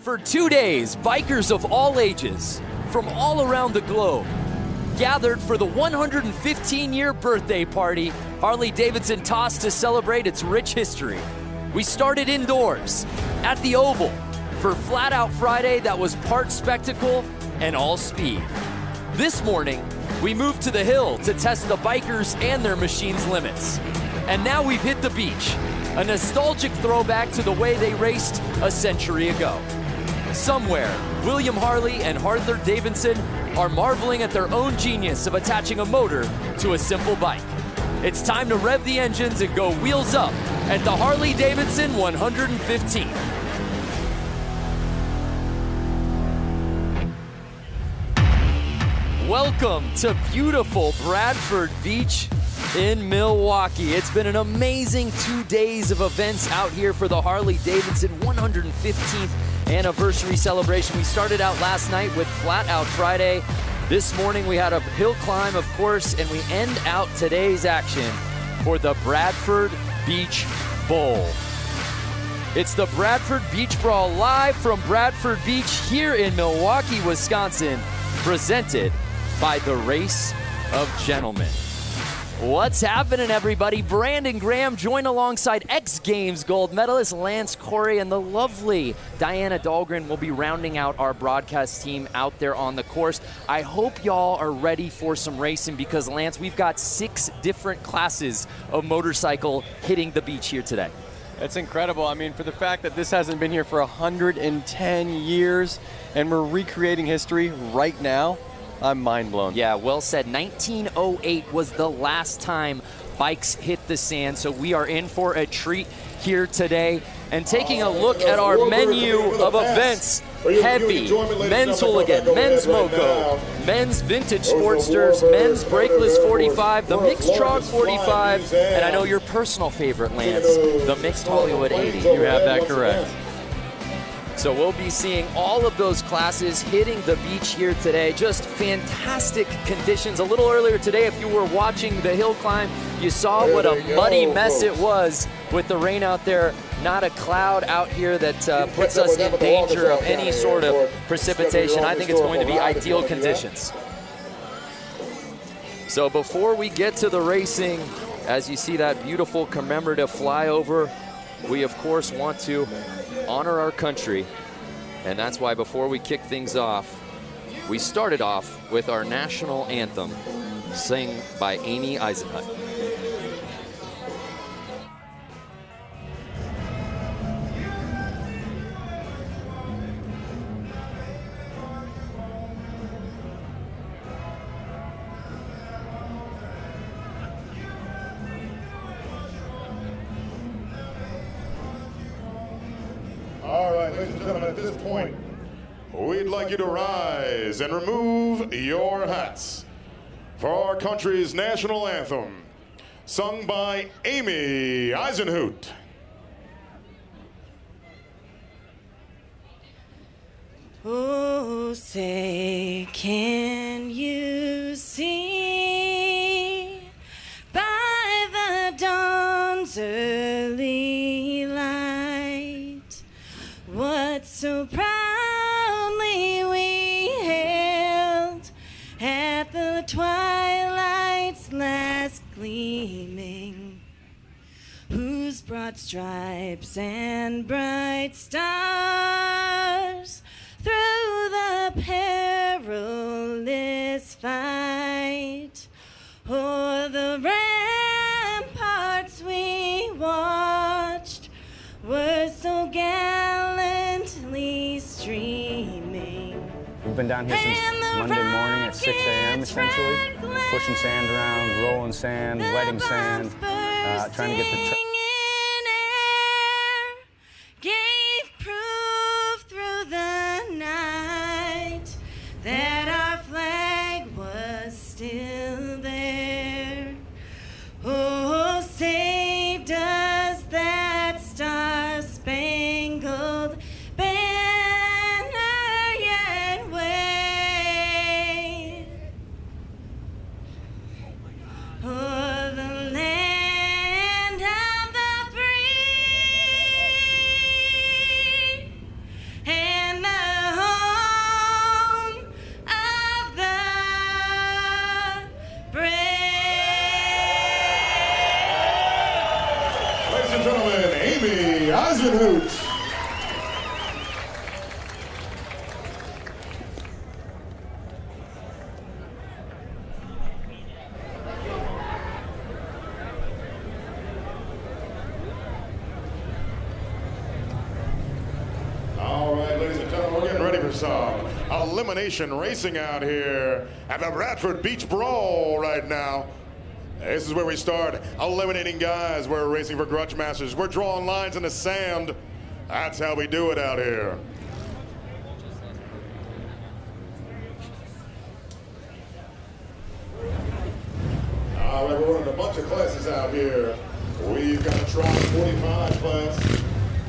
For 2 days, bikers of all ages, from all around the globe, gathered for the 115-year birthday party Harley-Davidson tossed to celebrate its rich history. We started indoors, at the Oval, for Flat Out Friday that was part spectacle and all speed. This morning, we moved to the hill to test the bikers and their machines' limits. And now we've hit the beach, a nostalgic throwback to the way they raced a century ago. Somewhere, William Harley and Harley-Davidson are marveling at their own genius of attaching a motor to a simple bike. It's time to rev the engines and go wheels up at the Harley-Davidson 115. Welcome to beautiful Bradford Beach in Milwaukee. It's been an amazing 2 days of events out here for the Harley-Davidson 115th anniversary celebration. We started out last night with Flat Out Friday. This morning we had a hill climb, of course, and we end out today's action for the Bradford Beach Bowl. It's the Bradford Beach Brawl live from Bradford Beach here in Milwaukee, Wisconsin, presented by the Race of Gentlemen. What's happening, everybody? Brandon Graham joined alongside X Games gold medalist Lance Corey, and the lovely Diana Dahlgren will be rounding out our broadcast team out there on the course. I hope y'all are ready for some racing because, Lance, we've got 6 different classes of motorcycle hitting the beach here today. It's incredible. I mean, for the fact that this hasn't been here for 110 years and we're recreating history right now, I'm mind blown. Yeah, well said. 1908 was the last time bikes hit the sand, so we are in for a treat here today. And taking a look at our menu of events, heavy, men's hooligan, men's moco, men's vintage sportsters, men's brakeless 45, the mixed TROG 45, and I know your personal favorite, Lance, the mixed Hollywood 80. You have that correct. So we'll be seeing all of those classes hitting the beach here today. Just fantastic conditions. A little earlier today, if you were watching the hill climb, you saw what a muddy mess it was with the rain out there. Not a cloud out here that puts us in danger of any sort of precipitation. I think it's going to be ideal conditions. So before we get to the racing, as you see that beautiful commemorative flyover, we of course want to honor our country, and that's why before we kick things off, we started off with our national anthem, sung by Amy Eisenhut. All right, ladies and gentlemen, at this point, we'd like you to rise and remove your hats for our country's national anthem, sung by Amy Eisenhut. Oh, say, can you see by the dawn's early light what so proudly we hailed at the twilight's last gleaming, whose broad stripes and bright stars through the perilous fight o'er the ramparts we watched were so gallantly streaming. We've been down here since Monday morning at 6 a.m. essentially, pushing sand around, rolling sand, wetting sand, trying to get the gave proof through the night that our flag was still there. Oh, say does that star-spangled banner yet wave o'er the land of the free and Eisenhoot. All right, ladies and gentlemen, we're getting ready for some elimination racing out here at the Bradford Beach Brawl right now. This is where we start eliminating guys. We're racing for grudge masters. We're drawing lines in the sand. That's how we do it out here. All right, we're running a bunch of classes out here. We've got the TROG 45 class.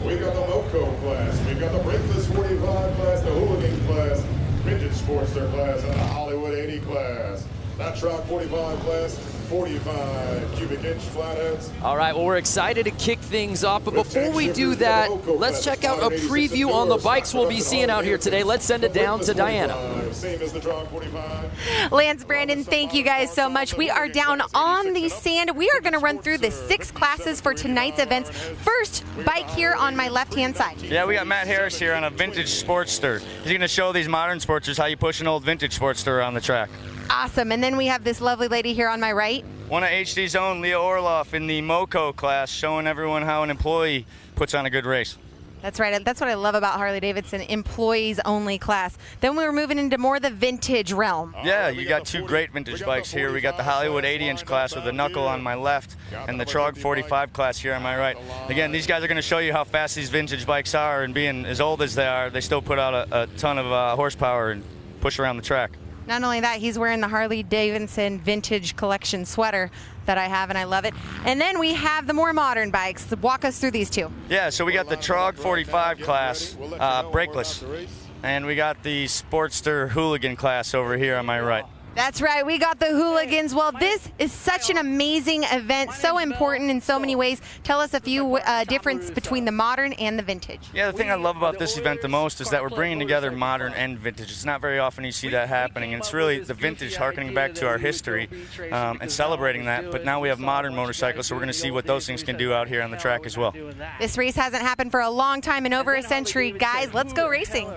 We've got the Loco class. We've got the Brakeless 45 class, the Hooligan class, Vintage Sportster class, and the Hollywood 80 class. That TROG 45 class, 45 cubic inch flatheads. All right, well, we're excited to kick things off, but before we do that, let's check out a preview on the bikes we'll be seeing out here today. Let's send it down to Diana. Same as the TROG 45. Lance, Brandon, thank you guys so much. We are down on the sand. We are going to run through the 6 classes for tonight's events. First bike here on my left-hand side. Yeah, we got Matt Harris here on a vintage Sportster. He's going to show these modern Sportsters how you push an old vintage Sportster around the track. Awesome. And then we have this lovely lady here on my right. One of HD's own, Leah Orloff, in the Moco class, showing everyone how an employee puts on a good race. That's right. That's what I love about Harley-Davidson, employees only class. Then we were moving into more the vintage realm. Yeah, you got 2 great vintage bikes here. We got the Hollywood 80-inch class with the knuckle on my left and the TROG 45 class here on my right. Again, these guys are going to show you how fast these vintage bikes are, and being as old as they are, they still put out a ton of horsepower and push around the track. Not only that, he's wearing the Harley-Davidson vintage collection sweater that I have, and I love it. And then we have the more modern bikes. Walk us through these 2. Yeah, so we got the TROG 45 class, brakeless, and we got the Sportster Hooligan class over here on my right. That's right, we got the hooligans. Well, this is such an amazing event, so important in so many ways. Tell us a few difference between the modern and the vintage. Yeah, the thing I love about this event the most is that we're bringing together modern and vintage. It's not very often you see that happening, and it's really the vintage harkening back to our history and celebrating that, but now we have modern motorcycles, so we're going to see what those things can do out here on the track as well. This race hasn't happened for a long time, in over a century. Guys, let's go racing.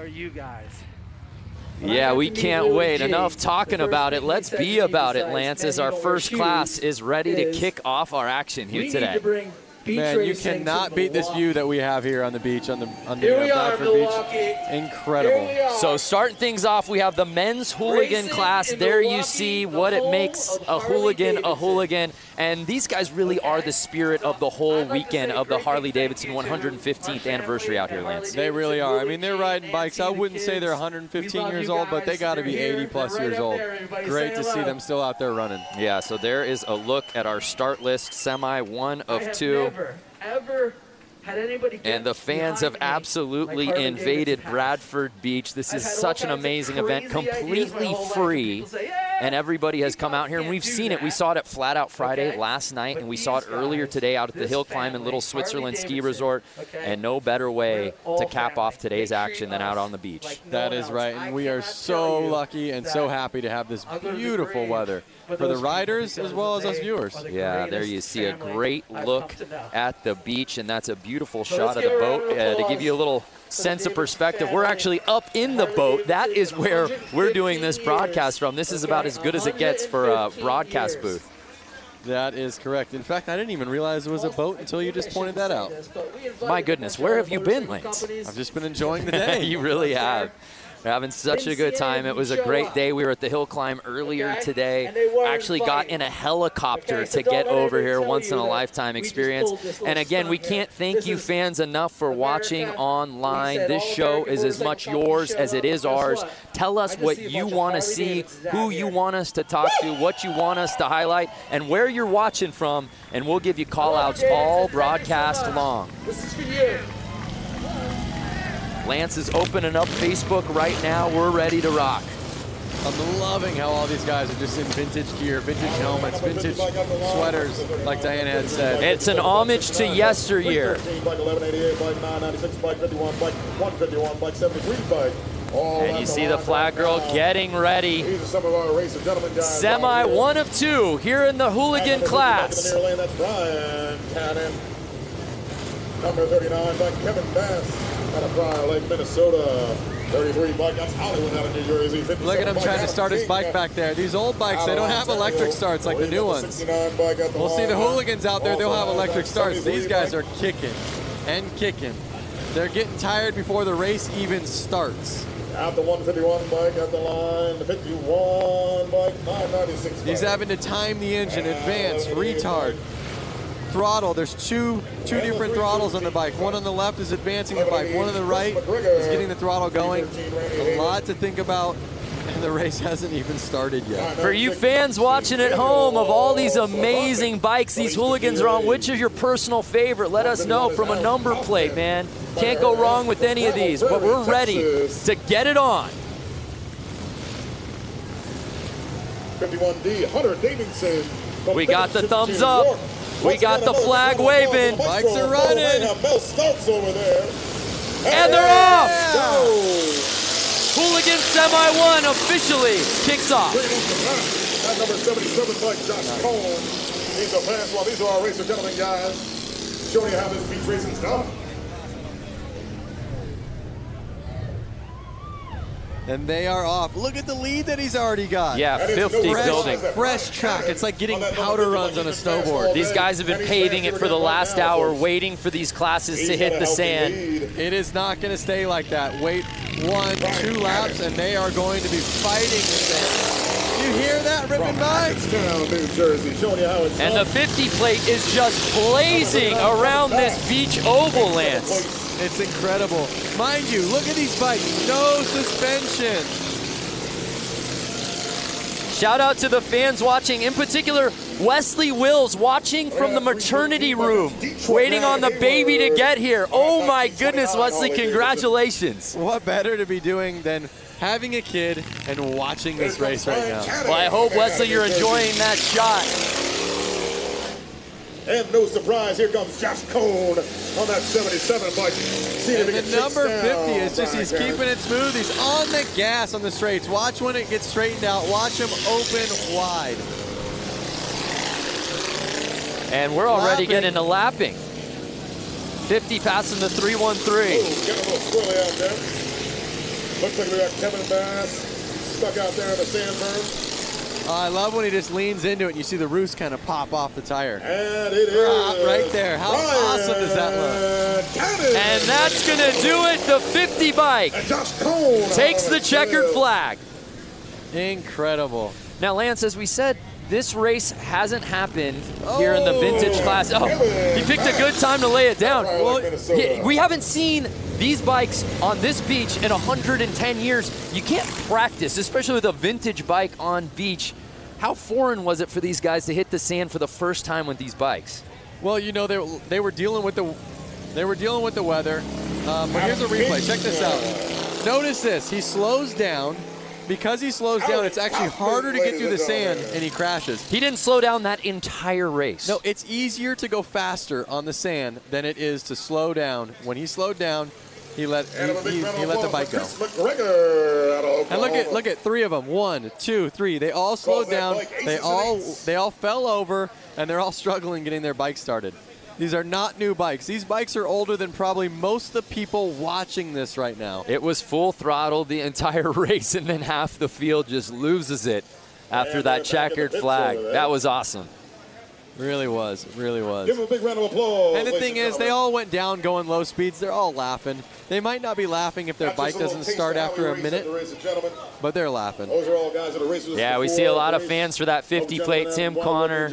Yeah, we can't wait. Enough talking about it. Let's be about it, Lance, as our first class is ready to kick off our action here today. Man, you cannot beat this view that we have here on the beach, on the Bradford Beach. Incredible. So starting things off, we have the men's hooligan class. There you see what it makes a hooligan. And these guys really are the spirit of the whole weekend of the Harley-Davidson 115th anniversary out here, Lance. They really are. I mean, they're riding bikes. I wouldn't say they're 115 years old, but they got to be 80-plus years old. Great to see them still out there running. Yeah, so there is a look at our start list, semi 1 of 2. Ever had anybody get and the fans have absolutely invaded Bradford Beach. This is such an amazing event, completely free, and everybody has come out here, and we've seen it. We saw it at Flat Out Friday last night, and we saw it earlier today out at the Hill Climb and Little Switzerland Ski Resort, and no better way to cap off today's action than out on the beach. That is right, and we are so lucky and so happy to have this beautiful weather for the riders as well as us viewers. Yeah, there you see a great look at the beach, and that's a beautiful shot of the boat. To give you a little sense of perspective, we're actually up in the boat. That is where we're doing this broadcast from. This is about as good as it gets for a broadcast booth. That is correct. In fact, I didn't even realize it was a boat until you just pointed that out. My goodness, where have you been, Lance? I've just been enjoying the day. You really have. We're having such a good time. It was a great day. We were at the Hill Climb earlier today. Actually got in a helicopter to get over here, once-in-a-lifetime experience. And again, we can't thank you fans enough for watching online. This show is as much yours as it is ours. Tell us what you want to see, who you want us to talk to, what you want us to highlight, and where you're watching from, and we'll give you call-outs all broadcast long. This is for you. Lance is opening up Facebook right now. We're ready to rock. I'm loving how all these guys are just in vintage gear, vintage helmets, vintage sweaters, like Diana had said. It's an homage to yesteryear. And you see the flag girl getting ready. Semi 1 of 2 here in the hooligan class. Number 39 by Kevin Bass out of Prior Lake, Minnesota. 33 bike, that's Hollywood out of New Jersey. Look at him trying to start his bike back there. These old bikes, they don't have electric starts like the new ones. We'll see the hooligans out there, they'll have electric starts. These guys are kicking and kicking. They're getting tired before the race even starts. Out the 151 bike, at the line, the 51 bike, 996 bike. He's having to time the engine, advance, retard, throttle. There's two different throttles on the bike. One on the left is advancing the bike. One on the right is getting the throttle going. A lot to think about, and the race hasn't even started yet. For you fans watching at home, of all these amazing bikes these hooligans are on, which is your personal favorite? Let us know from a number plate, man. Can't go wrong with any of these, but we're ready to get it on. 51D, Harley-Davidson. We got the thumbs up. We got the flag waving. Bikes are running. And they're off. Hooligan Semi 1 officially kicks off. That number 77 bike, Josh Cole. These are fans. Well, these are our racer gentlemen, guys. Showing you how this beach racing's done. And they are off. Look at the lead that he's already got. Yeah, 50 building. Fresh track. It's like getting powder runs on a snowboard. These guys have been paving it for the last hour, waiting for these classes to hit the sand. It is not going to stay like that. Wait 1, 2 laps, and they are going to be fighting the sand. You hear that, ripping bikes? And the 50 plate is just blazing around this beach oval, Lance. It's incredible. Mind you, look at these bikes. No suspension. Shout out to the fans watching, in particular, Wesley Wills watching from the maternity room, waiting on the baby to get here. Oh my goodness, Wesley, congratulations. What better to be doing than having a kid and watching this race right now? Well, I hope, Wesley, you're enjoying that shot. And no surprise, here comes Josh Cone on that 77 bike. And the number 50 is just, he's keeping it smooth. He's on the gas on the straights. Watch when it gets straightened out. Watch him open wide. And we're already getting a lapping. 50 passing the 313. Oh, getting a little swirly out there. Looks like we got Kevin Bass stuck out there in the sandberm. I love when he just leans into it and you see the roost kind of pop off the tire. And it is right there. How awesome does that look? And that's going to do it. The 50 bike takes the checkered flag. Incredible. Now, Lance, as we said, this race hasn't happened here in the vintage class. Oh, he picked a good time to lay it down. Well, we haven't seen these bikes on this beach in 110 years. You can't practice, especially with a vintage bike on beach. How foreign was it for these guys to hit the sand for the first time with these bikes? Well, you know, they were dealing with the weather. But here's a replay. Check this out. Notice this. He slows down. Because he slows down, it's actually harder to get through the sand, and he crashes. He didn't slow down that entire race. No, it's easier to go faster on the sand than it is to slow down. When he slowed down, he let the bike go. And look at 3 of them. 1, 2, 3. They all slowed down. They all fell over, and they're all struggling getting their bike started. These are not new bikes. These bikes are older than probably most of the people watching this right now. It was full throttle the entire race, and then half the field just loses it after that checkered flag. That was awesome. Really was. Really was. Give them a big round of applause. And the thing is, they all went down going low speeds. They're all laughing. They might not be laughing if their bike doesn't start after a minute, but they're laughing. Yeah, we see a lot of fans for that 50 plate. Tim Connor,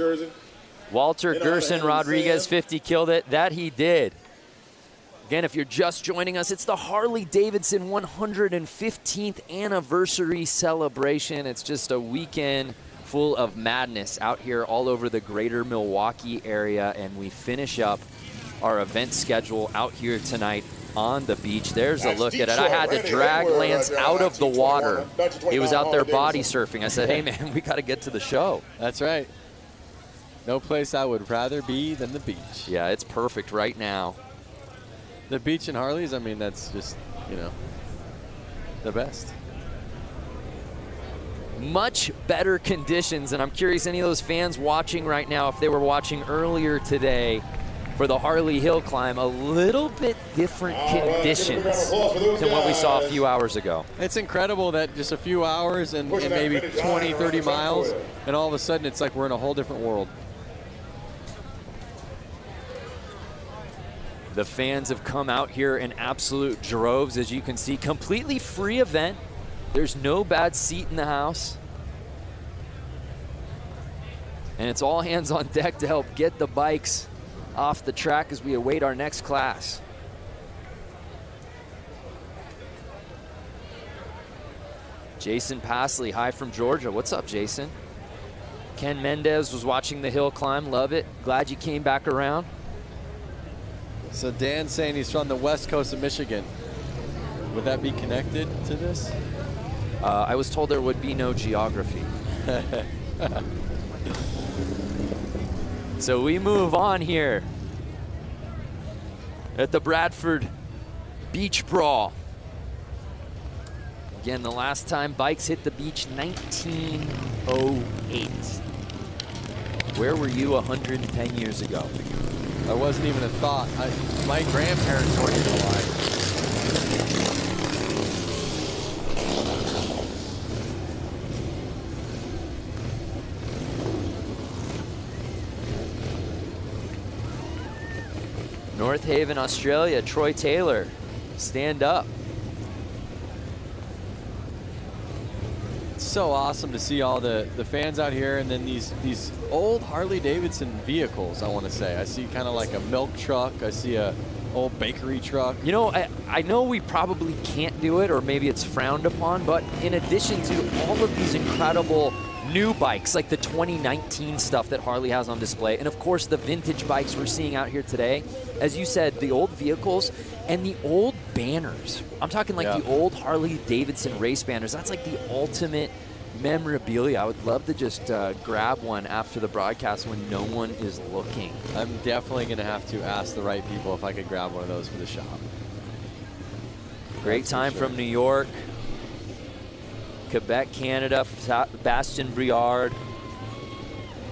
Walter Gerson Rodriguez, 50 killed it. That he did. Again, if you're just joining us, it's the Harley-Davidson 115th anniversary celebration. It's just a weekend full of madness out here all over the greater Milwaukee area, and we finish up our event schedule out here tonight on the beach. There's a look at it. I had to drag Lance out of the water. He was out there body surfing. I said, hey, man, we got to get to the show. That's right. No place I would rather be than the beach. Yeah, it's perfect right now. The beach and Harleys, I mean, that's just, you know, the best. Much better conditions, and I'm curious any of those fans watching right now, if they were watching earlier today for the Harley Hill climb. A little bit different conditions than what we saw a few hours ago. It's incredible that just a few hours and maybe 20, 30 miles, and all of a sudden it's like we're in a whole different world. The fans have come out here in absolute droves, as you can see. Completely free event. There's no bad seat in the house. And it's all hands on deck to help get the bikes off the track as we await our next class. Jason Pasley, hi from Georgia. What's up, Jason? Ken Mendez was watching the hill climb. Love it. Glad you came back around. So Dan's saying he's from the west coast of Michigan. Would that be connected to this? I was told there would be no geography. So we move on here at the Bradford Beach Brawl. Again, the last time bikes hit the beach, 1908. Where were you 110 years ago? I wasn't even a thought. My grandparents weren't even alive. North Haven, Australia, Troy Taylor, stand up. It's so awesome to see all the fans out here, and then these old Harley-Davidson vehicles, I want to say. I see kind of like a milk truck. I see a old bakery truck. You know, I know we probably can't do it, or maybe it's frowned upon, but in addition to all of these incredible new bikes, like the 2019 stuff that Harley has on display, and of course the vintage bikes we're seeing out here today, as you said, the old vehicles and the old banners. I'm talking like the old Harley-Davidson race banners. That's like the ultimate memorabilia. I would love to just grab one after the broadcast when no one is looking. I'm definitely going to have to ask the right people if I could grab one of those for the shop. Great time from New York, Quebec, Canada, Bastien Briard.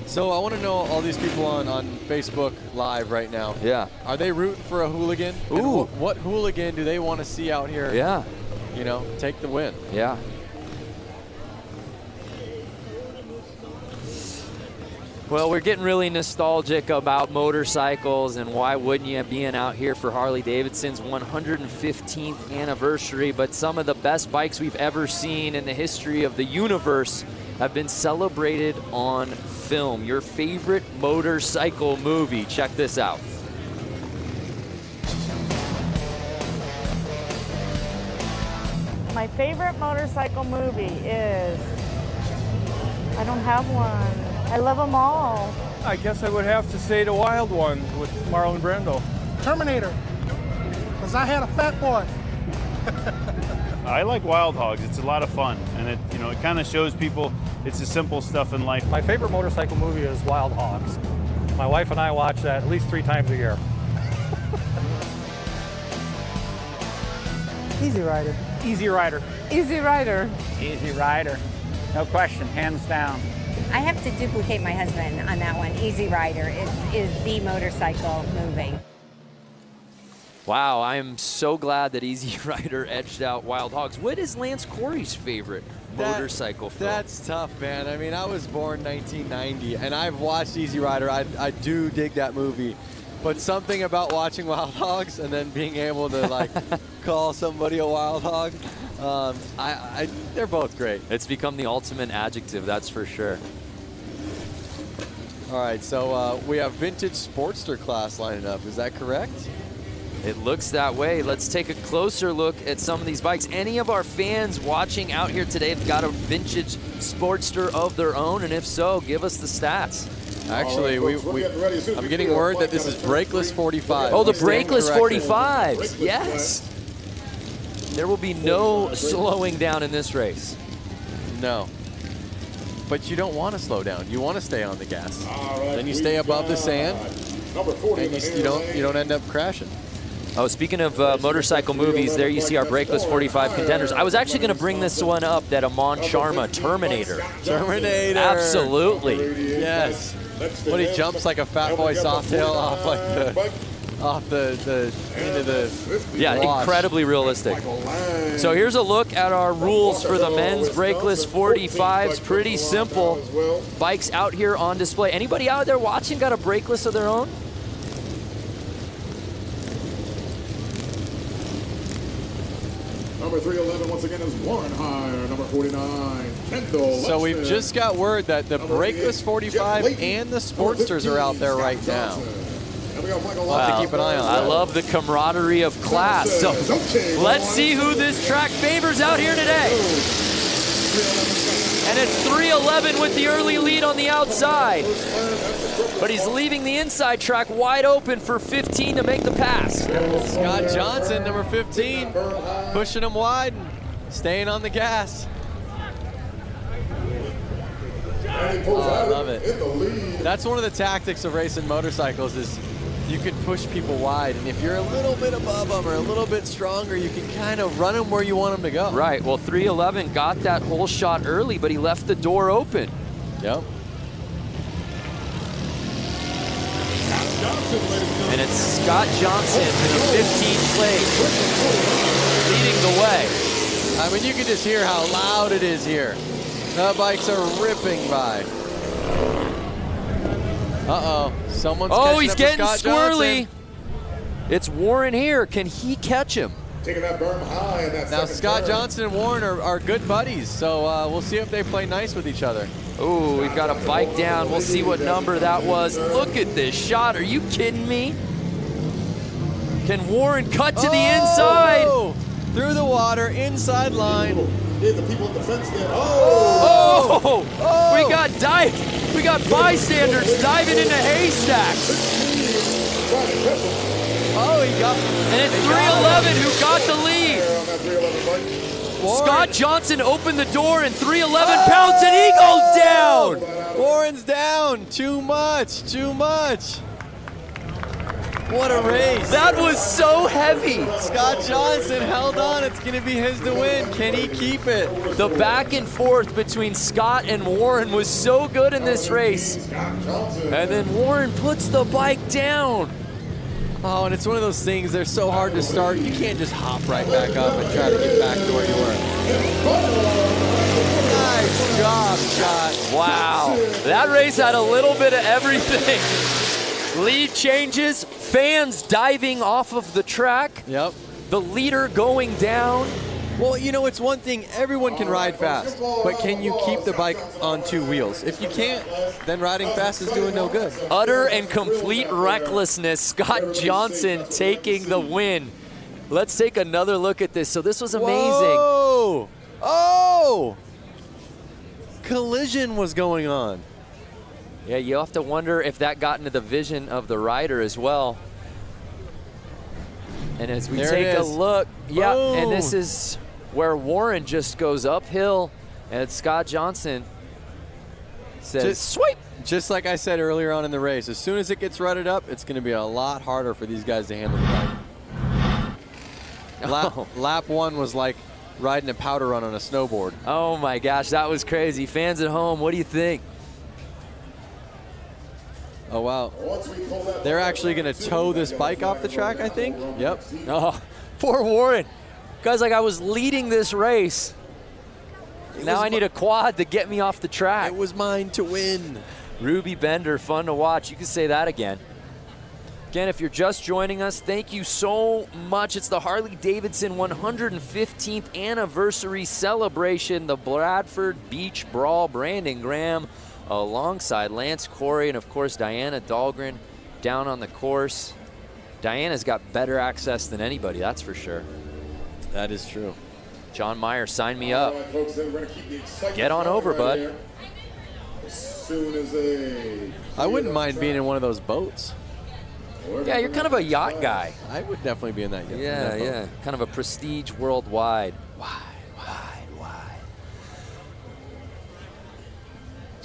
So I want to know all these people on Facebook Live right now. Yeah. Are they rooting for a hooligan? Ooh. And what hooligan do they want to see out here? Yeah. You know, take the win. Yeah. Well, we're getting really nostalgic about motorcycles, and why wouldn't you, being out here for Harley-Davidson's 115th anniversary. But some of the best bikes we've ever seen in the history of the universe have been celebrated on film. Your favorite motorcycle movie. Check this out. My favorite motorcycle movie is, I don't have one. I love them all. I guess I would have to say The Wild One with Marlon Brando. Terminator, because I had a fat boy. I like Wild Hogs. It's a lot of fun, and it kind of shows people it's the simple stuff in life. My favorite motorcycle movie is Wild Hogs. My wife and I watch that at least 3 times a year. Easy Rider. Easy Rider. Easy Rider. Easy Rider. No question, hands down. I have to duplicate my husband on that one. Easy Rider is the motorcycle movie. Wow, I am so glad that Easy Rider edged out Wild Hogs. What is Lance Corey's favorite motorcycle film? That's tough, man. I mean, I was born 1990, and I've watched Easy Rider. I do dig that movie. But something about watching Wild Hogs and then being able to, like, call somebody a wild hog, they're both great. It's become the ultimate adjective, that's for sure. All right, so we have vintage Sportster class lining up. Is that correct? It looks that way. Let's take a closer look at some of these bikes. Any of our fans watching out here today have got a vintage Sportster of their own? And if so, give us the stats. Actually, I'm getting word that this is brakeless 45. Oh, the brakeless 45. Yes. There will be no slowing down in this race. No. But you don't want to slow down. You want to stay on the gas. Then you stay above the sand, and you don't end up crashing. Oh, speaking of motorcycle movies, there you see our Brakeless 45 contenders. I was actually going to bring this one up, that Amon Sharma Terminator. Terminator. Absolutely. Yes. When he jumps like a fat boy softail off like the into the yeah, wash. Incredibly realistic. So here's a look at our rules for the men's Brakeless 45s. Pretty simple. Bikes out here on display. Anybody out there watching got a Brakeless of their own? Number 311 once again is Warren Hire. Number 49, Kendall. So we've just got word that the Brakeless 45 and the Sportsters are out there right now. We'll have to keep an eye on that. I love the camaraderie of class. So let's see who this track favors out here today. And it's 311 with the early lead on the outside. But he's leaving the inside track wide open for 15 to make the pass. Scott Johnson, number 15, pushing him wide and staying on the gas. Oh, I love it. That's one of the tactics of racing motorcycles is you can push people wide, and if you're a little bit above them or a little bit stronger, you can kind of run them where you want them to go. Right, well 311 got that whole shot early, but he left the door open. Yep. And it's Scott Johnson in the 15th place, leading the way. I mean, you can just hear how loud it is here. The bikes are ripping by. Uh-oh, someone's he's getting Scott squirrely. Johnson. It's Warren here. Can he catch him? Taking that berm high in that now, second Scott turn. Johnson and Warren are good buddies, so we'll see if they play nice with each other. Oh, we've got a bike down. We'll see what number that was. Look at this shot. Are you kidding me? Can Warren cut to the inside? Through the water, inside line. The people at the fence there. We got bystanders diving into haystacks. Oh, he got. And it's 311 who got the lead. Scott Johnson opened the door and 311 pounds and he goes down. Warren's down. Too much. Too much. What a race. That was so heavy. Scott Johnson held on. It's going to be his to win. Can he keep it? The back and forth between Scott and Warren was so good in this race. And then Warren puts the bike down. Oh, and it's one of those things, they're so hard to start. You can't just hop right back up and try to get back to where you were. Nice job, Scott. Wow. That race had a little bit of everything. Lead changes, fans diving off of the track. Yep. The leader going down. Well, you know, it's one thing, everyone can ride fast, but can you keep the bike on two wheels? If you can't, then riding fast is doing no good. Utter and complete recklessness. Scott Johnson taking the win. Let's take another look at this. So this was amazing. Whoa! Oh! Collision was going on. Yeah, you have to wonder if that got into the vision of the rider as well. And as we take a look, yeah, and this is where Warren just goes uphill, and Scott Johnson says, sweep. Just like I said earlier on in the race, as soon as it gets rutted up, it's going to be a lot harder for these guys to handle the bike. Lap one was like riding a powder run on a snowboard. Oh my gosh, that was crazy. Fans at home, what do you think? Oh, wow. They're actually going to tow this bike off the track, I think. Yep. Oh, poor Warren. Guys, like I was leading this race. Now I need a quad to get me off the track. It was mine to win. Ruby Bender, fun to watch. You can say that again. Again, if you're just joining us, thank you so much. It's the Harley-Davidson 115th anniversary celebration, the Bradford Beach Brawl. Brandon Graham alongside Lance Corey and, of course, Diana Dahlgren down on the course. Diana's got better access than anybody, that's for sure. That is true. John Meyer, sign me up. All right, folks, we're gonna keep the excitement Get on over, bud. here. As soon as I wouldn't mind being in one of those boats. Yeah, you're kind of a yacht guy. I would definitely be in that yacht. Yeah, yeah. Kind of a prestige worldwide. Wide.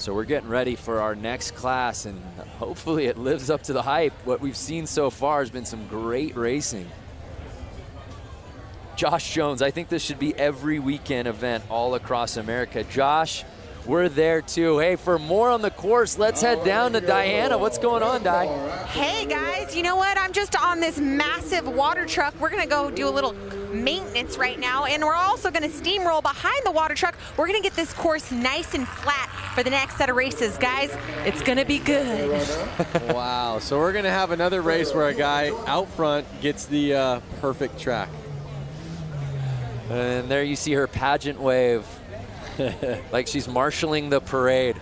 So we're getting ready for our next class, and hopefully it lives up to the hype. What we've seen so far has been some great racing. Josh Jones. I think this should be every weekend event all across America. Josh, we're there too. Hey, for more on the course, let's head down to Diana. What's going on, Di? Hey guys, you know what? I'm just on this massive water truck. We're gonna go do a little maintenance right now, and we're also gonna steamroll behind the water truck. We're gonna get this course nice and flat for the next set of races. Guys, it's gonna be good. Wow, so we're gonna have another race where a guy out front gets the perfect track. And there you see her pageant wave. Like she's marshaling the parade.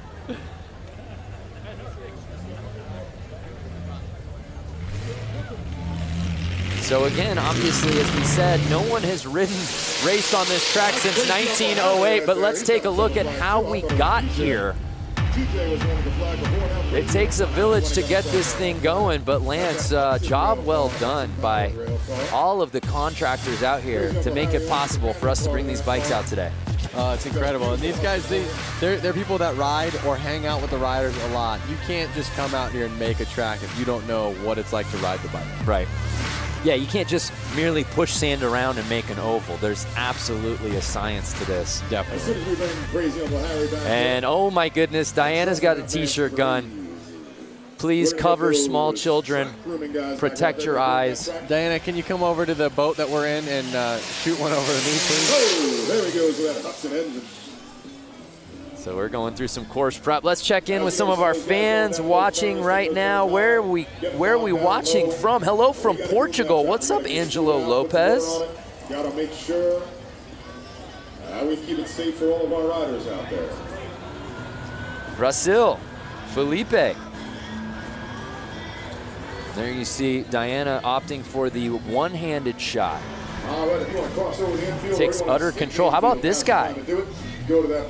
So again, obviously, as we said, no one has raced on this track since 1908, but let's take a look at how we got here. It takes a village to get this thing going, but Lance, job well done by all of the contractors out here to make it possible for us to bring these bikes out today. It's incredible. And these guys, they're people that ride or hang out with the riders a lot. You can't just come out here and make a track if you don't know what it's like to ride the bike. Right. Yeah, you can't just merely push sand around and make an oval. There's absolutely a science to this. Definitely. And oh my goodness, Diana's got a t-shirt gun. Please cover small children. Protect your eyes. Diana, can you come over to the boat that we're in and shoot one over to me, please? Oh, there he goes with that Hudson engine. So we're going through some course prep. Let's check in with some of our fans watching right now. Where are we watching from? Hello from Portugal. What's up, Angelo Lopez? Gotta make sure we keep it safe for all of our riders out there. Brazil, Felipe. There you see Diana opting for the one-handed shot. Takes utter control. How about this guy?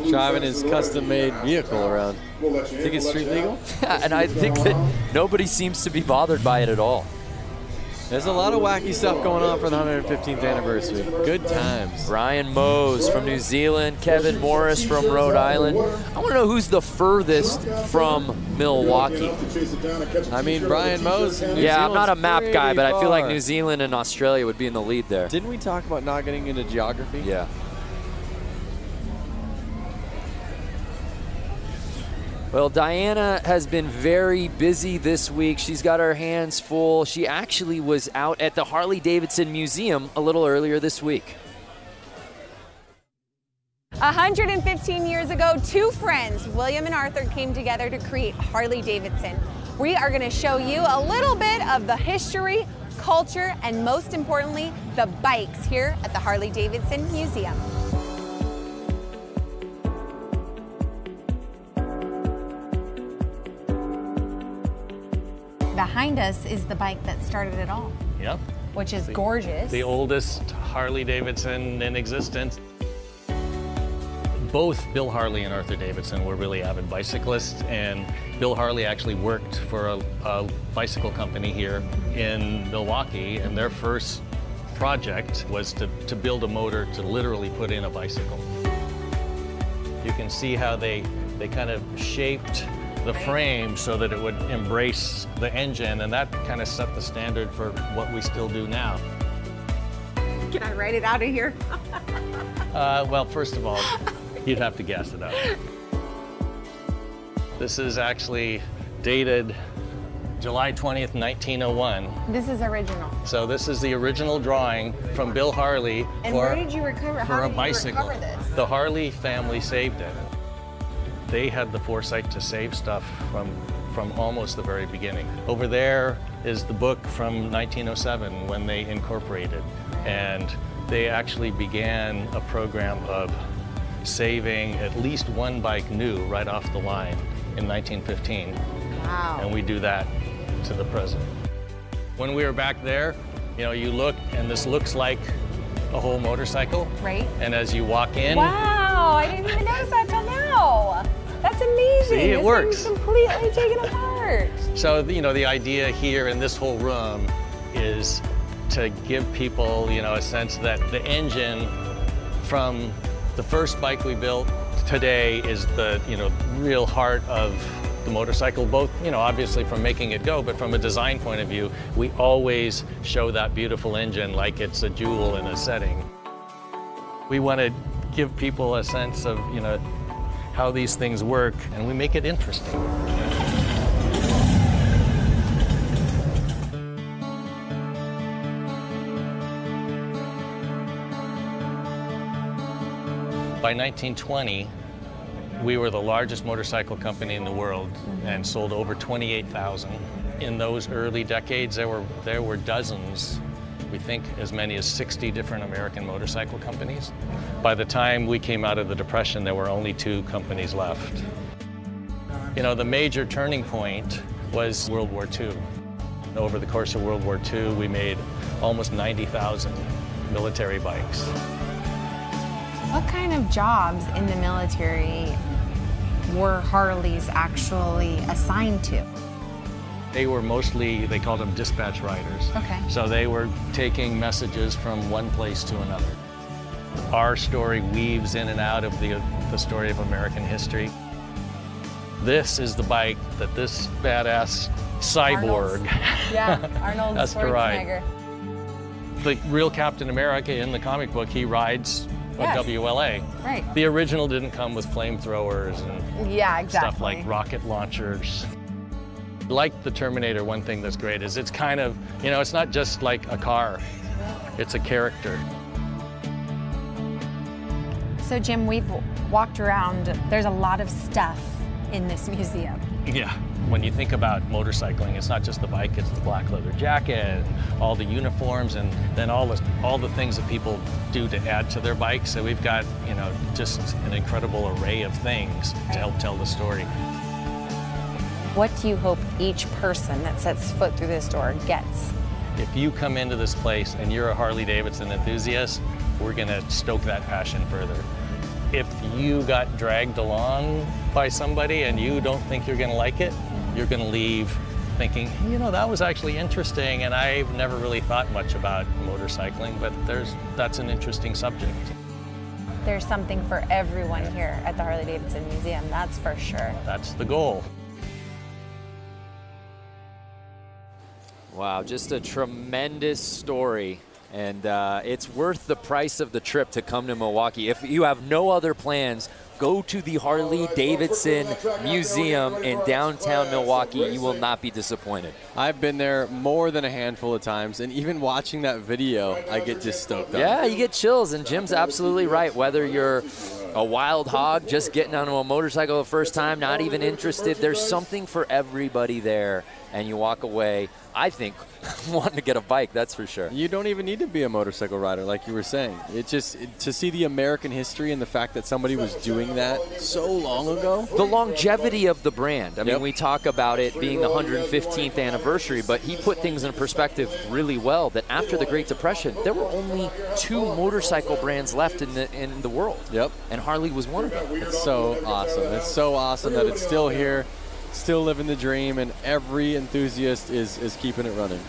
Driving his custom-made vehicle around. Think it's street legal? Yeah, and I think that nobody seems to be bothered by it at all. There's a lot of wacky stuff going on for the 115th anniversary. Good times. Brian Mose from New Zealand, Kevin Morris from Rhode Island. I want to know who's the furthest from Milwaukee. I mean, Brian Mose. Yeah, I'm not a map guy, but I feel like New Zealand and Australia would be in the lead there. Didn't we talk about not getting into geography? Yeah. Well, Diana has been very busy this week. She's got her hands full. She actually was out at the Harley-Davidson Museum a little earlier this week. 115 years ago, two friends, William and Arthur, came together to create Harley-Davidson. We are going to show you a little bit of the history, culture, and most importantly, the bikes here at the Harley-Davidson Museum. Behind us is the bike that started it all. Yep. Which is gorgeous. The oldest Harley-Davidson in existence. Both Bill Harley and Arthur Davidson were really avid bicyclists, and Bill Harley actually worked for a bicycle company here in Milwaukee, and their first project was to build a motor to literally put in a bicycle. You can see how they kind of shaped the frame so that it would embrace the engine, and that kind of set the standard for what we still do now. Can I write it out of here? Well, first of all, you'd have to guess it out. This is actually dated July 20th, 1901. This is original. So this is the original drawing from Bill Harley where did you recover? for a bicycle. The Harley family saved it. They had the foresight to save stuff from almost the very beginning. Over there is the book from 1907 when they incorporated, and they actually began a program of saving at least one bike new right off the line in 1915. Wow. And we do that to the present. When we were back there, you know, you look and this looks like a whole motorcycle. Right. And as you walk in. Wow, I didn't even notice that till now. That's amazing. See, it works. This thing's completely taken apart. So, you know, the idea here in this whole room is to give people, you know, a sense that the engine from the first bike we built today is the, you know, real heart of the motorcycle, both, you know, obviously from making it go, but from a design point of view, we always show that beautiful engine like it's a jewel in a setting. We want to give people a sense of, you know, how these things work, and we make it interesting. By 1920, we were the largest motorcycle company in the world and sold over 28,000. In those early decades, there were dozens, we think as many as 60 different American motorcycle companies. By the time we came out of the Depression, there were only 2 companies left. You know, the major turning point was World War II. Over the course of World War II, we made almost 90,000 military bikes. What kind of jobs in the military were Harleys actually assigned to? They were mostly, they called them dispatch riders. Okay. So they were taking messages from one place to another. Our story weaves in and out of the story of American history. This is the bike that this badass cyborg Arnold has to ride. Schwarzenegger. The real Captain America in the comic book, he rides a WLA. Right. The original didn't come with flamethrowers and stuff like rocket launchers. Like the Terminator, one thing that's great is it's kind of, you know, it's not just like a car, it's a character. So Jim, we've walked around, there's a lot of stuff in this museum. Yeah, when you think about motorcycling, it's not just the bike, it's the black leather jacket, all the uniforms, and then all the things that people do to add to their bikes. So we've got, you know, just an incredible array of things to help tell the story. What do you hope each person that sets foot through this door gets? If you come into this place and you're a Harley-Davidson enthusiast, we're gonna stoke that passion further. If you got dragged along by somebody and you don't think you're gonna like it, you're gonna leave thinking, you know, that was actually interesting, and I've never really thought much about motorcycling, but that's an interesting subject. There's something for everyone here at the Harley-Davidson Museum, that's for sure. That's the goal. Wow, just a tremendous story. And it's worth the price of the trip to come to Milwaukee. If you have no other plans, go to the Harley-Davidson Museum in downtown Milwaukee. You will not be disappointed. I've been there more than a handful of times, and even watching that video, I get just stoked up. Yeah, you get chills, and Jim's absolutely right. Whether you're a wild hog, just getting onto a motorcycle the first time, not even interested, there's something for everybody there, and you walk away, I think, wanting to get a bike, that's for sure. You don't even need to be a motorcycle rider, like you were saying. To see the American history and the fact that somebody was doing that so long ago. The longevity of the brand. I mean, we talk about it being the 115th anniversary, but he put things in perspective really well, that after the Great Depression, there were only 2 motorcycle brands left in the world. Yep. And Harley was one of them. It's so awesome. It's so awesome that it's still here, still living the dream, and every enthusiast is keeping it running.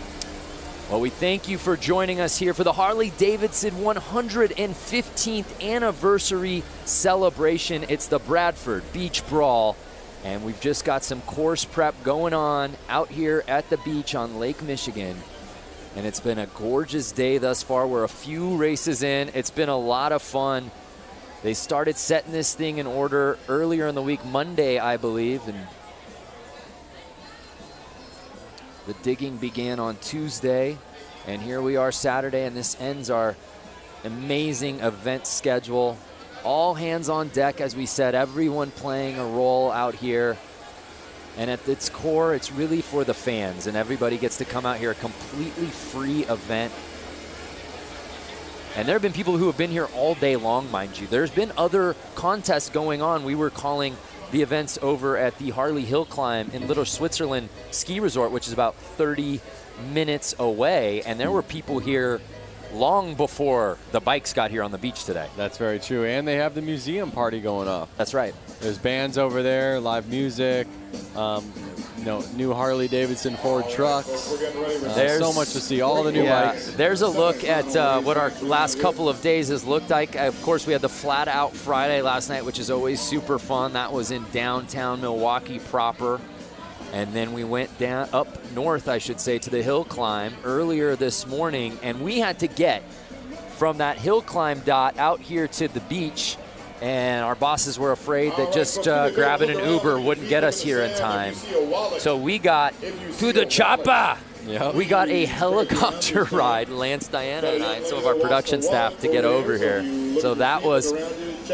Well, we thank you for joining us here for the Harley-Davidson 115th anniversary celebration. It's the Bradford Beach Brawl, and we've just got some course prep going on out here at the beach on Lake Michigan. And it's been a gorgeous day thus far. We're a few races in. It's been a lot of fun. They started setting this thing in order earlier in the week, Monday, I believe, and the digging began on Tuesday, and here we are Saturday, and this ends our amazing event schedule. All hands on deck, as we said, everyone playing a role out here. And at its core, it's really for the fans, and everybody gets to come out here, a completely free event. And there have been people who have been here all day long, mind you. There's been other contests going on. We were calling the events over at the Harley Hill Climb in Little Switzerland Ski Resort, which is about 30 minutes away. And there were people here long before the bikes got here on the beach today. That's very true. And they have the museum party going off. That's right. There's bands over there, live music, you know, new Harley-Davidson Ford trucks. There's so much to see, all the new bikes. There's a look at what our last couple of days has looked like. Of course, we had the Flat Out Friday last night, which is always super fun. That was in downtown Milwaukee proper. And then we went down up north, I should say, to the hill climb earlier this morning, and we had to get from that hill climb dot out here to the beach. And our bosses were afraid that just grabbing an Uber wouldn't get us here in time. So we got to the chopper. Yep. We got a helicopter ride, Lance, Diana, and I, and some of our production staff to get over here. So that was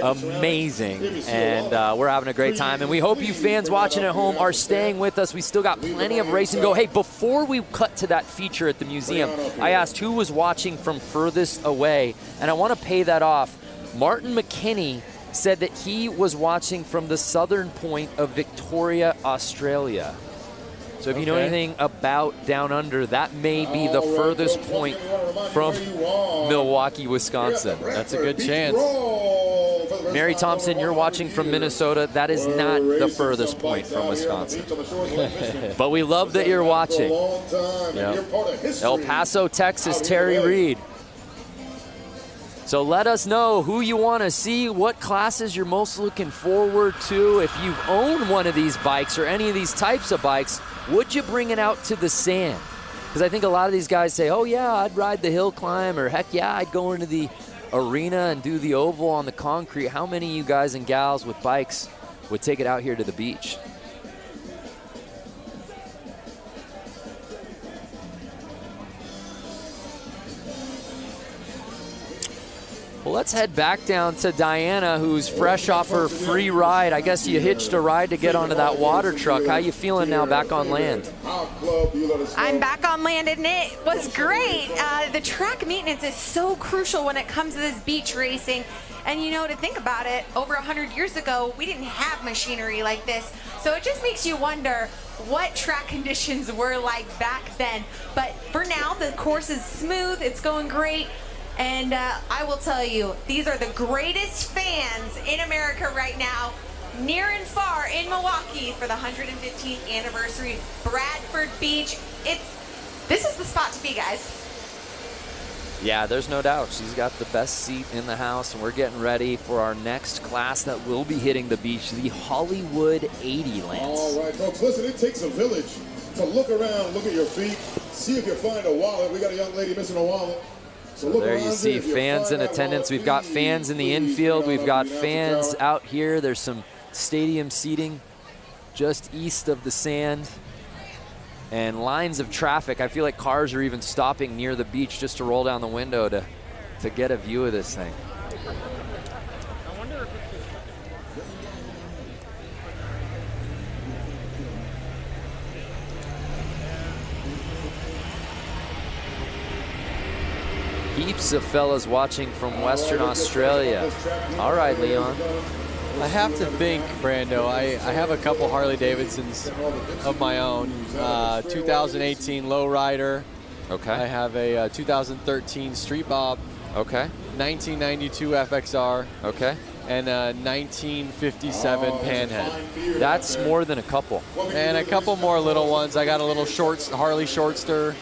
amazing, and we're having a great time. And we hope you fans watching at home are staying with us. We still got plenty of racing to go. Hey, before we cut to that feature at the museum, I asked who was watching from furthest away, and I want to pay that off. Martin McKinney said that he was watching from the southern point of Victoria, Australia. So if you know anything about Down Under, that may be the furthest point from Milwaukee, Wisconsin. That's a good chance. Mary Thompson, you're watching from Minnesota. That is not the furthest point from Wisconsin. But we love that you're watching. Yep. El Paso, Texas, Terry Reed. So let us know who you want to see, what classes you're most looking forward to. If you've owned one of these bikes or any of these types of bikes, would you bring it out to the sand? Because I think a lot of these guys say, oh yeah, I'd ride the hill climb, or heck yeah, I'd go into the arena and do the oval on the concrete. How many of you guys and gals with bikes would take it out here to the beach? Well, let's head back down to Diana, who's fresh off her free ride. I guess you hitched a ride to get onto that water truck. How you feeling now back on land? I'm back on land, and it was great. The track maintenance is so crucial when it comes to this beach racing. And you know, to think about it, over 100 years ago, we didn't have machinery like this. So it just makes you wonder what track conditions were like back then. But for now, the course is smooth, it's going great. And I will tell you, these are the greatest fans in America right now, near and far in Milwaukee for the 115th anniversary Bradford Beach. This is the spot to be, guys. Yeah, there's no doubt. She's got the best seat in the house, and we're getting ready for our next class that will be hitting the beach, the Hollywood 80, Lance. All right, folks, listen, it takes a village to look around, look at your feet, see if you find a wallet. We got a young lady missing a wallet. So there you see fans in attendance. We've got fans in the infield. We've got fans out here. There's some stadium seating just east of the sand. And lines of traffic. I feel like cars are even stopping near the beach just to roll down the window to get a view of this thing. Heaps of fellas watching from Western Australia. All right, Leon. I have to think, Brando, I have a couple Harley-Davidsons of my own. 2018 Lowrider. Okay. I have a 2013 Street Bob. Okay. 1992 FXR. Okay. And a 1957 Panhead. That's more than a couple. And a couple more little ones. I got a little Harley Shortster.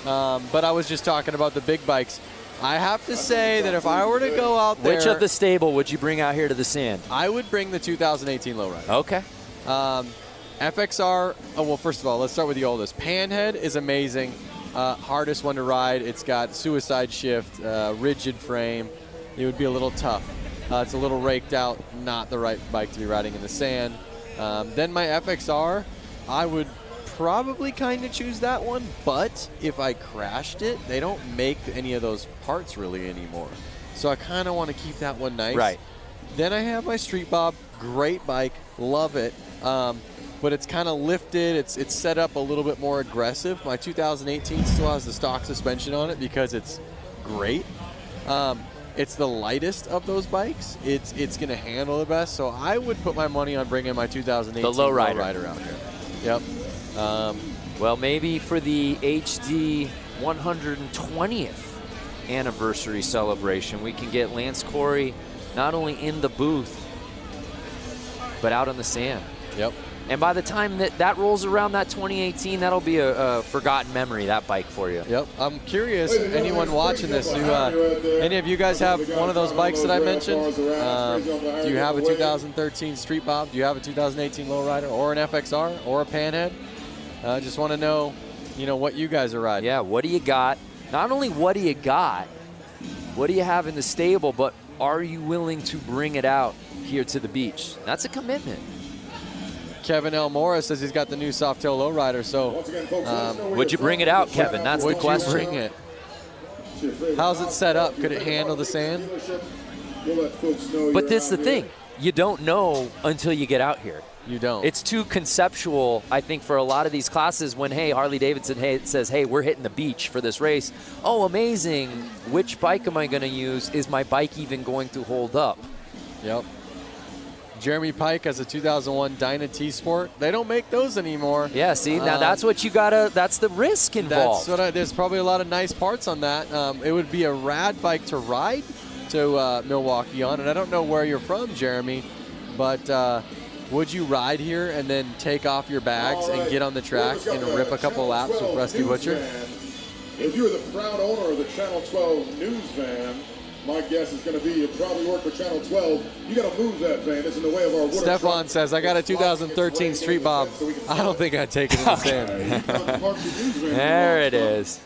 But I was just talking about the big bikes. I have to say that if I were to go out there... Which of the stable would you bring out here to the sand? I would bring the 2018 Lowrider. Okay. FXR, well, first of all, let's start with the oldest. Panhead is amazing. Hardest one to ride. It's got suicide shift, rigid frame. It would be a little tough. It's a little raked out, not the right bike to be riding in the sand. Then my FXR, I would probably kind of choose that one, but if I crashed it, they don't make any of those parts really anymore. So I kind of want to keep that one nice. Right. Then I have my Street Bob, great bike, love it. But it's kind of lifted, it's set up a little bit more aggressive. My 2018 still has the stock suspension on it because it's great. It's the lightest of those bikes. It's going to handle the best. So I would put my money on bringing my 2018 Lowrider out here. Yep. Well, maybe for the HD 120th anniversary celebration, we can get Lance Corey not only in the booth, but out on the sand. Yep. And by the time that rolls around, that 2018, that'll be a forgotten memory, that bike for you. Yep. I'm curious, anyone watching this, any of you guys have one of those bikes that I mentioned? Do you have a 2013 Street Bob? Do you have a 2018 Lowrider or an FXR or a Panhead? Just want to know, what you guys are riding. Yeah, what do you got? Not only what do you got, what do you have in the stable, but are you willing to bring it out here to the beach? That's a commitment. Kevin L. Morris says he's got the new Softail lowrider, so would you bring it out, Kevin? That's the question. Would you bring it? How's it set up? Could it handle the sand? But this is the thing. You don't know until you get out here. You don't. It's too conceptual, I think, for a lot of these classes when, hey, Harley-Davidson says, hey, we're hitting the beach for this race. Oh, amazing. Which bike am I going to use? Is my bike even going to hold up? Yep. Jeremy Pike has a 2001 Dyna T-Sport. They don't make those anymore. Yeah, see, now that's what you gotta, that's the risk involved. There's probably a lot of nice parts on that. It would be a rad bike to ride to Milwaukee on, and I don't know where you're from, Jeremy, but would you ride here and then take off your bags and get on the track and rip a couple laps with Rusty Butcher? If you're the proud owner of the Channel 12 news van, my guess is going to be you probably work for Channel 12. You got to move that van. It's in the way of our water. Stefan says, I got a 2013 Street Bob. I don't think I'd take it in the sand. There it is.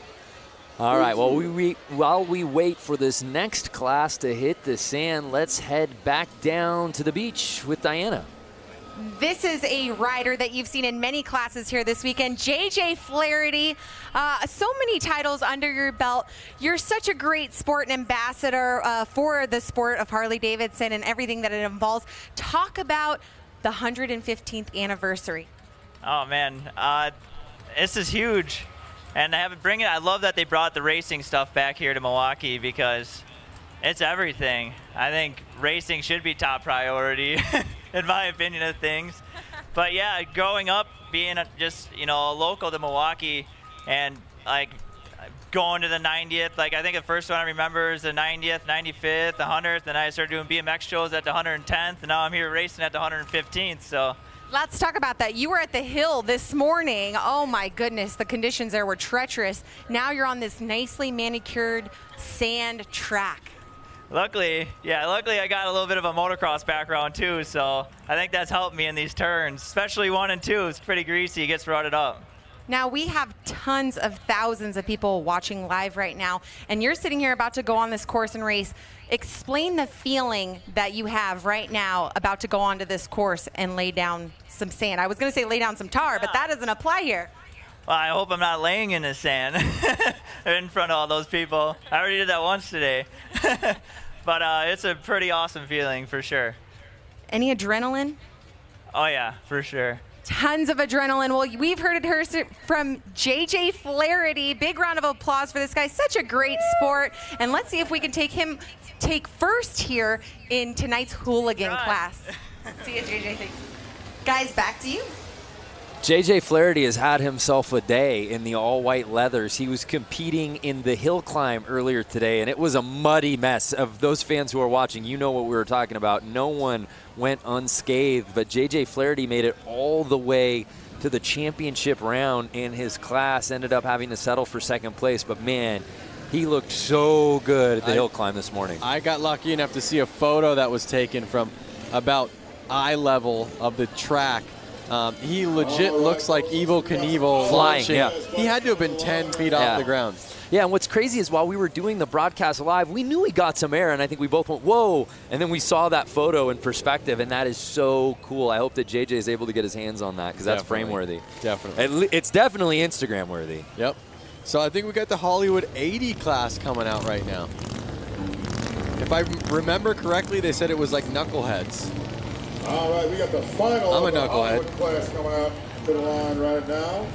All right, well, while we wait for this next class to hit the sand, let's head back down to the beach with Diana. This is a rider that you've seen in many classes here this weekend, JJ Flaherty. So many titles under your belt. You're such a great sport and ambassador for the sport of Harley-Davidson and everything that it involves. Talk about the 115th anniversary. Oh man, this is huge, and I love that they brought the racing stuff back here to Milwaukee because it's everything. I think racing should be top priority. In my opinion of things. But yeah, growing up, being just, local to Milwaukee and like going to the 90th, like I think the first one I remember is the 90th, 95th, the 100th, and I started doing BMX shows at the 110th, and now I'm here racing at the 115th, so. Let's talk about that. You were at the hill this morning. Oh my goodness, the conditions there were treacherous. Now you're on this nicely manicured sand track. Luckily I got a little bit of a motocross background too, so I think that's helped me in these turns, especially 1 and 2. It's pretty greasy, it gets rutted up. Now we have tons of thousands of people watching live right now, and you're sitting here about to go on this course and race. Explain the feeling that you have right now about to go onto this course and lay down some sand. I was going to say lay down some tar, but that doesn't apply here. Well, I hope I'm not laying in the sand in front of all those people. I already did that once today. But it's a pretty awesome feeling for sure. Any adrenaline? Oh yeah, for sure. Tons of adrenaline. Well, we've heard it from JJ Flaherty. Big round of applause for this guy. Such a great sport. And let's see if we can take first here in tonight's hooligan class. See you, JJ. Thanks. Guys, back to you. JJ Flaherty has had himself a day in the all-white leathers. He was competing in the hill climb earlier today, and it was a muddy mess. Of those fans who are watching, you know what we were talking about. No one went unscathed, but JJ Flaherty made it all the way to the championship round in his class, ended up having to settle for second place, but man, he looked so good at the hill climb this morning. I got lucky enough to see a photo that was taken from about eye level of the track. He legit looks like Evel Knievel flying. Launching. Yeah. He had to have been 10 feet off the ground. Yeah, and what's crazy is while we were doing the broadcast live, we knew he got some air, and I think we both went, whoa, and then we saw that photo in perspective, and that is so cool. I hope that JJ is able to get his hands on that because that's frame-worthy. Definitely. It's definitely Instagram-worthy. Yep. So I think we got the Hollywood 80 class coming out right now. If I remember correctly, they said it was like knuckleheads. All right, we got the final I'm a knucklehead. Hollywood class coming out to the line right now.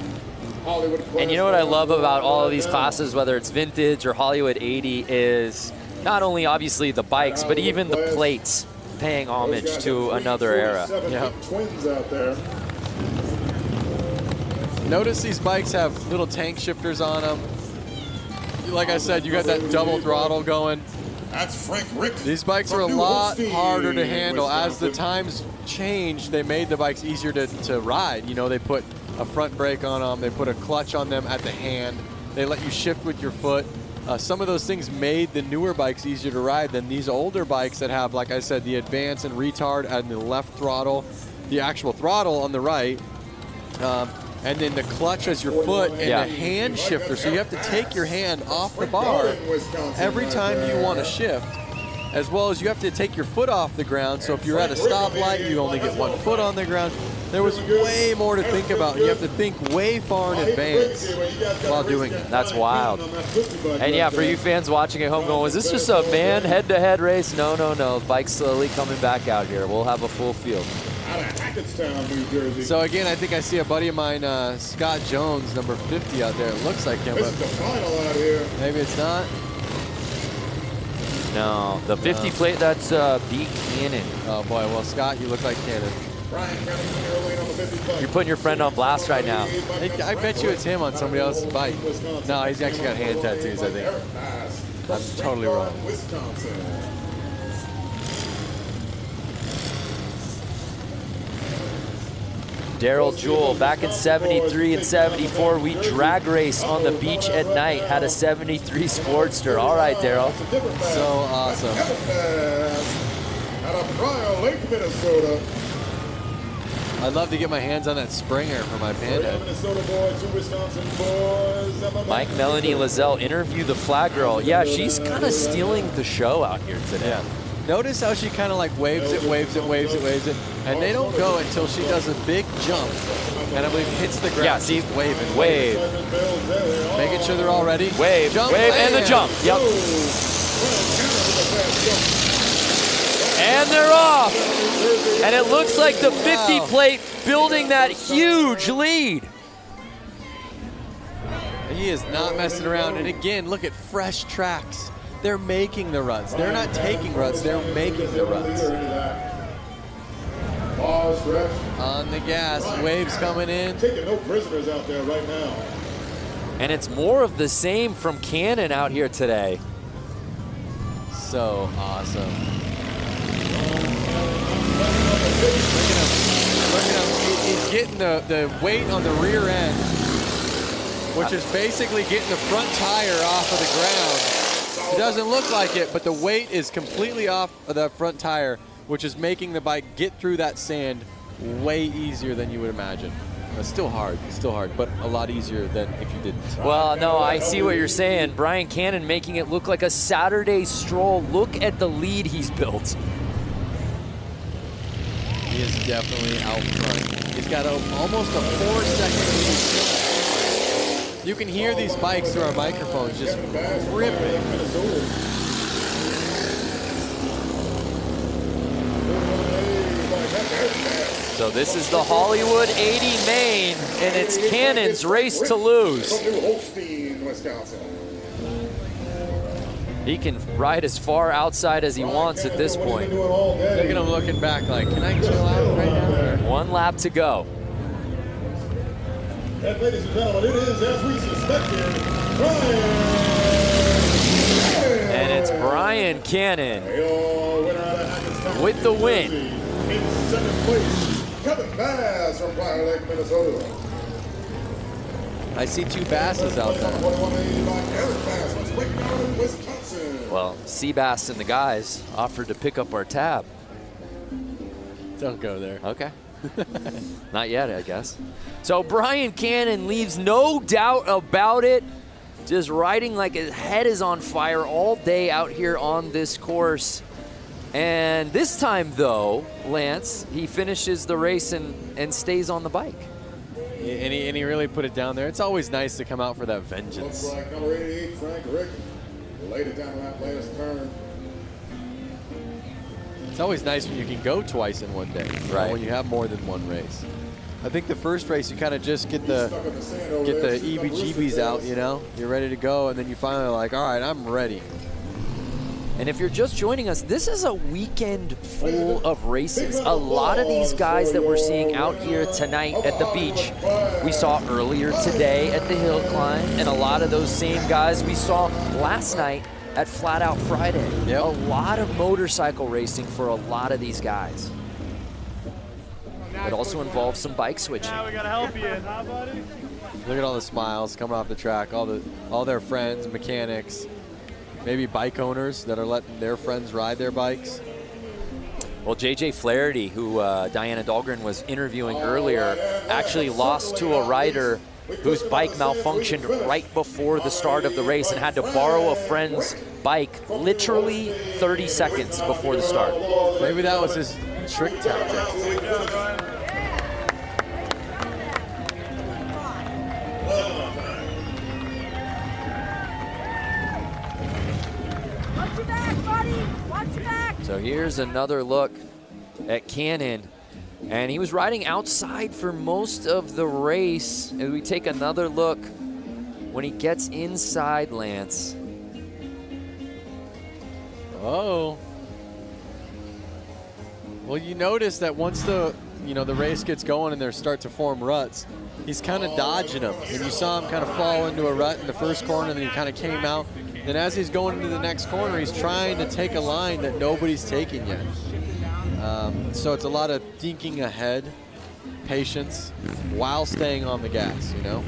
Hollywood class. And you know what I love about all of these classes, whether it's vintage or Hollywood 80, is not only obviously the bikes, but even the plates paying homage to another era. Twins out there. Notice these bikes have little tank shifters on them. Like I said, you got that double throttle going. That's Frank Rick. These bikes are a lot harder to handle. As the times changed, they made the bikes easier to ride. You know, they put a front brake on them. They put a clutch on them at the hand. They let you shift with your foot. Some of those things made the newer bikes easier to ride than these older bikes that have, like I said, the advance and retard and the left throttle, the actual throttle on the right. and then the clutch as your foot, and the hand shifter. So you have to take your hand off the bar every time you want to shift, as well as you have to take your foot off the ground. So if you're at a stoplight, you only get one foot on the ground. There was way more to think about. You have to think way far in advance while doing it. That's wild. And yeah, for you fans watching at home going, was this just a man head-to-head race? No, no, no. Bike's slowly coming back out here. We'll have a full field. So again, I think I see a buddy of mine, Scott Jones, number 50 out there. It looks like him, but maybe it's not. No, the 50 plate, that's beat Cannon. Oh boy, well Scott, you look like Cannon. You're putting your friend on blast right now. I bet you it's him on somebody else's bike. No, he's actually got hand tattoos, I think. I'm totally wrong. Daryl Jewell, back in 73 and 74, we drag race on the beach at night, had a 73 Sportster. All right, Daryl. So awesome. Out of Brawl, Lake, Minnesota. I'd love to get my hands on that Springer for my Panda. Mike Melanie Lazelle interviewed the flag girl. Yeah, she's kind of stealing the show out here today. Yeah. Notice how she kind of like waves it, and they don't go until she does a big jump, and I believe hits the ground. Yeah, see, waving, wave. Making sure they're all ready. Wave, jump, wave, and the jump. Yep. And they're off. And it looks like the 50 plate building that huge lead. He is not messing around. And again, look at fresh tracks. They're making the ruts. They're not taking ruts, they're making the ruts. On the gas, waves coming in. Taking no prisoners out there right now. And it's more of the same from Cannon out here today. So awesome. Look at him. He's getting the weight on the rear end, which is basically getting the front tire off of the ground. It doesn't look like it, but the weight is completely off of the front tire, which is making the bike get through that sand way easier than you would imagine. It's still hard, but a lot easier than if you didn't. Well, no, I see what you're saying. Brian Cannon making it look like a Saturday stroll. Look at the lead he's built. He is definitely out front. He's got almost a 4-second lead. You can hear these bikes through our microphones just ripping. So this is the Hollywood 80 main, and it's Cannon's race to lose. He can ride as far outside as he wants at this point. Look at him looking back like, can I chill out right now? One lap to go. And ladies and gentlemen, it is, as we suspected, Brian. And it's Brian Cannon with the win. In second place, Kevin Bass from Fire Lake, Minnesota. I see two Basses out there. Well, Seabass and the guys offered to pick up our tab. Don't go there. Okay. Not yet, I guess. So Brian Cannon leaves no doubt about it. Just riding like his head is on fire all day out here on this course. And this time, though, Lance, he finishes the race and stays on the bike. And he really put it down there. It's always nice to come out for that vengeance. Looks like number 88, Frank Rick, laid it down that last turn. It's always nice when you can go twice in one day, right? When you have more than one race. I think the first race you kind of just get the EBGBs out, you know? You're ready to go, and then you finally are like, all right, I'm ready. And if you're just joining us, this is a weekend full of races. A lot of these guys that we're seeing out here tonight at the beach, we saw earlier today at the hill climb, and a lot of those same guys we saw last night at Flat Out Friday. Yep. A lot of motorcycle racing for a lot of these guys. It also involves some bike switching. Now we gotta help you, huh, buddy? Look at all the smiles coming off the track, all their friends, mechanics, maybe bike owners that are letting their friends ride their bikes. Well, JJ Flaherty, who Diana Dahlgren was interviewing earlier, actually lost to a rider whose bike malfunctioned right before the start of the race and had to borrow a friend's bike literally 30 seconds before the start. Maybe that was his trick tactic. Watch your back, buddy. Watch your back. So here's another look at Cannon. And he was riding outside for most of the race. As we take another look when he gets inside, Lance. Oh. Well, you notice that once the race gets going and they start to form ruts, he's kind of dodging them. And you saw him kind of fall into a rut in the first corner, and then he kind of came out. Then as he's going into the next corner, he's trying to take a line that nobody's taking yet. So it's a lot of thinking ahead, patience, while staying on the gas, you know?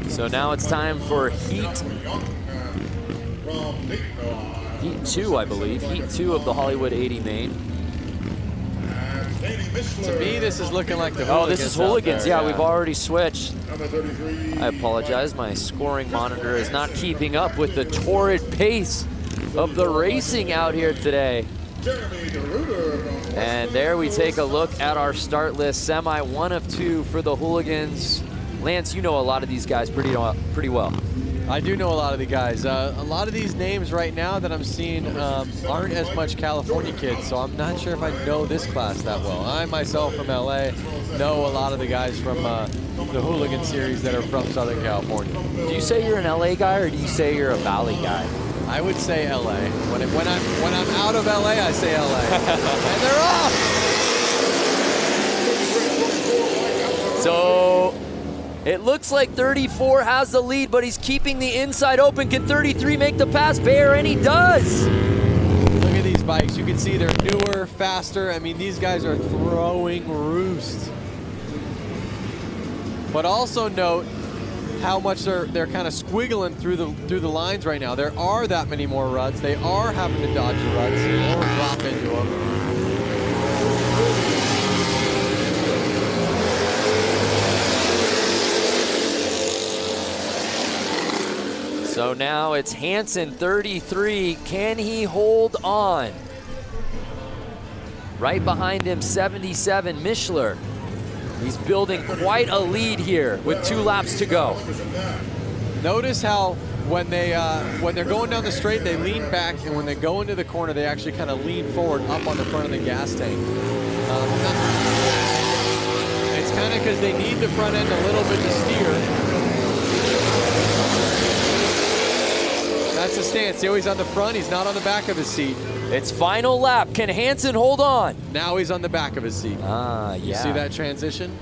So now it's time for Heat 2, I believe. Heat 2 of the Hollywood 80 main. To me, this is looking like the Hooligans. Oh, this is Hooligans. There, yeah, we've already switched. I apologize. My scoring monitor is not keeping up with the torrid pace of the racing out here today. And there we take a look at our start list. Semi 1 of 2 for the Hooligans. Lance, you know a lot of these guys pretty well. I do know a lot of the guys. A lot of these names right now that I'm seeing aren't as much California kids, so I'm not sure if I know this class that well. I myself from LA know a lot of the guys from the Hooligan series that are from Southern California. Do you say you're an LA guy, or do you say you're a Valley guy? I would say LA. When I'm out of LA, I say LA. And they're off! So it looks like 34 has the lead, but he's keeping the inside open. Can 33 make the pass, Bear? And he does! Look at these bikes. You can see they're newer, faster. I mean, these guys are throwing roost. But also note how much they're kind of squiggling through the lines right now. There are that many more ruts. They are having to dodge the ruts or drop into them. So now it's Hansen, 33. Can he hold on? Right behind him, 77, Mishler. He's building quite a lead here with 2 laps to go. Notice how when they're going down the straight, they lean back, and when they go into the corner, they actually kind of lean forward up on the front of the gas tank. It's kind of because they need the front end a little bit to steer. That's the stance. See how he's on the front? He's not on the back of his seat. It's final lap. Can Hansen hold on? Now he's on the back of his seat. Ah, yeah. You see that transition?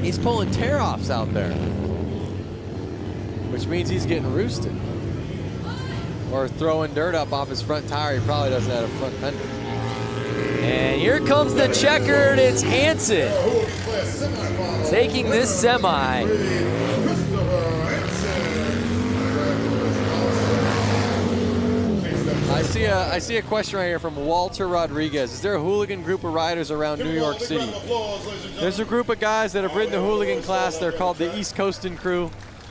He's pulling tear-offs out there, which means he's getting roosted. Or throwing dirt up off his front tire. He probably doesn't have a front fender. And here comes the checkered. It's Hansen taking this semi. I see a question right here from Walter Rodriguez. Is there a hooligan group of riders around New York City? There's a group of guys that have ridden the hooligan class. They're called the East Coastin' Crew.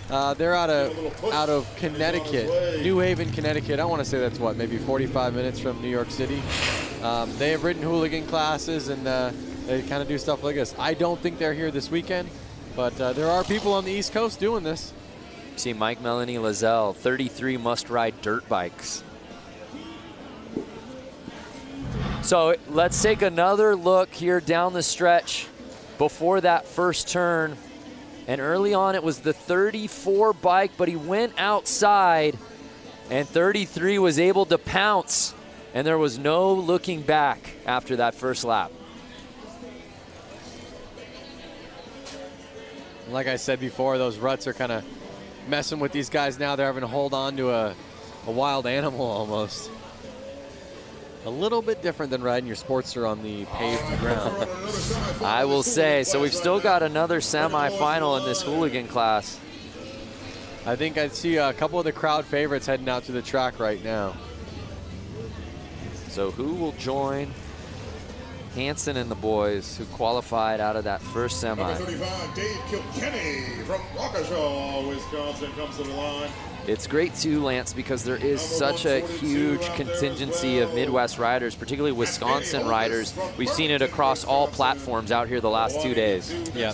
They're out of Connecticut, New Haven, Connecticut. I want to say that's what, maybe 45 minutes from New York City. They have ridden hooligan classes, and they kind of do stuff like this. I don't think they're here this weekend, but there are people on the East Coast doing this. See Mike Melanie Lazelle, 33 must-ride dirt bikes. So let's take another look here down the stretch before that first turn. And early on, it was the 34 bike, but he went outside, and 33 was able to pounce, and there was no looking back after that first lap. Like I said before, those ruts are kind of messing with these guys now. They're having to hold on to a wild animal almost. A little bit different than riding your Sportster on the paved ground. I will say. So we've still got another semi-final in this hooligan class. I think I see a couple of the crowd favorites heading out to the track right now. So So who will join Hansen and the boys who qualified out of that first semi? Number 35, Dave Kilkenny from Waukesha, Wisconsin, comes to the line. It's great too, Lance, because there is such a huge contingency of Midwest riders, particularly Wisconsin riders. We've seen it across all platforms out here the last 2 days. Yeah.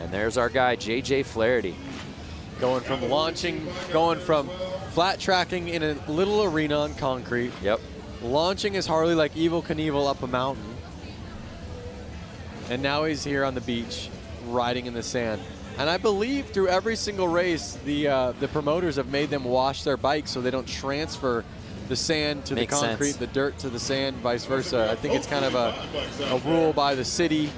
And there's our guy, JJ Flaherty. Going from flat tracking in a little arena on concrete. Yep. Launching his Harley like Evel Knievel up a mountain. And now he's here on the beach, riding in the sand. And I believe through every single race, the promoters have made them wash their bikes so they don't transfer the sand to Makes the concrete, sense. the dirt to the sand, vice versa. I think it's kind of a rule by the city,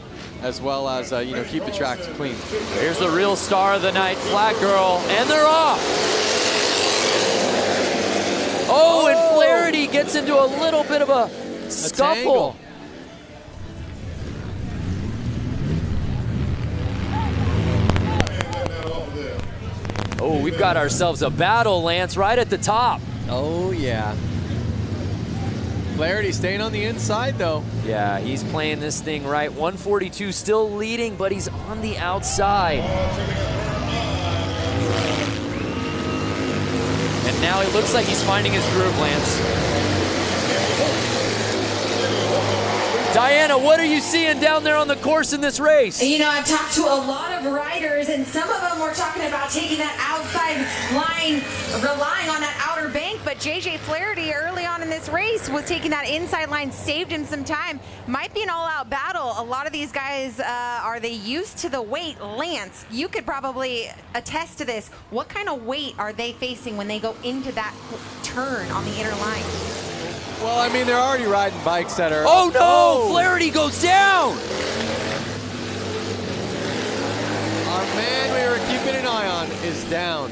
as well as keep the tracks clean. Here's the real star of the night, Flat Girl, and they're off. Oh, and Flaherty gets into a little bit of a scuffle. Oh, we've got ourselves a battle, Lance, right at the top. Oh, yeah. Flaherty staying on the inside, though. Yeah, he's playing this thing right. 142 still leading, but he's on the outside. And now it looks like he's finding his groove, Lance. Diana, what are you seeing down there on the course in this race? You know, I've talked to a lot of riders, and some of them were talking about taking that outside line, relying on that outer bank, but JJ Flaherty early on in this race was taking that inside line, saved him some time. Might be an all-out battle. A lot of these guys, are they used to the weight? Lance, you could probably attest to this. What kind of weight are they facing when they go into that turn on the inner line? Well, I mean, they're already riding bikes that are... Oh, no! Flaherty goes down! Our man we were keeping an eye on is down.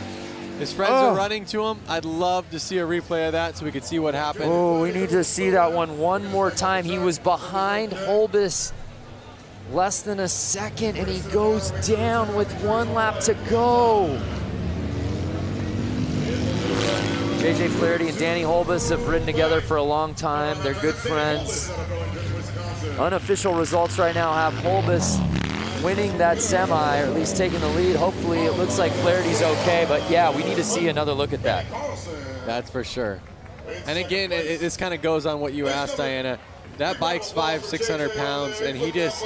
His friends are running to him. I'd love to see a replay of that so we could see what happened. Oh, we need to see that one more time. He was behind Holbis less than a second, and he goes down with 1 lap to go. JJ Flaherty and Danny Holbis have ridden together for a long time. They're good friends. Unofficial results right now have Holbis winning that semi, or at least taking the lead. Hopefully it looks like Flaherty's okay, but yeah, we need to see another look at that. That's for sure. And again, this kind of goes on what you asked, Diana. That bike's 500-600 pounds, and he just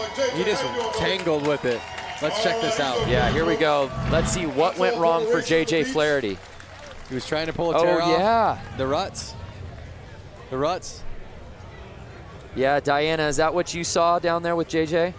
tangled with it. Let's check this out. Yeah, here we go. Let's see what went wrong for JJ Flaherty. He was trying to pull a tear off. Oh, yeah. The ruts. The ruts. Yeah, Diana, is that what you saw down there with JJ?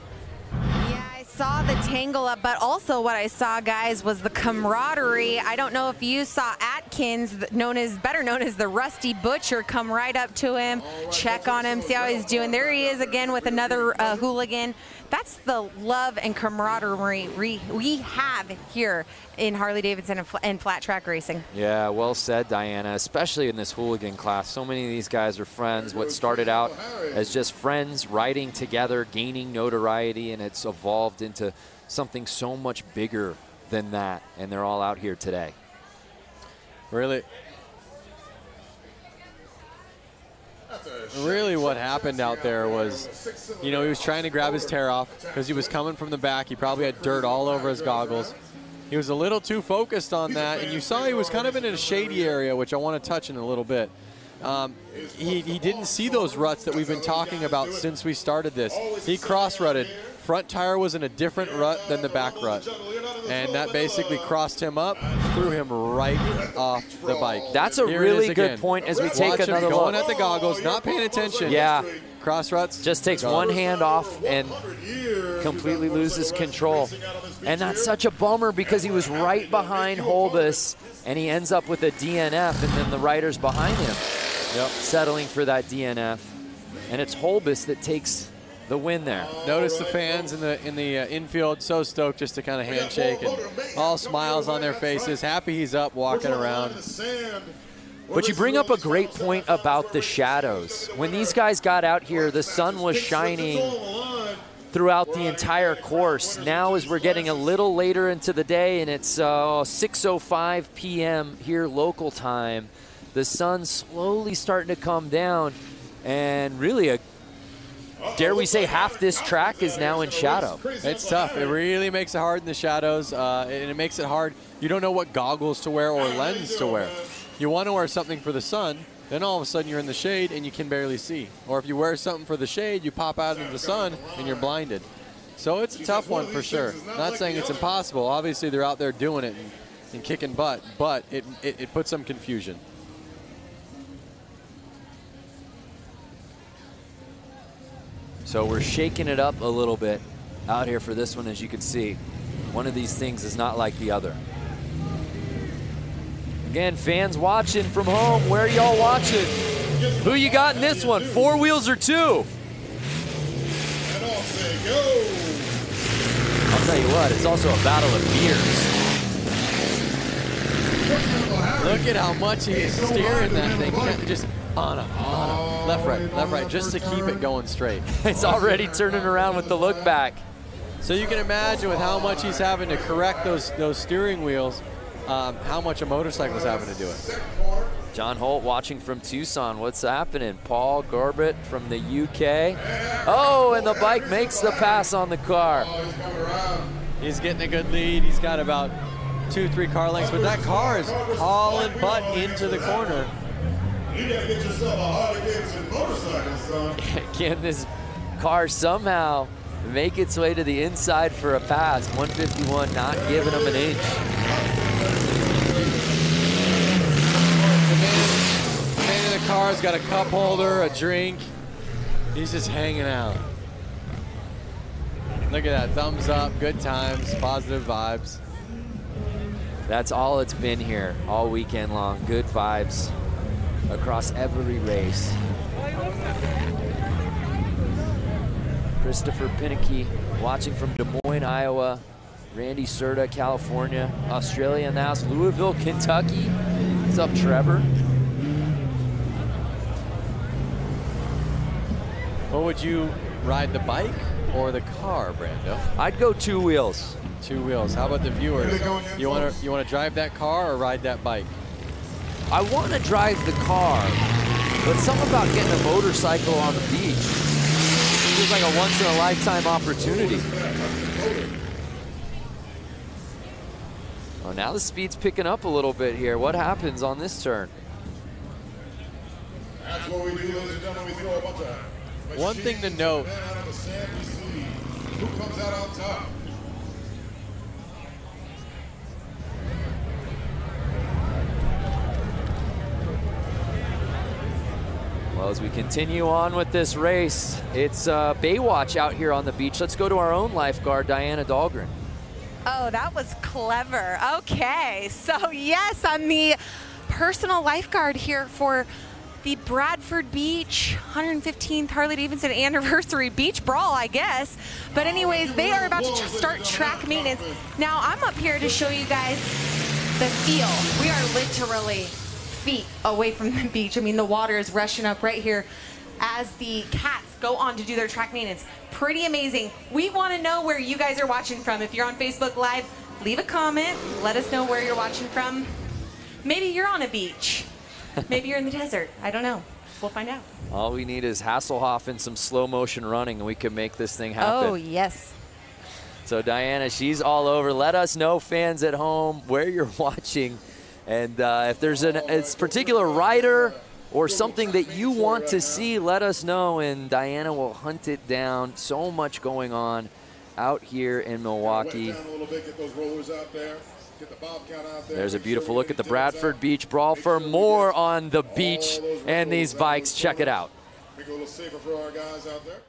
Saw the tangle up, but also what I saw, guys, was the camaraderie. I don't know if you saw Atkins, better known as the Rusty Butcher, come right up to him, check on him, see how he's doing. There he is again with another hooligan. That's the love and camaraderie we have here in Harley-Davidson and flat track racing. Yeah, well said, Diana, especially in this hooligan class. So many of these guys are friends. What started out as just friends riding together, gaining notoriety, and it's evolved into something so much bigger than that, and they're all out here today. Really what happened out there was, he was trying to grab his tear off because he was coming from the back. He probably had dirt all over his goggles. He was a little too focused on that, and you saw he was kind of in a shady area, which I want to touch in a little bit. He didn't see those ruts that we've been talking about since we started this. He cross-rutted. Front tire was in a different rut than the back rut. And that basically crossed him up, threw him right off the bike. That's a really good point as we take another look. Going at the goggles, not paying attention. Yeah. Cross ruts. Just takes one hand off and completely loses control. And that's such a bummer because he was right behind Holbis and he ends up with a DNF, and then the riders behind him settling for that DNF. And it's Holbis that takes the win there. Notice the fans in the infield, so stoked just to kind of handshake and all smiles on their faces. Happy he's up, walking around. But you bring up a great point about the shadows. When these guys got out here, the sun was shining throughout the entire course. Now as we're getting a little later into the day and it's 6:05 p.m. here local time, The sun's slowly starting to come down, and really, dare we say, half this track is now in shadow. It's tough. It really makes it hard in the shadows, and it makes it hard. You don't know what goggles to wear or lens to wear. You want to wear something for the sun, then all of a sudden you're in the shade and you can barely see. Or if you wear something for the shade, you pop out into the sun and you're blinded. So it's a tough one for sure. Not saying it's impossible. Obviously they're out there doing it and kicking butt, but it puts some confusion. So we're shaking it up a little bit out here for this one, as you can see. One of these things is not like the other. Again, fans watching from home, where y'all watching? Who you got in this one, 4 wheels or 2? And off they go. I'll tell you what, it's also a battle of gears. Look at how much he is steering that thing. Just on him. Left, right, just to keep it going straight. It's already turning around with the look back. So you can imagine with how much he's having to correct those steering wheels, how much a motorcycle's having to do it. John Holt watching from Tucson. What's happening? Paul Gorbett from the UK. Oh, and the bike makes the pass on the car. He's getting a good lead. He's got about 2-3 car lengths, but that car is hauling butt into the corner. You gotta get yourself a Harley-Davidson motorcycle, son. Can this car somehow make its way to the inside for a pass? 151 not giving him an inch. The man in the car's got a cup holder, a drink. He's just hanging out. Look at that, thumbs up, good times, positive vibes. That's all it's been here all weekend long. Good vibes across every race. Christopher Pinnicky watching from Des Moines, Iowa. Randy Serta, California. Australia now, Louisville, Kentucky. What's up, Trevor? What would you ride, the bike or the car, Brando? I'd go 2 wheels. 2 wheels. How about the viewers? You want to drive that car or ride that bike? I want to drive the car, but something about getting a motorcycle on the beach feels like a once-in-a-lifetime opportunity. Oh, now the speed's picking up a little bit here. What happens on this turn? That's what we do, ladies and gentlemen. We throw a bunch of one thing to note. out of the sand, we see who comes out on top. Well, as we continue on with this race, it's Baywatch out here on the beach. Let's go to our own lifeguard, Diana Dahlgren. Oh, that was clever. Okay, so yes, I'm the personal lifeguard here for the Bradford Beach 115th Harley-Davidson anniversary beach brawl, I guess. But anyways, they are about to start track maintenance. Now, I'm up here to show you guys the feel. We are literally feet away from the beach. I mean, the water is rushing up right here as the cats go on to do their track maintenance. Pretty amazing. We want to know where you guys are watching from. If you're on Facebook Live, leave a comment. Let us know where you're watching from. Maybe you're on a beach. Maybe you're in the desert. I don't know. We'll find out. All we need is Hasselhoff and some slow motion running, and we can make this thing happen. Oh, yes. So Diana, she's all over. Let us know, fans at home, where you're watching. And if there's a particular rider or something that you want to see, let us know, and Diana will hunt it down. So much going on out here in Milwaukee. There's a beautiful look at the Bradford Beach Brawl. For more on the beach and these bikes, check it out. Make it a little safer for our guys out there.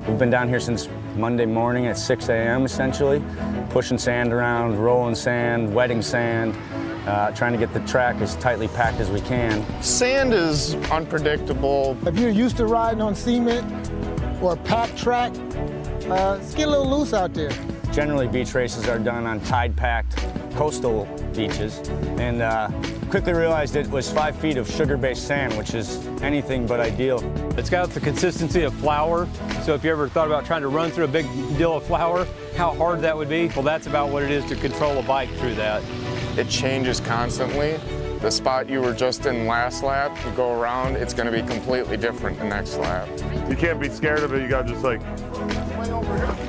We've been down here since Monday morning at 6 a.m. essentially, pushing sand around, rolling sand, wetting sand, trying to get the track as tightly packed as we can. Sand is unpredictable. If you're used to riding on cement or a packed track, it's get a little loose out there. Generally, beach races are done on tide-packed coastal beaches, and quickly realized it was 5 feet of sugar-based sand, which is anything but ideal. It's got the consistency of flour, so if you ever thought about trying to run through a big deal of flour, how hard that would be, well, that's about what it is to control a bike through that. it changes constantly. The spot you were just in last lap, you go around, it's going to be completely different the next lap. You can't be scared of it. You got to just like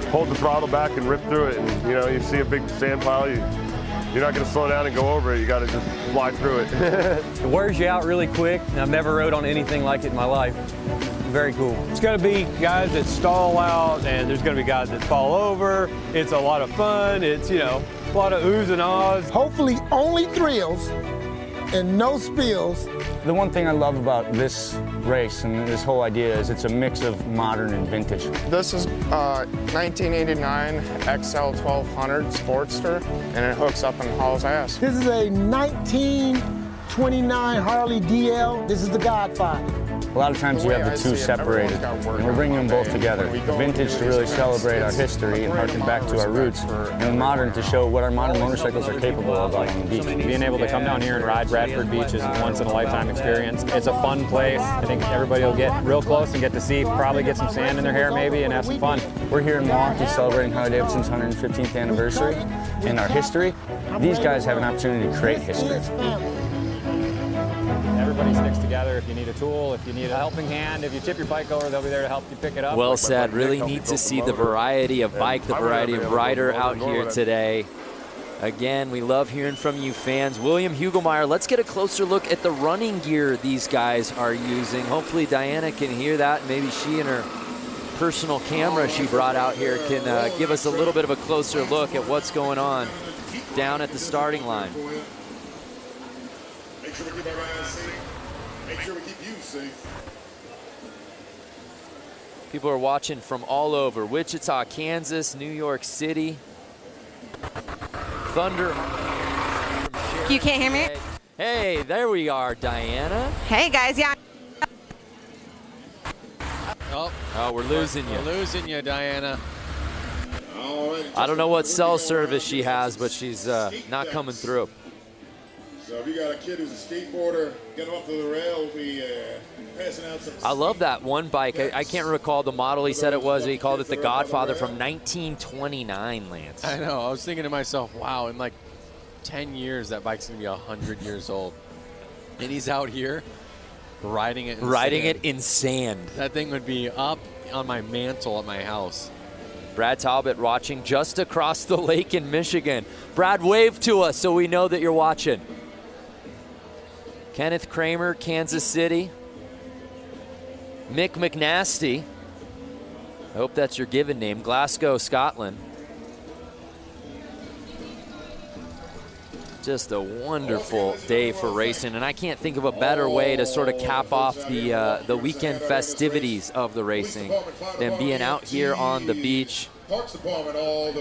hold the throttle back and rip through it. And you know, you see a big sand pile, you're not going to slow down and go over it. You got to just fly through it. It wears you out really quick. I've never rode on anything like it in my life. Very cool. It's going to be guys that stall out, and there's going to be guys that fall over. It's a lot of fun. It's, you know, a lot of oohs and ahs. Hopefully only thrills and no spills. The one thing I love about this race and this whole idea is it's a mix of modern and vintage. This is 1989 XL 1200 Sportster, and it hooks up and hauls ass. This is a 1929 Harley DL. This is the Godfather. A lot of times you have the two separated, and we're bringing them both together. The vintage to really celebrate our history and harken back to our roots, and the modern to show what our modern motorcycles are capable of out on the beach. Being able to come down here and ride Bradford Beach is a once-in-a-lifetime experience. It's a fun place. I think everybody will get real close and get to see, probably get some sand in their hair maybe, and have some fun. We're here in Milwaukee celebrating Harley-Davidson's 115th anniversary and our history. These guys have an opportunity to create history. Everybody sticks together. If you need a tool, if you need a helping hand, if you tip your bike over, they'll be there to help you pick it up. Well said. Really neat to see the variety of bike, the variety of rider out here today. Again, we love hearing from you fans. William Hugelmeyer, let's get a closer look at the running gear these guys are using. Hopefully Diana can hear that. Maybe she and her personal camera she brought out here can give us a little bit of a closer look at what's going on down at the starting line. Make sure we keep our guys safe. Make sure we keep you safe. People are watching from all over. Wichita, Kansas, New York City. Thunder. You can't hear me? Hey, there we are, Diana. Hey, guys. Yeah. Oh, we're losing you. We're losing you, Diana. I don't know what cell service she has, but she's not coming through. So if you got a kid who's a skateboarder, get him up to the rail, we'll be passing out some. I love that one bike. I can't recall the model he said it was. He called it the Godfather from 1929, Lance. I know. I was thinking to myself, wow, in like 10 years, that bike's going to be 100 years old. And he's out here riding it in sand. That thing would be up on my mantle at my house. Brad Talbot watching just across the lake in Michigan. Brad, wave to us so we know that you're watching. Kenneth Kramer, Kansas City. Mick McNasty, I hope that's your given name, Glasgow, Scotland. Just a wonderful day for racing, and I can't think of a better way to sort of cap off the weekend festivities of the racing than being out here on the beach.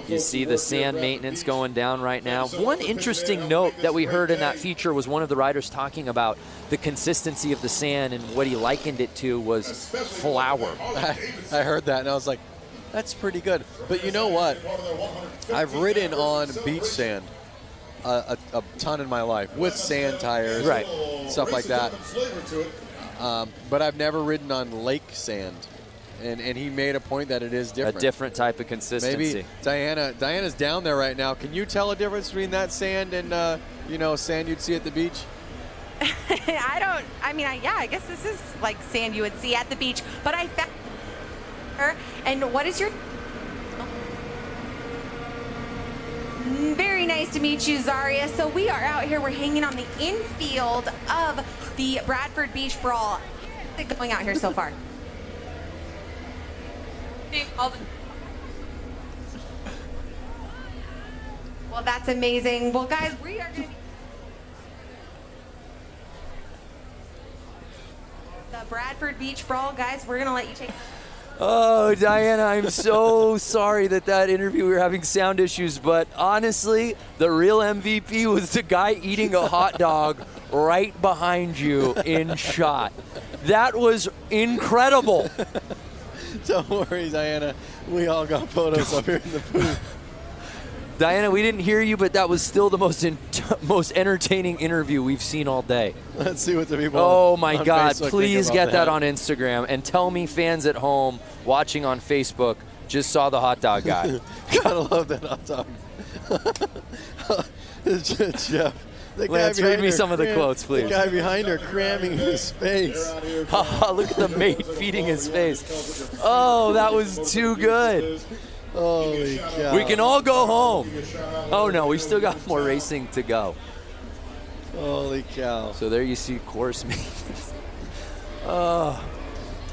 You see the sand maintenance going down right now. One interesting note that we heard in that feature was one of the riders talking about the consistency of the sand, and what he likened it to was flour. I heard that, and I was like, that's pretty good. But you know what? I've ridden on beach sand a ton in my life with sand tires, right, stuff like that. But I've never ridden on lake sand. And he made a point that it is different. A different type of consistency. Maybe Diana's down there right now. Can you tell a difference between that sand and sand you'd see at the beach? I guess this is like sand you would see at the beach. But I found her. And what is your? Very nice to meet you, Zaria. So we are out here. We're hanging on the infield of the Bradford Beach Brawl. How's it going out here so far? Well, that's amazing. Well, guys, we are going to be the Bradford Beach Brawl. Guys, we're going to let you take. Oh, Diana, I'm so sorry that interview, we were having sound issues, but honestly, the real MVP was the guy eating a hot dog right behind you in shot. That was incredible. Don't worry, Diana. We all got photos up here in the booth. Diana, we didn't hear you, but that was still the most entertaining interview we've seen all day. Let's see what the people Oh, my on God. Facebook Please think get about that on Instagram. And tell me fans at home watching on Facebook just saw the hot dog guy. Gotta love that hot dog. Jeff. Lance, read me some of the quotes, please. The guy behind her cramming his face. Look at the mate feeding his face. Oh, that was too good. Holy cow. We can all go home. Oh, no, we still got more racing to go. Holy cow. So there you see course maintenance. Oh,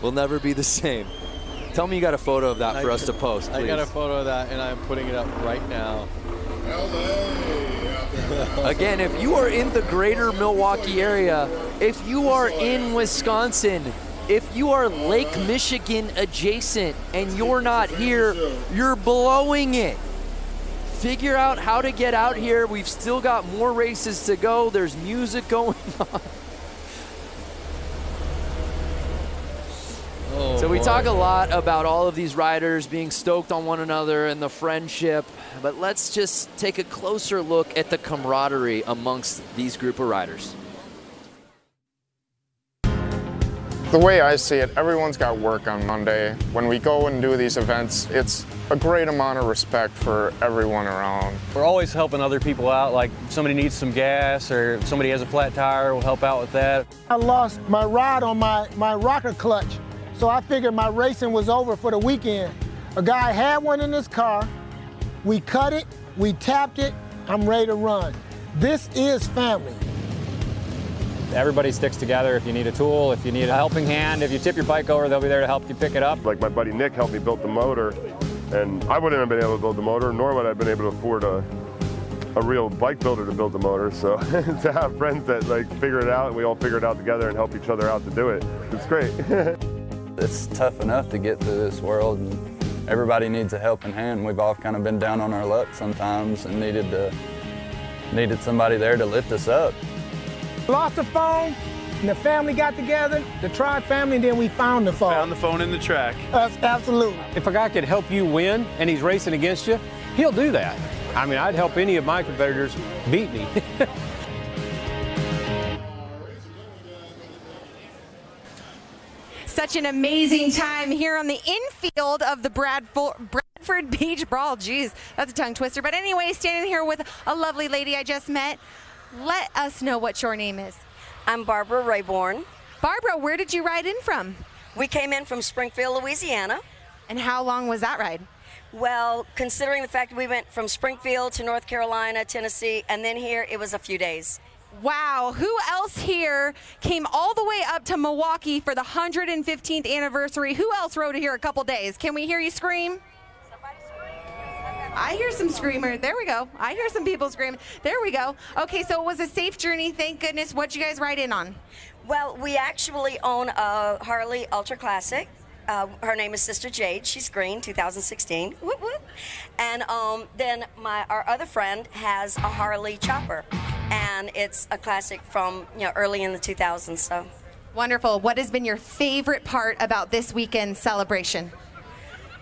we'll never be the same. Tell me you got a photo of that for us to post, please. I got a photo of that, and I'm putting it up right now. Again, if you are in the greater Milwaukee area, if you are in Wisconsin, if you are Lake Michigan adjacent and you're not here, you're blowing it. Figure out how to get out here. We've still got more races to go. There's music going on. So we talk a lot about all of these riders being stoked on one another and the friendship, but let's just take a closer look at the camaraderie amongst these group of riders. The way I see it, everyone's got work on Monday. When we go and do these events, it's a great amount of respect for everyone around. We're always helping other people out, like somebody needs some gas or if somebody has a flat tire, we'll help out with that. I lost my rod on my rocker clutch, so I figured my racing was over for the weekend. A guy had one in his car, we cut it, we tapped it, I'm ready to run. This is family. Everybody sticks together. If you need a tool, if you need a helping hand, if you tip your bike over, they'll be there to help you pick it up. Like my buddy Nick helped me build the motor, and I wouldn't have been able to build the motor, nor would I have been able to afford a real bike builder to build the motor. So to have friends that like figure it out and we all figure it out together and help each other out to do it, it's great. It's tough enough to get through this world, and everybody needs a helping hand. We've all kind of been down on our luck sometimes and needed somebody there to lift us up. Lost the phone, and the family got together, the TROG family, and then we found the phone. Found the phone in the track. Absolutely. If a guy could help you win and he's racing against you, he'll do that. I mean, I'd help any of my competitors beat me. Such an amazing time here on the infield of the Bradford Beach Brawl. Geez, that's a tongue twister. But anyway, standing here with a lovely lady I just met. Let us know what your name is. I'm Barbara Rayborn. Barbara, where did you ride in from? We came in from Springfield, Louisiana. And how long was that ride? Well, considering the fact that we went from Springfield to North Carolina, Tennessee, and then here, it was a few days. Wow, who else here came all the way up to Milwaukee for the 115th anniversary? Who else rode here a couple days? Can we hear you scream? I hear some screamer. There we go. I hear some people screaming. There we go. Okay, so it was a safe journey. Thank goodness. What'd you guys ride in on? Well, we actually own a Harley Ultra Classic. Her name is Sister Jade. She's green, 2016. Whoop, whoop. And then our other friend has a Harley Chopper, and it's a classic from early in the 2000s. So wonderful. What has been your favorite part about this weekend's celebration?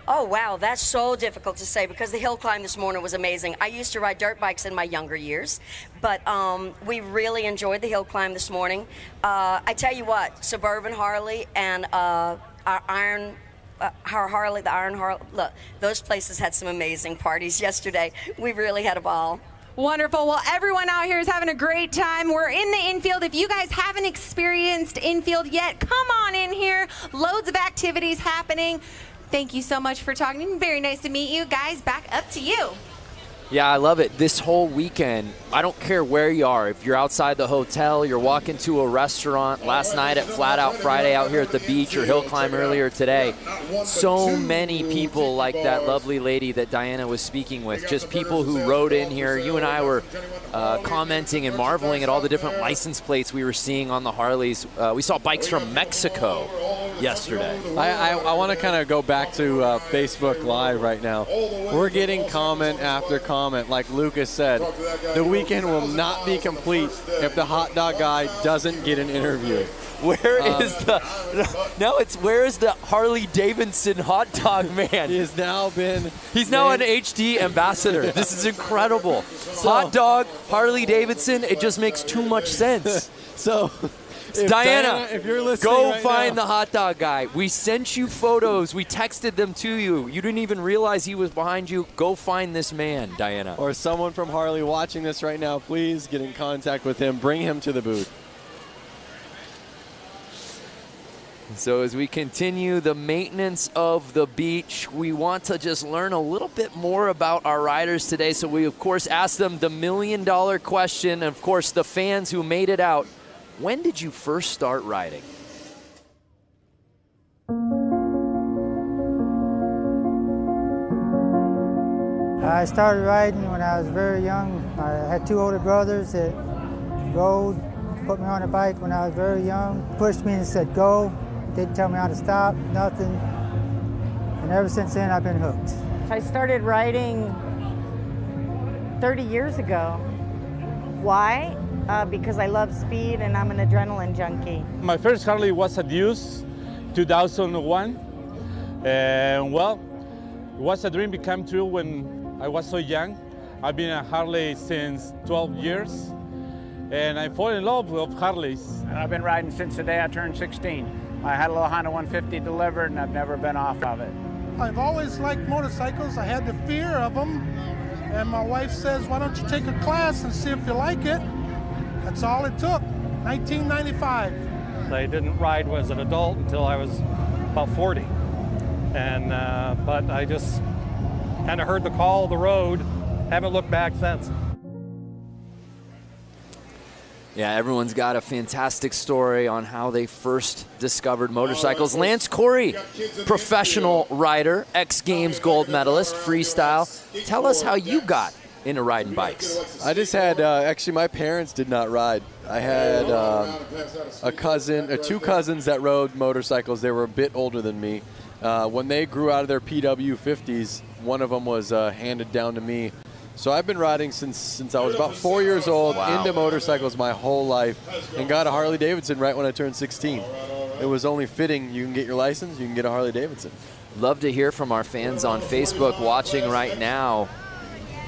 Oh, wow, that's so difficult to say because the hill climb this morning was amazing. I used to ride dirt bikes in my younger years, but we really enjoyed the hill climb this morning. I tell you what, Suburban Harley and our Harley, the Iron Harley, look, those places had some amazing parties yesterday. We really had a ball. Wonderful. Well, everyone out here is having a great time. We're in the infield. If you guys haven't experienced infield yet, come on in here. Loads of activities happening. Thank you so much for talking. Very nice to meet you. Guys, back up to you. Yeah, I love it. This whole weekend, I don't care where you are. If you're outside the hotel, you're walking to a restaurant, last night at Flat Out Friday out here at the beach, or hill climb earlier today. So many people like that lovely lady that Diana was speaking with, just people who rode in here. You and I were commenting and marveling at all the different license plates we were seeing on the Harleys. We saw bikes from Mexico yesterday. I want to kind of go back to Facebook Live right now. We're getting comment after comment. Like Lucas said, the weekend will not be complete if the hot dog guy doesn't get an interview. Where is the Harley-Davidson hot dog man? He has now been. He's now an HD ambassador. This is incredible. Hot dog, Harley-Davidson. It just makes too much sense. So Diana, if you're listening go right find now. the hot dog guy. We sent you photos. We texted them to you. You didn't even realize he was behind you. Go find this man, Diana. Or someone from Harley watching this right now, please get in contact with him. Bring him to the booth. So as we continue the maintenance of the beach, we want to just learn a little bit more about our riders today. So we, of course, asked them the $1 million question. And, of course, the fans who made it out. When did you first start riding? I started riding when I was very young. I had 2 older brothers that rode, put me on a bike when I was very young, pushed me and said go. Didn't tell me how to stop, nothing. And ever since then, I've been hooked. I started riding 30 years ago. Why? Because I love speed and I'm an adrenaline junkie. My first Harley was a Deuce, 2001. And well, it was a dream become true when I was so young. I've been a Harley since 12 years. And I fall in love with Harleys. I've been riding since the day I turned 16. I had a little Honda 150 delivered and I've never been off of it. I've always liked motorcycles. I had the fear of them. And my wife says, why don't you take a class and see if you like it? That's all it took, 1995. I didn't ride as an adult until I was about 40. And, but I just kind of heard the call of the road, haven't looked back since. Yeah, everyone's got a fantastic story on how they first discovered motorcycles. Lance Corey, professional rider, X Games gold medalist, freestyle. Tell us how you got into riding bikes. I just had, actually my parents did not ride. I had a cousin, 2 cousins that rode motorcycles. They were a bit older than me. When they grew out of their PW50s, one of them was handed down to me. So I've been riding since I was about 4 years old, into motorcycles my whole life, and got a Harley-Davidson right when I turned 16. It was only fitting. You can get your license, you can get a Harley-Davidson. Love to hear from our fans on Facebook watching right now.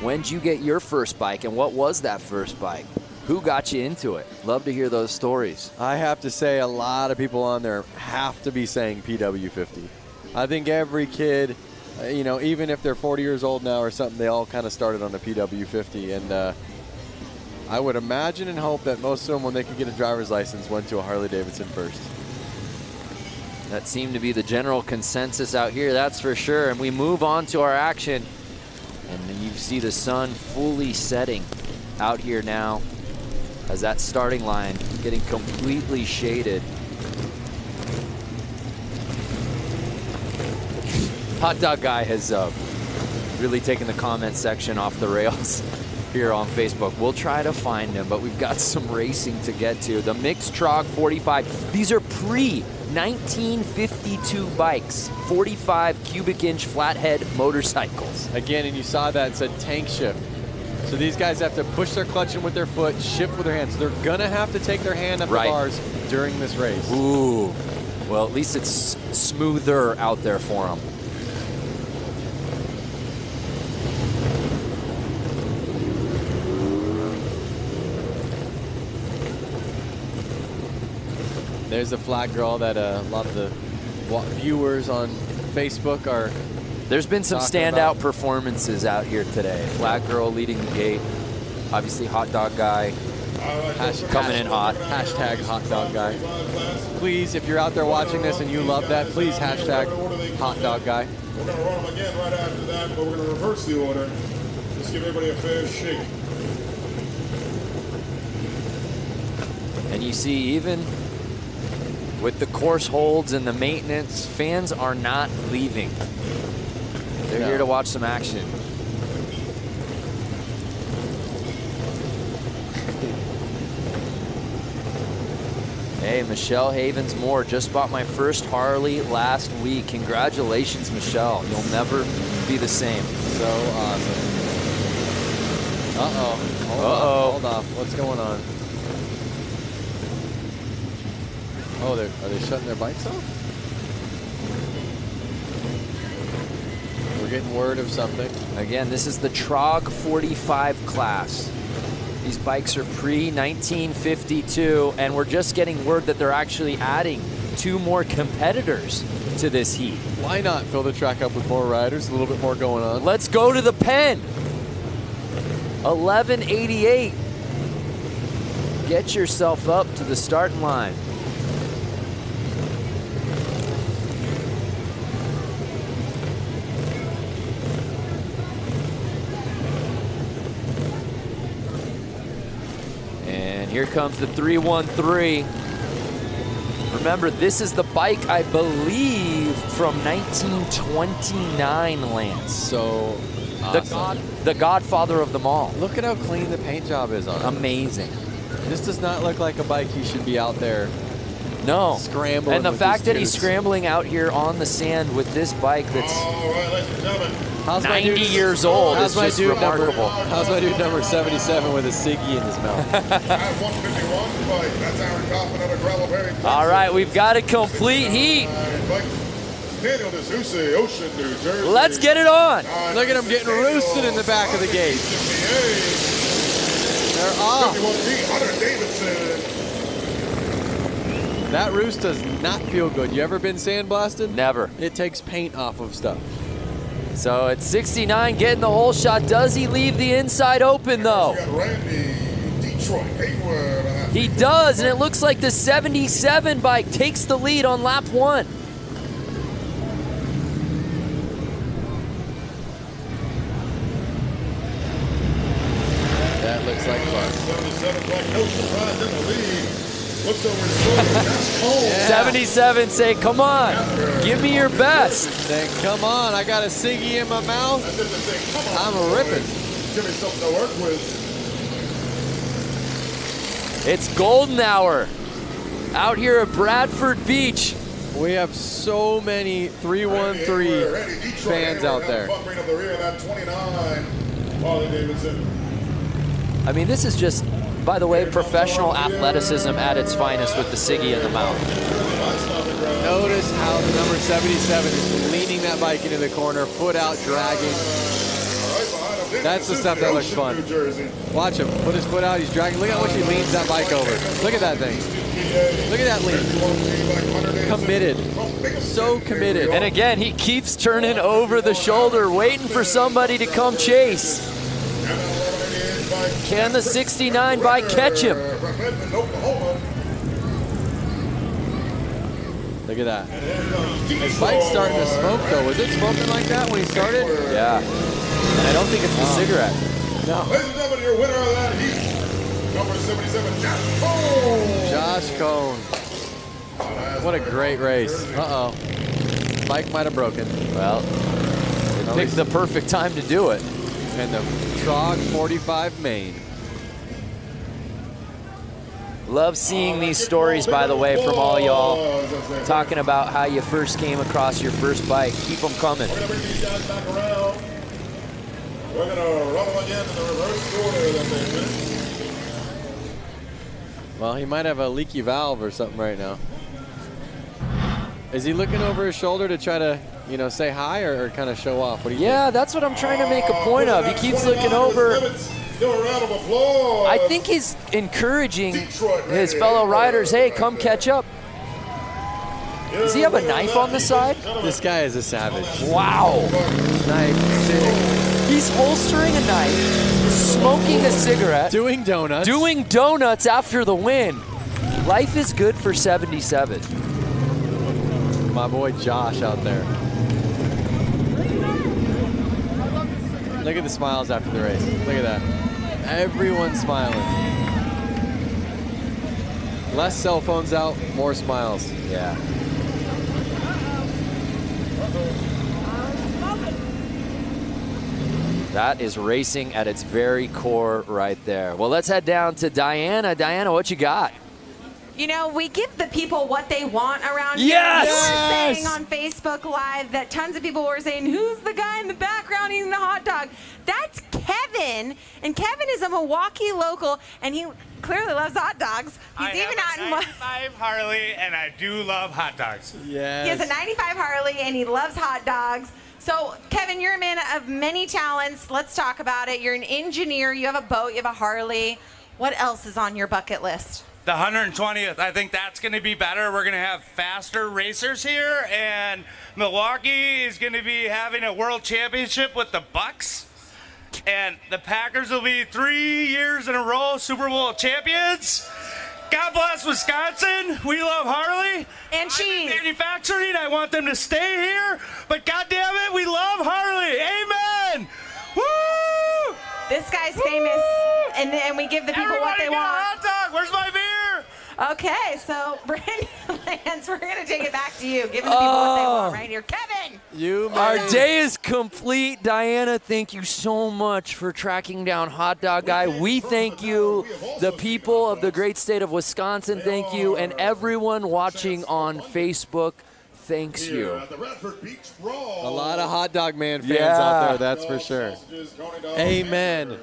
When did you get your first bike, and what was that first bike? Who got you into it? Love to hear those stories. I have to say a lot of people on there have to be saying PW50. I think every kid, you know, even if they're 40 years old now or something, they all kind of started on the PW50. And I would imagine and hope that most of them, when they could get a driver's license, went to a Harley-Davidson first. That seemed to be the general consensus out here, that's for sure. And we move on to our action. And then you see the sun fully setting out here now as that starting line getting completely shaded. Hot Dog Guy has really taken the comment section off the rails here on Facebook. We'll try to find him, but we've got some racing to get to. The mixed TROG 45. These are pre-1952 bikes, 45 cubic inch flathead motorcycles. Again, and you saw that, it said tank shift. So these guys have to push their clutch in with their foot, shift with their hands. So they're gonna have to take their hand up the bars during this race. Ooh, well, at least it's smoother out there for them. There's a flat girl that a lot of the viewers on Facebook are. There's been some standout performances out here today. Flat girl leading the gate. Obviously, Hot Dog Guy coming in hot. Hashtag Hot Dog Guy. Please, if you're out there watching this and you love that, please hashtag Hot Dog Guy. We're going to run them again right after that, but we're going to reverse the order. Just give everybody a fair shake. And you see, even with the course holds and the maintenance, fans are not leaving. They're here to watch some action. Hey, Michelle Havens-Moore just bought my first Harley last week. Congratulations, Michelle. You'll never be the same. So awesome. Uh-oh. Hold off. What's going on? Oh, are they shutting their bikes off? We're getting word of something. Again, this is the TROG 45 class. These bikes are pre-1952, and we're just getting word that they're actually adding 2 more competitors to this heat. Why not fill the track up with more riders, a little bit more going on? Let's go to the pen. 1188. Get yourself up to the starting line. And here comes the 313. Remember, this is the bike, I believe, from 1929, Lance. So awesome. The godfather of them all. Look at how clean the paint job is on it. Amazing. This does not look like a bike he should be out there. No. Scrambling. And the with fact these that he's dudes. scrambling out here on the sand with this bike that's All right, ladies and gentlemen. 90 years old is just remarkable. How's my dude number 77 with a ciggy in his mouth? At 151 bike, that's Aaron Kaufman out of Gravelberry. All right, we've got a complete heat. Daniel D'Souza, Ocean, New Jersey. Let's get it on. Look at him getting roosted in the back of the gate. They're off. 51 Harley-Davidson. That roost does not feel good. You ever been sandblasted? Never. It takes paint off of stuff. So it's 69 getting the whole shot. Does he leave the inside open though? He does, and it looks like the 77 bike takes the lead on lap 1. That looks like fun. 77 bike, no surprise in the lead. Looks over his shoulder. That's cold. 77 say, come on, give me your best. Saying, come on, I got a ciggy in my mouth. I'm a ripping. Give me something to work with. It's golden hour out here at Bradford Beach. We have so many 313 fans out there. I mean, this is just, by the way, professional athleticism at its finest with the ciggy in the mouth. Notice how the number 77 is leaning that bike into the corner, foot out, dragging. That's the stuff that looks fun. Watch him, put his foot out, he's dragging. Look at how much he leans that bike over. Look at that thing. Look at that lean. Committed, so committed. And again, he keeps turning over the shoulder, waiting for somebody to come chase. Can the 69 bike catch him? Look at that. His bike's starting to smoke though. Was it smoking like that when he started? Yeah. And I don't think it's the cigarette. No. Ladies and gentlemen, your winner of that heat, number 77, Josh Cone. Josh Cone. What a great race. Uh-oh. Bike might have broken. Well, it picked the perfect time to do it. And the TROG 45 main. Love seeing these stories, by the way, from all y'all talking about how you first came across your first bike. Keep them coming. We're going to bring these guys back around. We're going to run them again in the reverse order that they finished. Well, he might have a leaky valve or something right now. Is he looking over his shoulder to try to, you know, say hi or kind of show off? What do you think? That's what I'm trying to make a point of. He keeps looking over. I think he's encouraging his fellow riders, hey, come catch up. Does he have a knife on the side? This guy is a savage. Wow. Knife, He's holstering a knife, smoking a cigarette. Doing donuts. Doing donuts after the win. Life is good for 77. My boy Josh out there. Look at the smiles after the race. Look at that. Everyone's smiling. Less cell phones out, more smiles. Yeah. That is racing at its very core right there. Well, let's head down to Diana. Diana, what you got? You know, we give the people what they want around here. Yes! You were saying on Facebook Live that tons of people were saying, who's the guy in the background eating the hot dog? That's Kevin. And Kevin is a Milwaukee local, and he clearly loves hot dogs. He's even out in 95 Harley, and I do love hot dogs. Yes. He has a 95 Harley, and he loves hot dogs. So, Kevin, you're a man of many talents. Let's talk about it. You're an engineer. You have a boat. You have a Harley. What else is on your bucket list? The 120th, I think that's going to be better. We're going to have faster racers here, and Milwaukee is going to be having a world championship with the Bucks, and the Packers will be 3 years in a row Super Bowl champions. God bless Wisconsin. We love Harley. And cheese. Manufacturing, I want them to stay here, but God damn it, we love Harley. Amen. Woo! This guy's famous, and we give the people what they want. Hot dog. Where's my beer? Okay, so Brandon Lance, we're gonna take it back to you, giving the people what they want right here. Kevin! Our day is complete. Diana, thank you so much for tracking down Hot Dog Guy. We thank you. The people of the great state of Wisconsin, thank you. And everyone watching on Facebook, thanks you. A lot of Hot Dog Man fans out there, that's for sure. Amen.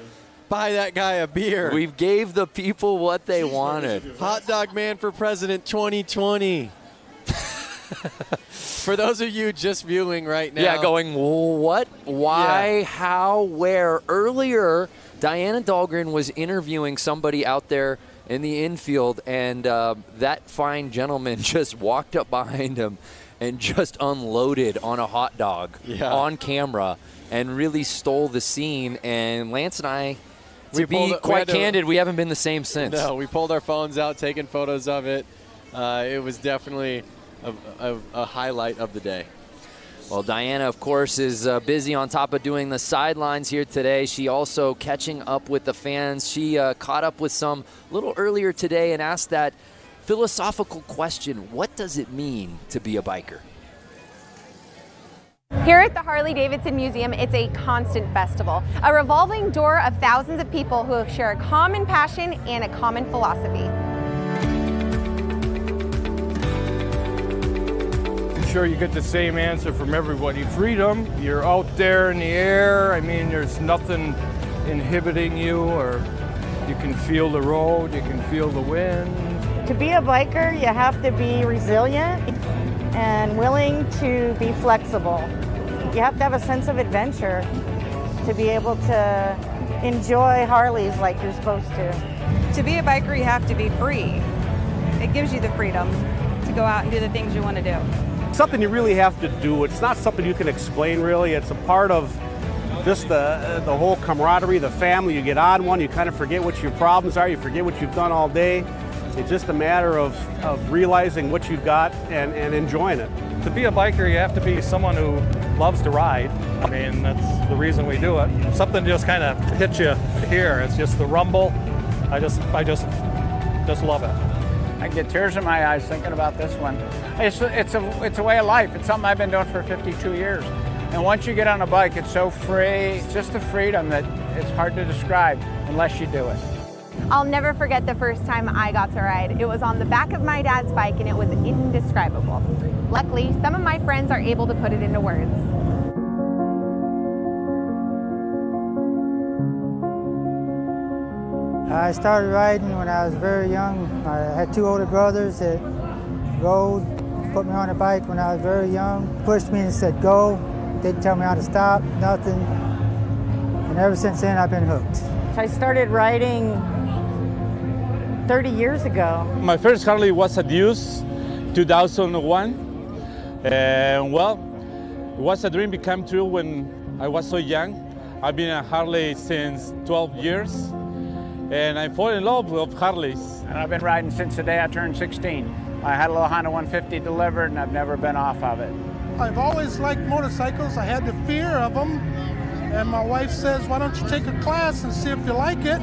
Buy that guy a beer. We gave the people what they wanted. Hot Dog Man for President 2020. For those of you just viewing right now. Yeah, going, what, why, how, where? Earlier, Diana Dahlgren was interviewing somebody out there in the infield, and that fine gentleman just walked up behind him and just unloaded on a hot dog on camera and really stole the scene. And Lance and I, to be quite candid, we haven't been the same since. No, we pulled our phones out, taking photos of it. It was definitely a highlight of the day. Well, Diana, of course, is busy on top of doing the sidelines here today. She also catching up with the fans. She caught up with some a little earlier today and asked that philosophical question, what does it mean to be a biker? Here at the Harley-Davidson Museum, it's a constant festival, a revolving door of thousands of people who share a common passion and a common philosophy. I'm sure you get the same answer from everybody. Freedom, you're out there in the air. I mean, there's nothing inhibiting you, or you can feel the road, you can feel the wind. To be a biker, you have to be resilient and willing to be flexible. You have to have a sense of adventure to be able to enjoy Harleys like you're supposed to. To be a biker, you have to be free. It gives you the freedom to go out and do the things you want to do. Something you really have to do. It's not something you can explain, really. It's a part of just the whole camaraderie, the family. You get on one, you kind of forget what your problems are, you forget what you've done all day. It's just a matter of realizing what you've got and enjoying it. To be a biker, you have to be someone who loves to ride. I mean, that's the reason we do it. Something just kind of hits you here. It's just the rumble. I just love it. I get tears in my eyes thinking about this one. It's a way of life. It's something I've been doing for 52 years. And once you get on a bike, it's so free. It's just a freedom that it's hard to describe unless you do it. I'll never forget the first time I got to ride. It was on the back of my dad's bike and it was indescribable. Luckily, some of my friends are able to put it into words. I started riding when I was very young. I had two older brothers that rode, put me on a bike when I was very young, pushed me and said go, didn't tell me how to stop, nothing. And ever since then I've been hooked. I started riding 30 years ago. My first Harley was a Deuce, 2001. And well, it was a dream became true when I was so young. I've been a Harley since 12 years. And I fell in love with Harleys. And I've been riding since the day I turned 16. I had a little Honda 150 delivered and I've never been off of it. I've always liked motorcycles. I had the fear of them. And my wife says, why don't you take a class and see if you like it?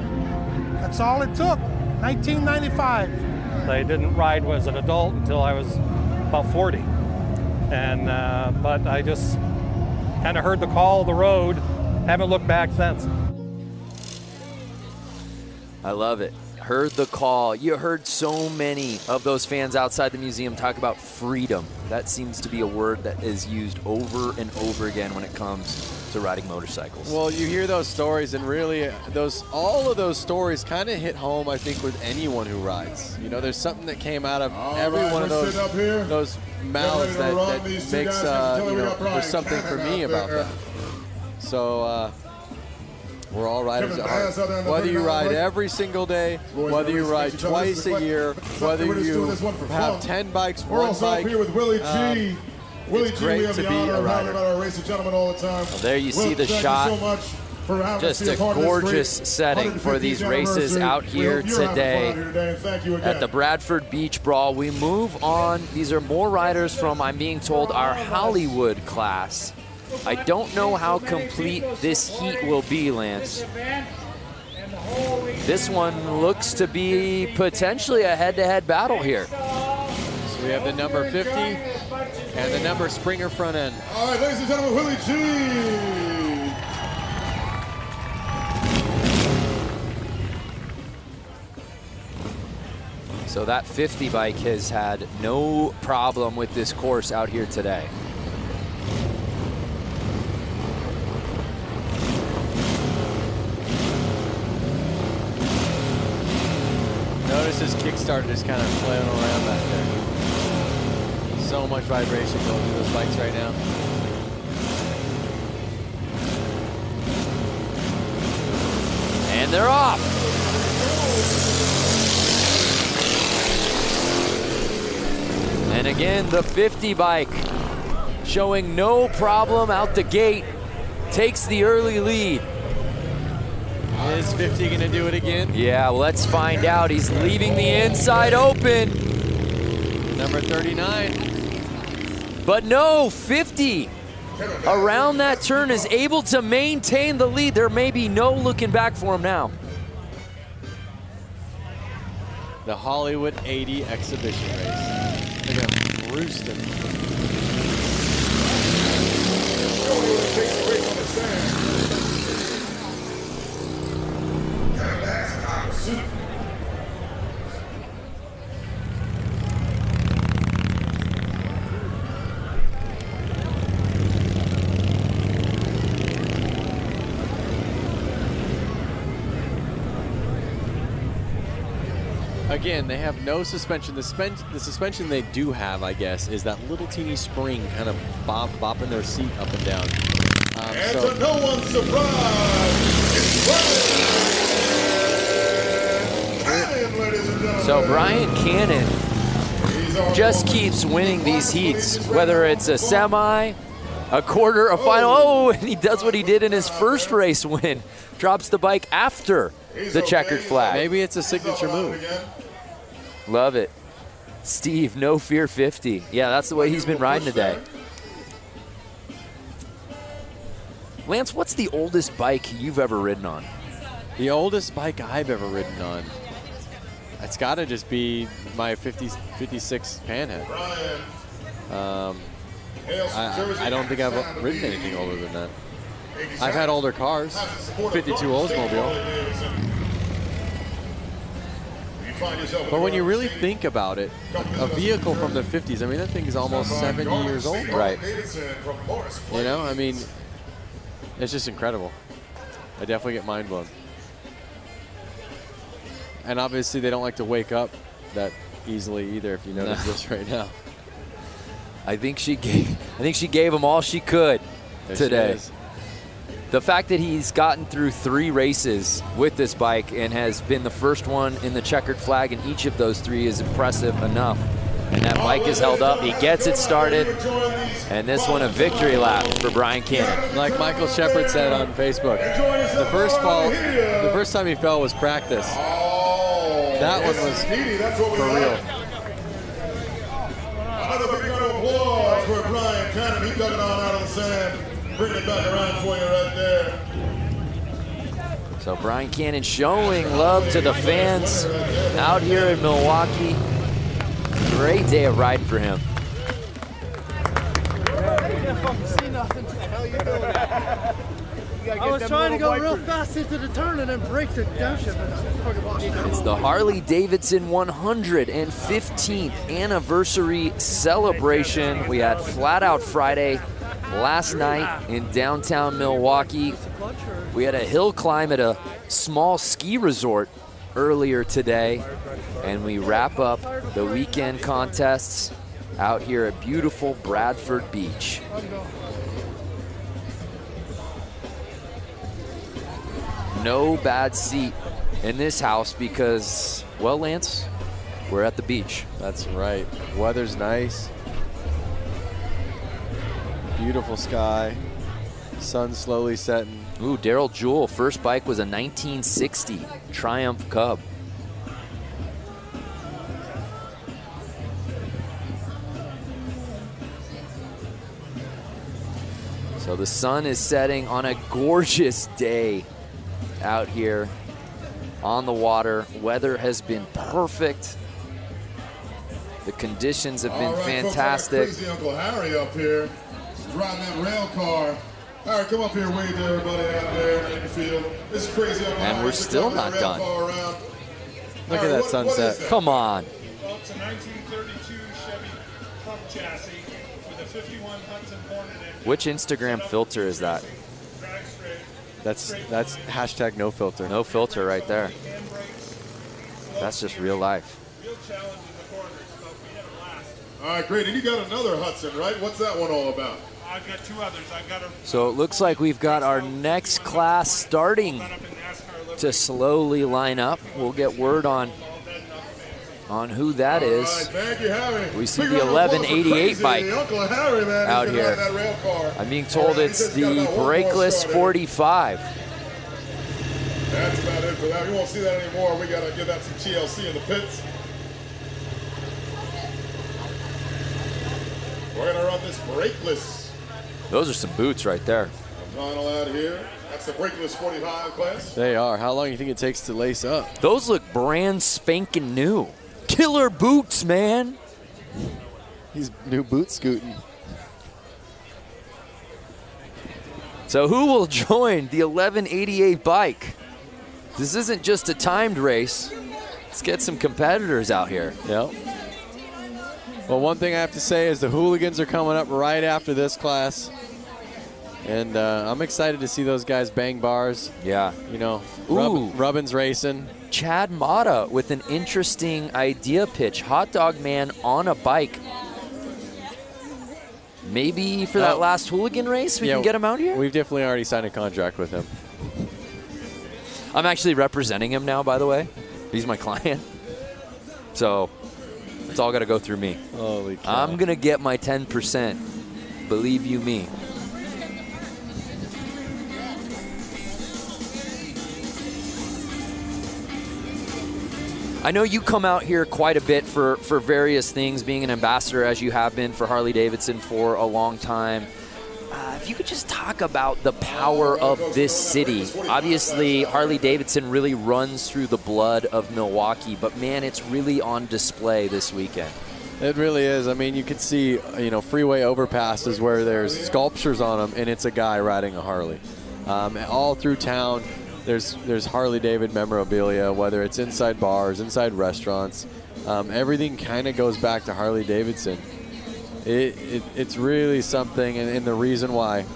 That's all it took, 1995. I didn't ride as an adult until I was about 40. And, but I just kind of heard the call of the road, haven't looked back since. I love it. Heard the call. You heard so many of those fans outside the museum talk about freedom. That seems to be a word that is used over and over again when it comes to riding motorcycles. Well, you hear those stories, and really, all of those stories kind of hit home, I think, with anyone who rides. You know, there's something that came out of every one of those mouths that makes, you know, there's something for me about that. So, We're all riders at heart. Whether you ride every single day, whether you ride twice a year, whether you have 10 bikes, We're also up here with Willie G. Willie it's G, great we have to the be honor a of having rider. our race of gentlemen all the time. Well, there you see the thank shot. You so much for having Just us be a part of this gorgeous great setting for these 150th races anniversary. out here You're having fun today out here today, and thank you again. at the Bradford Beach Brawl. We move on. These are more riders from, I'm being told, our Hollywood class. I don't know how complete this heat will be, Lance. This one looks to be potentially a head-to-head battle here. So we have the number 50 and the number Springer front end. All right, ladies and gentlemen, Willie G. So that 50 bike has had no problem with this course out here today. Notice this kickstarter just kind of flailing around back there. So much vibration going through those bikes right now. And they're off. And again, the 50 bike showing no problem out the gate, takes the early lead. Is 50 gonna do it again? Yeah, well, let's find out. He's leaving the inside open. Number 39. But no, 50 around that turn is able to maintain the lead. There may be no looking back for him now. The Hollywood 80 exhibition race. They're gonna roost him. Again, they have no suspension. The suspension they do have, I guess, is that little teeny spring kind of bopping their seat up and down. And to no one's surprise, it's ladies and gentlemen. So Brian Cannon just keeps winning these heats, whether it's a semi, a quarter, a final. Oh, and he does what he did in his first race win. Drops the bike after the checkered flag. Maybe it's a signature move. Love it. Steve, no fear 50. Yeah, that's the way he's been riding today. Lance, what's the oldest bike you've ever ridden on? The oldest bike I've ever ridden on. It's got to just be my 56 Panhead. I don't think I've ridden anything older than that. I've had older cars. 52 Oldsmobile. But when you really think about it, a vehicle from the 50s, I mean, that thing is almost 70 years old. Right. You know, I mean, it's just incredible. I definitely get mind blown. And obviously they don't like to wake up that easily either, if you notice this right now. I think she gave him all she could today. The fact that he's gotten through 3 races with this bike and has been the first one in the checkered flag in each of those 3 is impressive enough. And that bike is held up. He gets it started. And this one a victory lap for Brian Cannon. Like Michael Shepard said on Facebook, the first time he fell was practice. That one was for real. Another big round of applause for Brian Cannon. He dug it on out of the sand. Bring it back around for you right there. So Brian Cannon showing love to the fans out here in Milwaukee. Great day of riding for him. I was trying to go real fast into the turn and then break the downshift. It's the Harley-Davidson 115th anniversary celebration. We had Flat Out Friday last night in downtown Milwaukee. We had a hill climb at a small ski resort earlier today, and we wrap up the weekend contests out here at beautiful Bradford Beach. no bad seat in this house because, well, Lance, we're at the beach. That's right. Weather's nice. Beautiful sky. Sun slowly setting. Ooh, Daryl Jewell, first bike was a 1960 Triumph Cub. So the sun is setting on a gorgeous day out here on the water. Weather has been perfect. The conditions have been fantastic. Folks, I got crazy Uncle Harry up here. He's riding that rail car. All right, come up here, wave to everybody out there in the field. This is crazy Uncle Harry. And we're still not done. Look at that sunset. Come on. Well, it's a 1932 Chevy truck chassis with a 51 Hudson Hornet engine. Which Instagram filter is that? That's hashtag no filter. No filter right there. That's just real life. All right, great. And you got another Hudson, right? What's that one all about? I've got two others. I've got a So it looks like we've got our next class starting to slowly line up. We'll get word on who that is. Thank you, Harry. We see the 1188 bike Uncle Harry, man, out he's been here. riding that rail car. I'm being told it's the brakeless 45. That's about it for that. We won't see that anymore. We got to give that some TLC in the pits. We're going to run this brakeless. Those are some boots right there. Final out here. That's the brakeless 45 class. They are. How long do you think it takes to lace up? Those look brand spanking new. Killer boots, man. He's new boot scooting. So who will join the 1188 bike? This isn't just a timed race. Let's get some competitors out here. Yep. Well, one thing I have to say is the hooligans are coming up right after this class. And I'm excited to see those guys bang bars. Yeah. You know, Ooh. Rubbin's racing. Chad Mata with an interesting idea pitch. Hot Dog Man on a bike. Maybe for that last hooligan race, we can get him out here? We've definitely already signed a contract with him. I'm actually representing him now, by the way. He's my client. So it's all got to go through me. Holy cow. I'm going to get my 10%. Believe you me. I know you come out here quite a bit for various things, being an ambassador as you have been for Harley-Davidson for a long time. If you could just talk about the power of this city. Obviously, Harley-Davidson really runs through the blood of Milwaukee, but man, it's really on display this weekend. It really is. I mean, you can see, you know, freeway overpasses where there's sculptures on them, and it's a guy riding a Harley. All through town, there's Harley-David memorabilia, whether it's inside bars, inside restaurants. Everything kind of goes back to Harley-Davidson. It's really something, and the reason why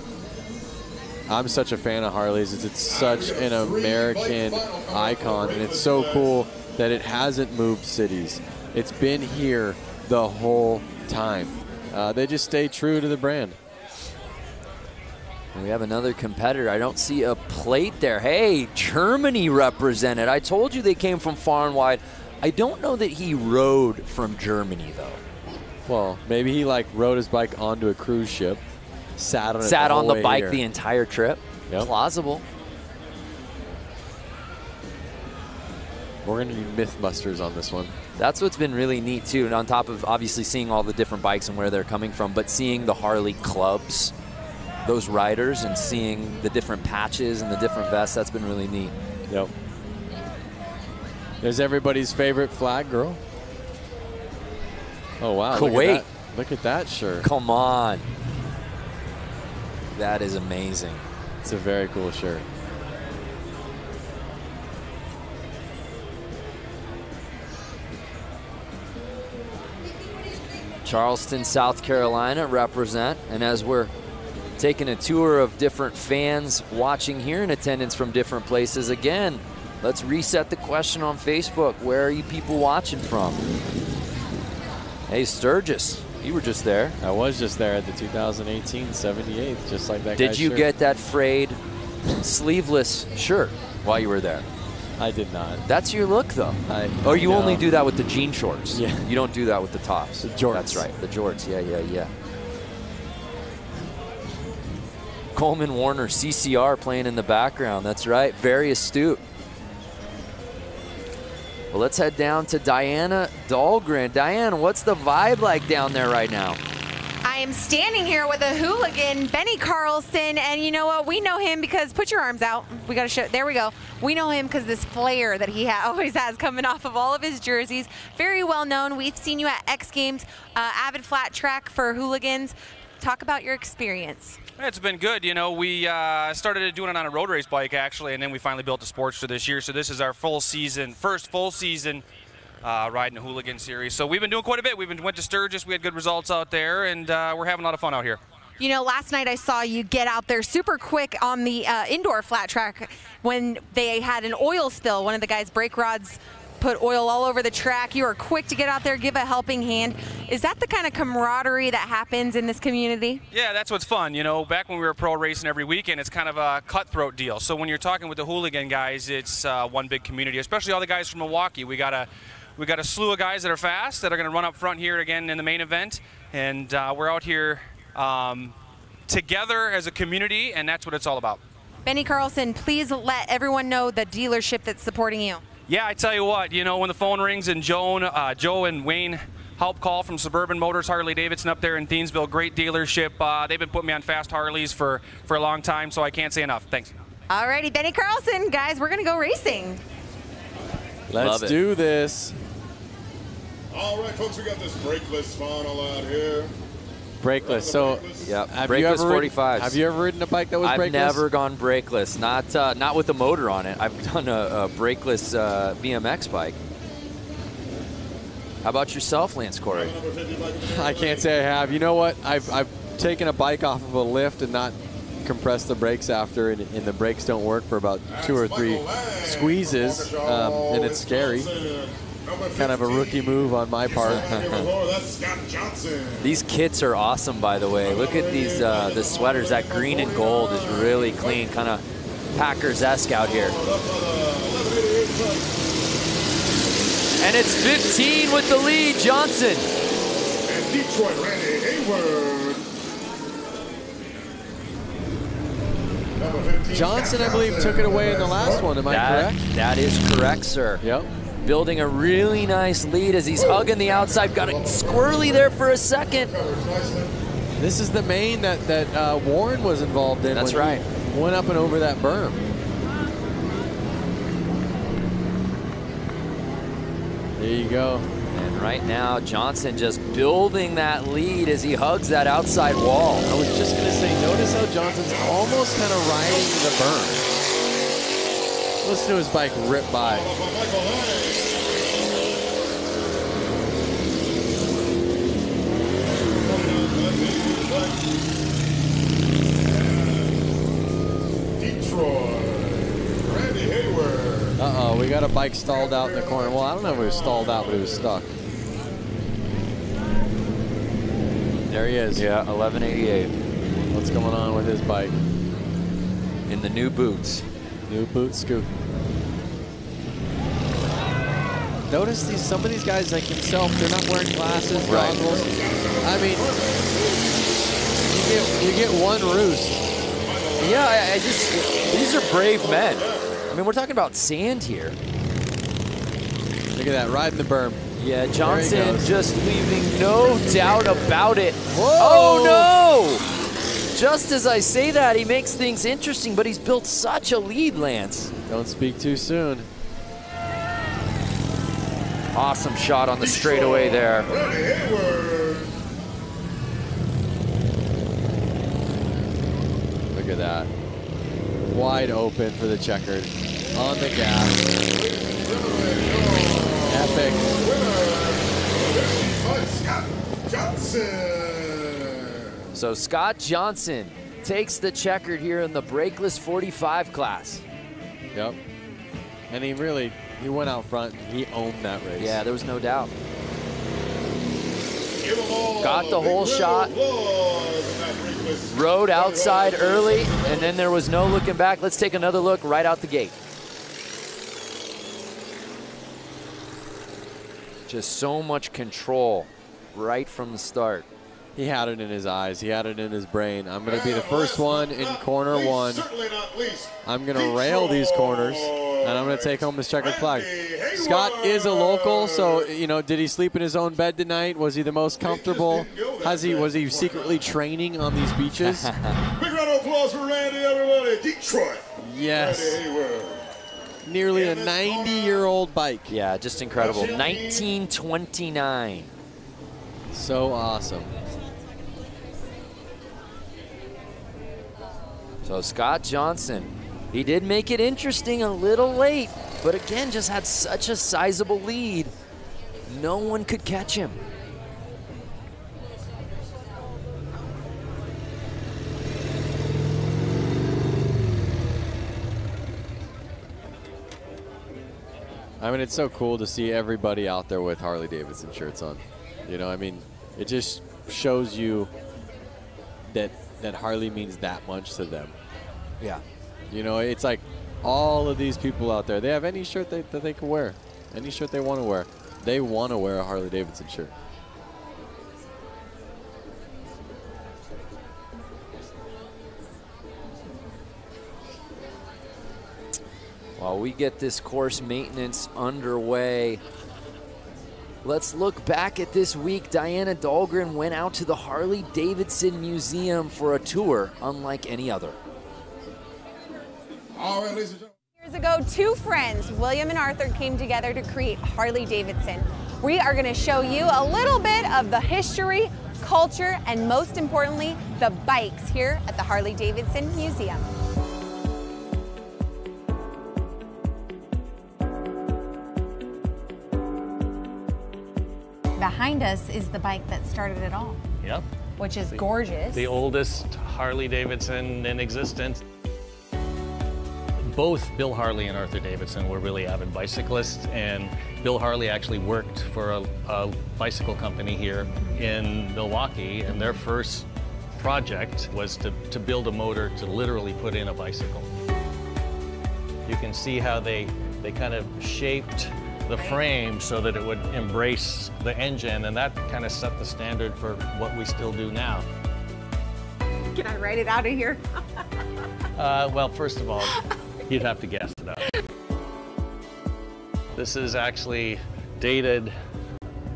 I'm such a fan of Harleys is it's such an American icon, and it's so cool that it hasn't moved cities. It's been here the whole time. They just stay true to the brand. And we have another competitor. I don't see a plate there. Hey, Germany represented. I told you they came from far and wide. I don't know that he rode from Germany, though. Well, maybe he like rode his bike onto a cruise ship, sat on it Sat the whole on the way bike here. the entire trip. Yep. Plausible. We're going to need Mythbusters on this one. That's what's been really neat, too. And on top of obviously seeing all the different bikes and where they're coming from, but seeing the Harley clubs, those riders, and seeing the different patches and the different vests, that's been really neat. Yep. There's everybody's favorite flag girl. Oh, wow. Kuwait. Look at that shirt. Come on. That is amazing. It's a very cool shirt. Charleston, South Carolina represent. And as we're taking a tour of different fans watching here in attendance from different places, again, let's reset the question on Facebook. Where are you people watching from? Hey, Sturgis, you were just there. I was just there at the 2018 78th, just like that Did guy's you shirt. get that frayed sleeveless shirt? while you were there? I did not. That's your look, though. Or you only do that with the jean shorts. Yeah. You don't do that with the tops. The jorts. That's right. The jorts. Yeah. Coleman Warner, CCR playing in the background. That's right. Very astute. Well, let's head down to Diana Dahlgren. Diana, what's the vibe like down there right now? I am standing here with a hooligan, Benny Carlson, and you know what? We know him because, put your arms out. We got to show, there we go. We know him because this flair that he always has coming off of all of his jerseys. Very well known. We've seen you at X Games, avid flat track for hooligans. Talk about your experience. It's been good. You know, we started doing it on a road race bike, actually, and then we finally built a Sportster this year. So this is our first full season riding the Hooligan Series. So we've been doing quite a bit. Went to Sturgis. We had good results out there, and we're having a lot of fun out here. You know, last night I saw you get out there super quick on the indoor flat track when they had an oil spill. One of the guys' brake rods put oil all over the track. You were quick to get out there, give a helping hand. Is that the kind of camaraderie that happens in this community? Yeah, that's what's fun. You know, back when we were pro racing every weekend, it's kind of a cutthroat deal. So when you're talking with the hooligan guys, it's one big community, especially all the guys from Milwaukee. We got a slew of guys that are fast that are going to run up front here again in the main event. And we're out here together as a community, and that's what it's all about. Benny Carlson, please let everyone know the dealership that's supporting you. Yeah, I tell you what, you know, when the phone rings and Joe and Wayne help call from Suburban Motors, Harley-Davidson up there in Thiensville, great dealership. They've been putting me on fast Harleys for a long time, so I can't say enough. Thanks. All righty, Benny Carlson, guys, we're going to go racing. Let's do this. All right, folks, we got this brakeless funnel out here. Brakeless. So, yep. Have Brakeless you ever 45s. Have you ever ridden a bike that was brakeless? I've never gone brakeless. Not with a motor on it. I've done a brakeless BMX bike. How about yourself, Lance Corey? I can't say I have. You know what? I've taken a bike off of a lift and not compressed the brakes after, and the brakes don't work for about 2 or 3 squeezes, and it's scary. Kind of a rookie move on my part. These kits are awesome, by the way. Look at these the sweaters. That green and gold is really clean, kind of Packers-esque out here. And it's 15 with the lead, Johnson. And Detroit, Randy Hayward. Johnson, I believe, took it away in the last one. Am I correct? That is correct, sir. Yep. Building a really nice lead as he's hugging the outside. Got it squirrely there for a second. This is the main that Warren was involved in. That's when right. He went up and over that berm. There you go. And right now, Johnson just building that lead as he hugs that outside wall. I was just going to say, notice how Johnson's almost kind of riding the berm. Listen to his bike rip by. Detroit, Randy Hayward. Uh-oh, we got a bike stalled out in the corner. Well, I don't know if it was stalled out, but it was stuck. There he is. Yeah, 1188. What's going on with his bike? In the new boots. New boot scoop. Notice some of these guys like himself, they're not wearing glasses, goggles. I mean, you get one roost. Yeah, these are brave men. I mean, we're talking about sand here. Look at that, riding the berm. Yeah, Johnson just leaving no doubt about it. Whoa. Oh no! Just as I say that, he makes things interesting, but he's built such a lead, Lance. Don't speak too soon. Awesome shot on the straightaway there. Look at that. Wide open for the checkered. On the gas. Epic. So Scott Johnson takes the checkered here in the brakeless 45 class. Yep. And he went out front. He owned that race. Yeah, there was no doubt. Got the whole shot. Rode outside early, and then there was no looking back. Let's take another look right out the gate. Just so much control right from the start. He had it in his eyes. He had it in his brain. I'm going to be the first one in corner one. I'm going to rail these corners, and I'm going to take home this checkered flag. Scott is a local, so, you know, did he sleep in his own bed tonight? Was he the most comfortable? Was he secretly training on these beaches? Big round of applause for Randy, everybody. Detroit. Yes. Nearly a 90-year-old bike. Yeah, just incredible. 1929. So awesome. So Scott Johnson, he did make it interesting a little late, but again, just had such a sizable lead. No one could catch him. I mean, it's so cool to see everybody out there with Harley-Davidson shirts on. You know, I mean, it just shows you that Harley means that much to them. Yeah. You know, it's like all of these people out there, they have any shirt that they can wear, any shirt they want to wear. They want to wear a Harley-Davidson shirt. While we get this course maintenance underway, let's look back at this week. Diana Dahlgren went out to the Harley-Davidson Museum for a tour unlike any other. All right, ladies and gentlemen. Years ago, two friends, William and Arthur, came together to create Harley-Davidson. We are going to show you a little bit of the history, culture, and most importantly, the bikes here at the Harley-Davidson Museum. Behind us is the bike that started it all. Yep. Which is gorgeous. The oldest Harley-Davidson in existence. Both Bill Harley and Arthur Davidson were really avid bicyclists, and Bill Harley actually worked for a bicycle company here in Milwaukee, and their first project was to build a motor to literally put in a bicycle. You can see how they kind of shaped the frame so that it would embrace the engine, and that kind of set the standard for what we still do now. Can I write it out of here? Well, first of all, you'd have to guess it out. This is actually dated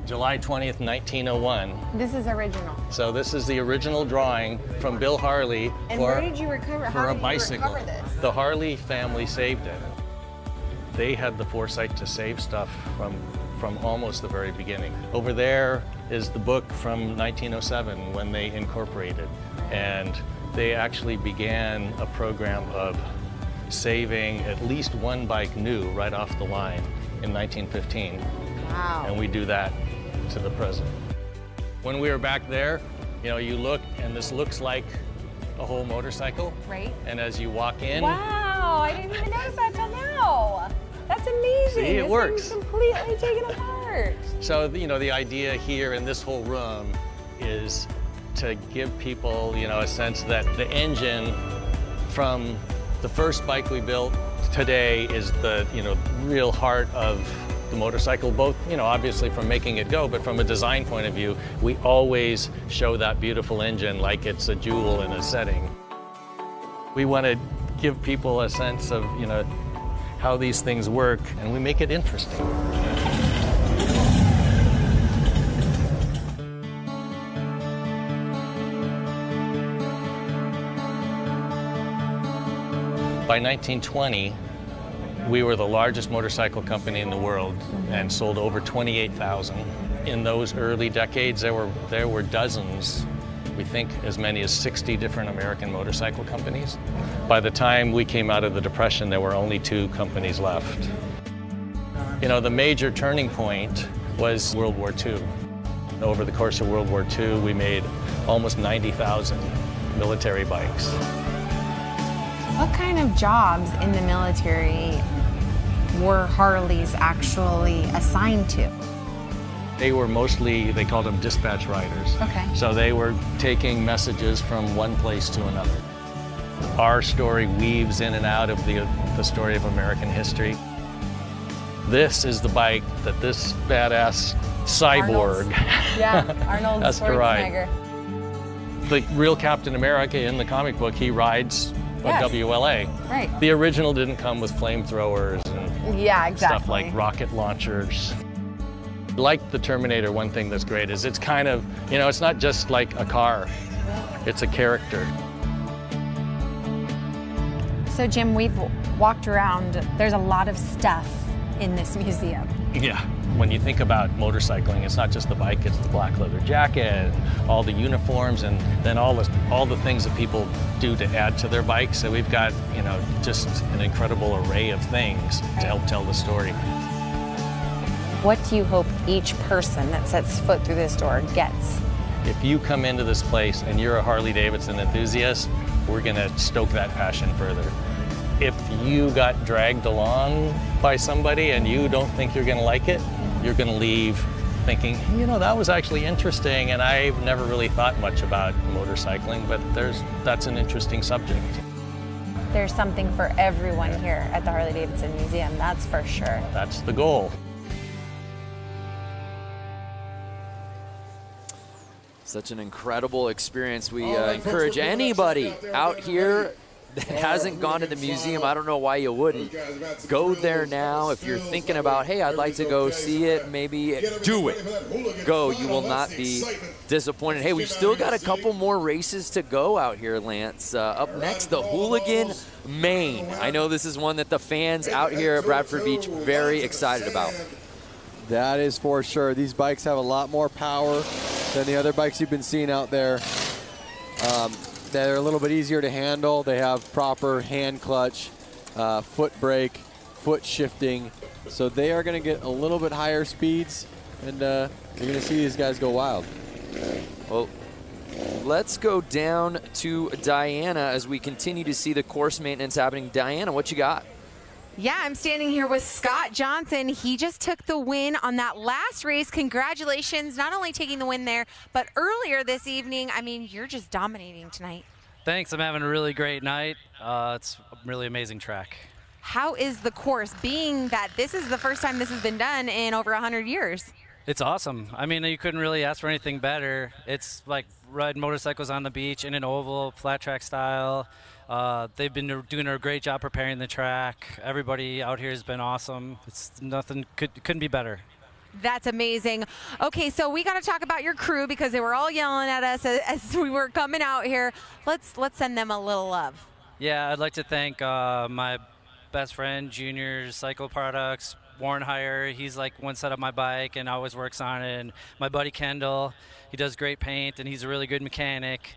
July 20th, 1901. This is original. So this is the original drawing from Bill Harley And for, where did you recover? for How a did bicycle. you recover this? The Harley family saved it. They had the foresight to save stuff from almost the very beginning. Over there is the book from 1907 when they incorporated, and they actually began a program of saving at least one bike new right off the line in 1915. Wow. And we do that to the present. When we were back there, you know, you look and this looks like a whole motorcycle. Right. And as you walk in, Wow, I didn't even notice that till now. That's amazing. See, it This works. thing's completely taken apart. so, you know, the idea here in this whole room is to give people, you know, a sense that the engine from the first bike we built today is the, you know, real heart of the motorcycle, both, you know, obviously from making it go, but from a design point of view, we always show that beautiful engine like it's a jewel in a setting. We want to give people a sense of, you know, how these things work, and we make it interesting. By 1920, we were the largest motorcycle company in the world and sold over 28,000. In those early decades, there were dozens, we think as many as 60 different American motorcycle companies. By the time we came out of the Depression, there were only 2 companies left. You know, the major turning point was World War II. Over the course of World War II, we made almost 90,000 military bikes. What kind of jobs in the military were Harleys actually assigned to? They were mostly, they called them dispatch riders. Okay. So they were taking messages from one place to another. Our story weaves in and out of the story of American history. This is the bike that this badass cyborg Arnold has to ride. Schwarzenegger. The real Captain America in the comic book, he rides a WLA. Right. The original didn't come with flamethrowers and stuff like rocket launchers. Like the Terminator, one thing that's great is it's kind of, you know, it's not just like a car, it's a character. So Jim, we've walked around. There's a lot of stuff in this museum. Yeah. When you think about motorcycling, it's not just the bike, it's the black leather jacket, all the uniforms, and then all the things that people do to add to their bikes. So we've got, you know, just an incredible array of things to help tell the story. What do you hope each person that sets foot through this door gets? If you come into this place and you're a Harley-Davidson enthusiast, we're gonna stoke that passion further. If you got dragged along by somebody and you don't think you're gonna like it, you're gonna leave thinking, you know, that was actually interesting and I've never really thought much about motorcycling, but that's an interesting subject. There's something for everyone here at the Harley-Davidson Museum, that's for sure. That's the goal. Such an incredible experience. We encourage anybody out here that hasn't gone to the museum, I don't know why you wouldn't, go there now. If you're thinking about, hey, I'd like to go see it, maybe do it. Go, you will not be disappointed. Hey, we've still got a couple more races to go out here, Lance. Up next, the Hooligan Main. I know this is one that the fans out here at Bradford Beach very excited about. That is for sure. These bikes have a lot more power than the other bikes you've been seeing out there. They're a little bit easier to handle. They have proper hand clutch, foot brake, foot shifting. So they are going to get a little bit higher speeds, and you're going to see these guys go wild. Well, let's go down to Diana as we continue to see the course maintenance happening. Diana, what you got? Yeah, I'm standing here with Scott Johnson. He just took the win on that last race. Congratulations, not only taking the win there, but earlier this evening. I mean, you're just dominating tonight. Thanks, I'm having a really great night. It's a really amazing track. How is the course, being that this is the first time this has been done in over 100 years? It's awesome. I mean, you couldn't really ask for anything better. It's like riding motorcycles on the beach in an oval, flat track style. They've been doing a great job preparing the track. Everybody out here has been awesome. It's nothing couldn't be better. That's amazing. Okay, so we got to talk about your crew because they were all yelling at us as we were coming out here. Let's send them a little love. Yeah, I'd like to thank my best friend, Junior's Cycle Products, Warren Heyer. He's like one set up my bike and always works on it. And my buddy Kendall, he does great paint and he's a really good mechanic.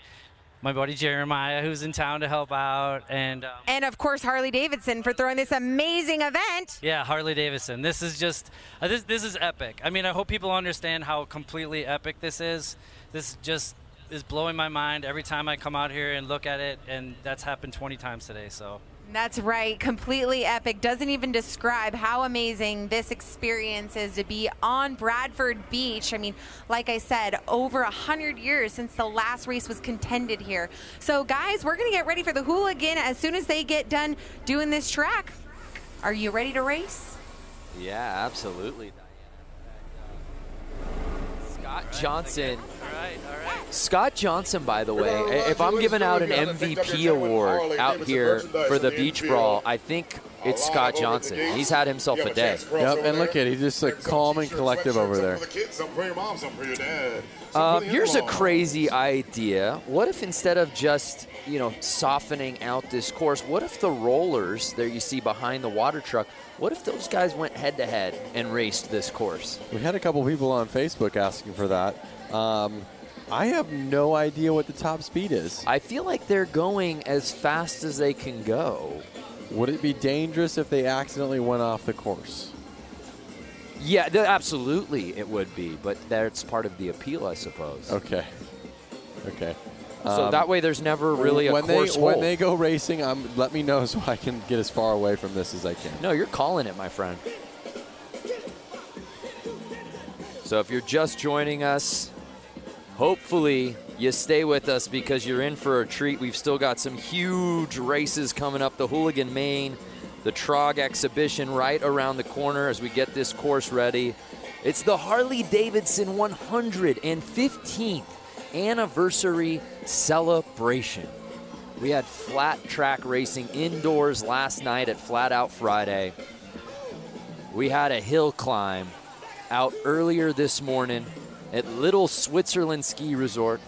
My buddy Jeremiah, who's in town to help out, and of course Harley-Davidson for throwing this amazing event. Yeah, Harley-Davidson. This is just this is epic. I mean, I hope people understand how completely epic this is. This just is blowing my mind every time I come out here and look at it, and that's happened 20 times today. So. That's right, completely epic. Doesn't even describe how amazing this experience is to be on Bradford Beach. I mean, like I said, over 100 years since the last race was contended here. So guys, we're gonna get ready for the Hooligan as soon as they get done doing this track. Are you ready to race? Yeah, absolutely. Scott Johnson. All right. Scott Johnson, by the way, if I'm giving out an MVP award out here for the Beach Brawl, I think it's Scott Johnson. He's had himself a day. Yep, and look at it. He's just like calm and collective over there. Here's a crazy idea. What if instead of just, you know, softening out this course, what if the rollers there you see behind the water truck, what if those guys went head-to-head and raced this course? We had a couple people on Facebook asking for that. I have no idea what the top speed is. I feel like they're going as fast as they can go. Would it be dangerous if they accidentally went off the course? Yeah, absolutely it would be, but that's part of the appeal, I suppose. Okay. So that way there's never really a course hole. When they go racing, let me know so I can get as far away from this as I can. No, you're calling it, my friend. So if you're just joining us, hopefully you stay with us because you're in for a treat. We've still got some huge races coming up. The Hooligan Main the TROG exhibition right around the corner as we get this course ready. It's the Harley-Davidson 115th anniversary celebration. We had flat track racing indoors last night at Flat Out Friday. We had a hill climb out earlier this morning at Little Switzerland Ski Resort.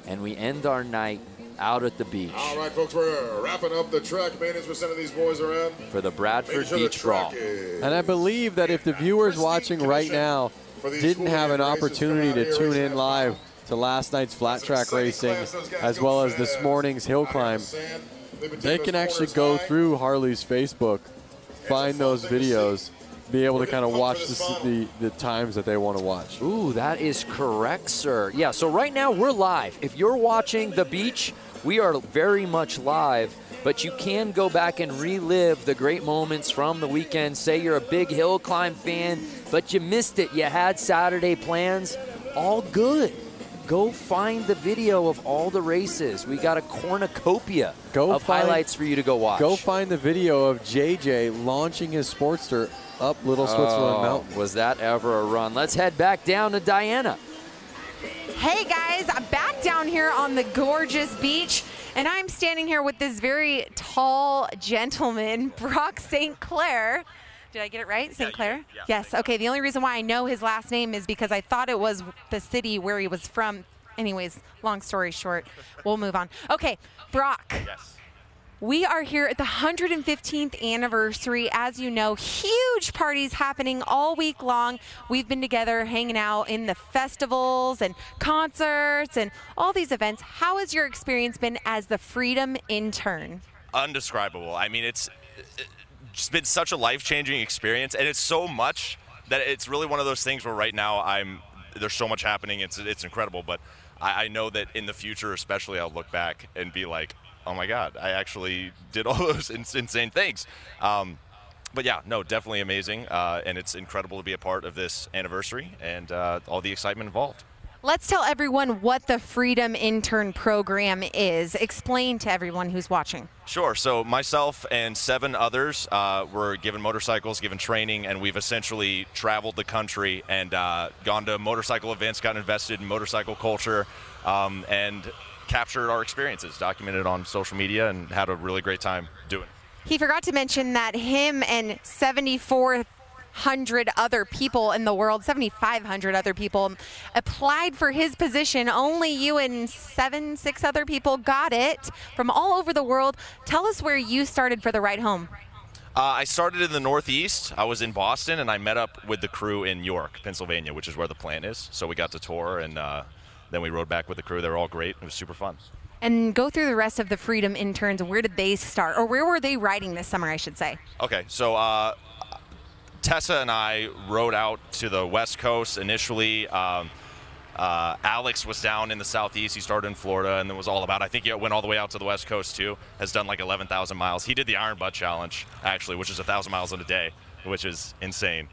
And we end our night out at the beach. All right, folks, we're wrapping up the track maintenance. We're sending these boys around for the Bradford Beach Brawl. And I believe that if the viewers watching right now didn't have an opportunity to tune in live to last night's flat track racing as well as this morning's hill climb, they can actually go through Harley's Facebook, find those videos, be able to kind of watch the times that they want to watch. Ooh, that is correct, sir. Yeah, so right now we're live. If you're watching the beach, we are very much live, but you can go back and relive the great moments from the weekend. Say you're a big hill climb fan, but you missed it. You had Saturday plans. All good. Go find the video of all the races. We got a cornucopia of highlights for you to go watch. Go find the video of JJ launching his Sportster up Little Switzerland Mountain. Was that ever a run? Let's head back down to Diana. Hey guys, I'm back down here on the gorgeous beach, and I'm standing here with this very tall gentleman, Brock St. Clair. Did I get it right? St. Clair? Yeah. Yes. Okay, the only reason why I know his last name is because I thought it was the city where he was from. Anyways, long story short, we'll move on. Okay, Brock. Yes. We are here at the 115th anniversary. As you know, huge parties happening all week long. We've been together hanging out in the festivals and concerts and all these events. How has your experience been as the Freedom intern? Undescribable. I mean, it's been such a life-changing experience, and it's so much that it's really one of those things where right now there's so much happening. It's incredible, but I know that in the future, especially, I'll look back and be like, oh my God, I actually did all those insane things. But yeah, no, definitely amazing. And it's incredible to be a part of this anniversary and all the excitement involved. Let's tell everyone what the Freedom Intern Program is. Explain to everyone who's watching. Sure. So myself and 7 others were given motorcycles, given training, and we've essentially traveled the country and gone to motorcycle events, gotten invested in motorcycle culture, and captured our experiences, documented on social media, and had a really great time doing it. He forgot to mention that him and 7,400 other people in the world, 7,500 other people applied for his position. Only you and 6 other people got it from all over the world. Tell us where you started for the ride home. I started in the Northeast. I was in Boston, and I met up with the crew in York, Pennsylvania, which is where the plant is. So we got to tour, and then we rode back with the crew. They were all great. It was super fun. And go through the rest of the Freedom interns. Where did they start? Or where were they riding this summer, I should say? Okay, so Tessa and I rode out to the West Coast initially. Alex was down in the Southeast. He started in Florida and then was all about, I think he went all the way out to the West Coast too. Has done like 11,000 miles. He did the Iron Butt Challenge, actually, which is 1,000 miles in a day, which is insane.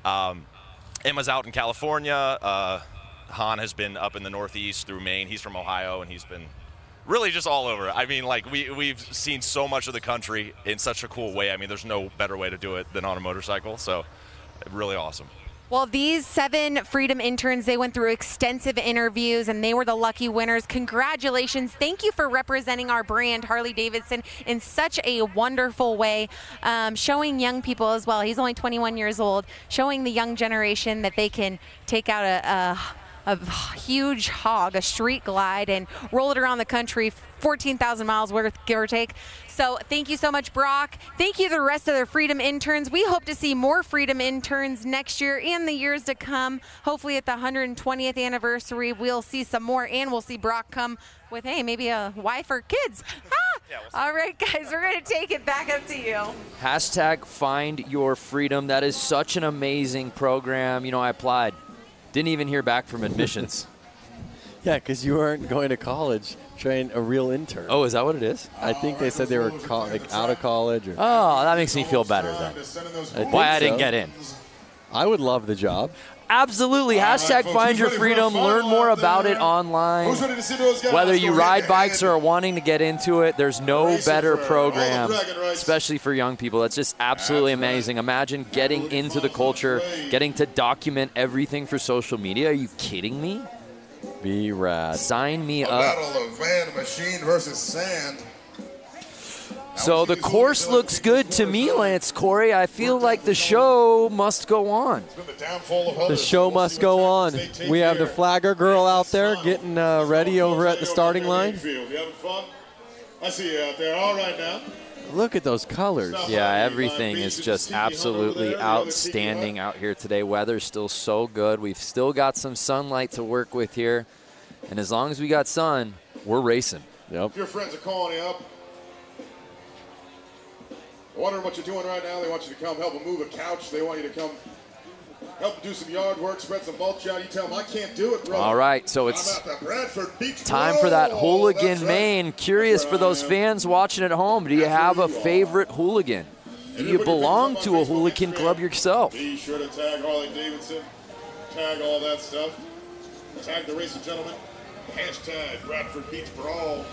Emma's out in California. Han has been up in the Northeast through Maine. He's from Ohio, and he's been really just all over. I mean, like, we've seen so much of the country in such a cool way. I mean, there's no better way to do it than on a motorcycle, so really awesome. Well, these 7 Freedom interns, they went through extensive interviews, and they were the lucky winners. Congratulations. Thank you for representing our brand, Harley-Davidson, in such a wonderful way, showing young people as well. He's only 21 years old, showing the young generation that they can take out a huge hog, a street glide, and roll it around the country, 14,000 miles worth, give or take. So thank you so much, Brock. Thank you to the rest of the Freedom interns. We hope to see more Freedom interns next year and the years to come. Hopefully at the 120th anniversary, we'll see some more, and we'll see Brock come with, hey, maybe a wife or kids. Yeah, we'll see. All right, guys, we're going to take it back up to you. Hashtag Find Your Freedom. That is such an amazing program. You know, I applied. Didn't even hear back from admissions. Yeah, because you weren't going to college, train a real intern. Oh, is that what it is? I think they said they were out of college. Or oh, that makes me feel better then. Why I didn't get in. I would love the job. Absolutely. Hashtag Find Your Freedom. Learn more about it online. Whether you ride bikes or are wanting to get into it, there's no better program, especially for young people. It's just absolutely amazing. Imagine getting into the culture, getting to document everything for social media. Are you kidding me? Be rad. Sign me A up. battle of van, machine versus sand. So the course looks good to me, Lance Corey. I feel like the show must go on. The show must go on. We have the flagger girl out there getting ready over at the starting line. You having fun? I see you out there. All right now. Look at those colors. Yeah, everything is just absolutely outstanding out here today. Weather's still so good. We've still got some sunlight to work with here. And as long as we got sun, we're racing. Yep. If your friends are calling you up, wondering what you're doing right now, they want you to come help them move a couch. They want you to come help them do some yard work, spread some mulch out. You tell them, I can't do it, brother. All right, so it's I'm at the Bradford Beach time for that Brawl. hooligan That's right. main. Curious for those fans watching at home, do you have a favorite hooligan? Do you belong to a hooligan club yourself? Be sure to tag Harley-Davidson, tag all that stuff, tag the Racing Gentlemen, hashtag Bradford Beach Brawl.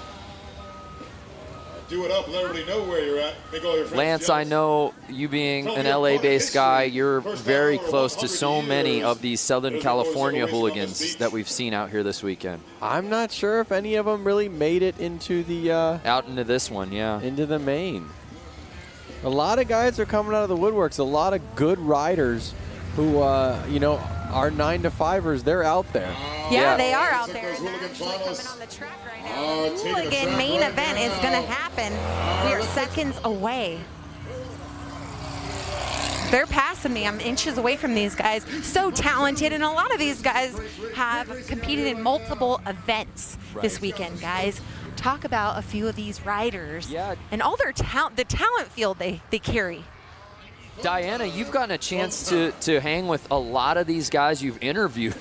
Do it up, let everybody know where you're at. Make all your friends Lance, jealous. I know you being an LA-based guy, you're very close to so many of these Southern California hooligans that we've seen out here this weekend. I'm not sure if any of them really made it into the out into this one, yeah. Into the main. A lot of guys are coming out of the woodworks. A lot of good riders who, you know, are 9-to-5ers. They're out there. Yeah, they are out there. They're actually coming on the track right now. The hooligan main event is going to happen. We are seconds away. They're passing me. I'm inches away from these guys. So talented, and a lot of these guys have competed in multiple events this weekend, guys. Talk about a few of these riders and all their talent, the talent field they carry. Diana, you've gotten a chance to hang with a lot of these guys you've interviewed,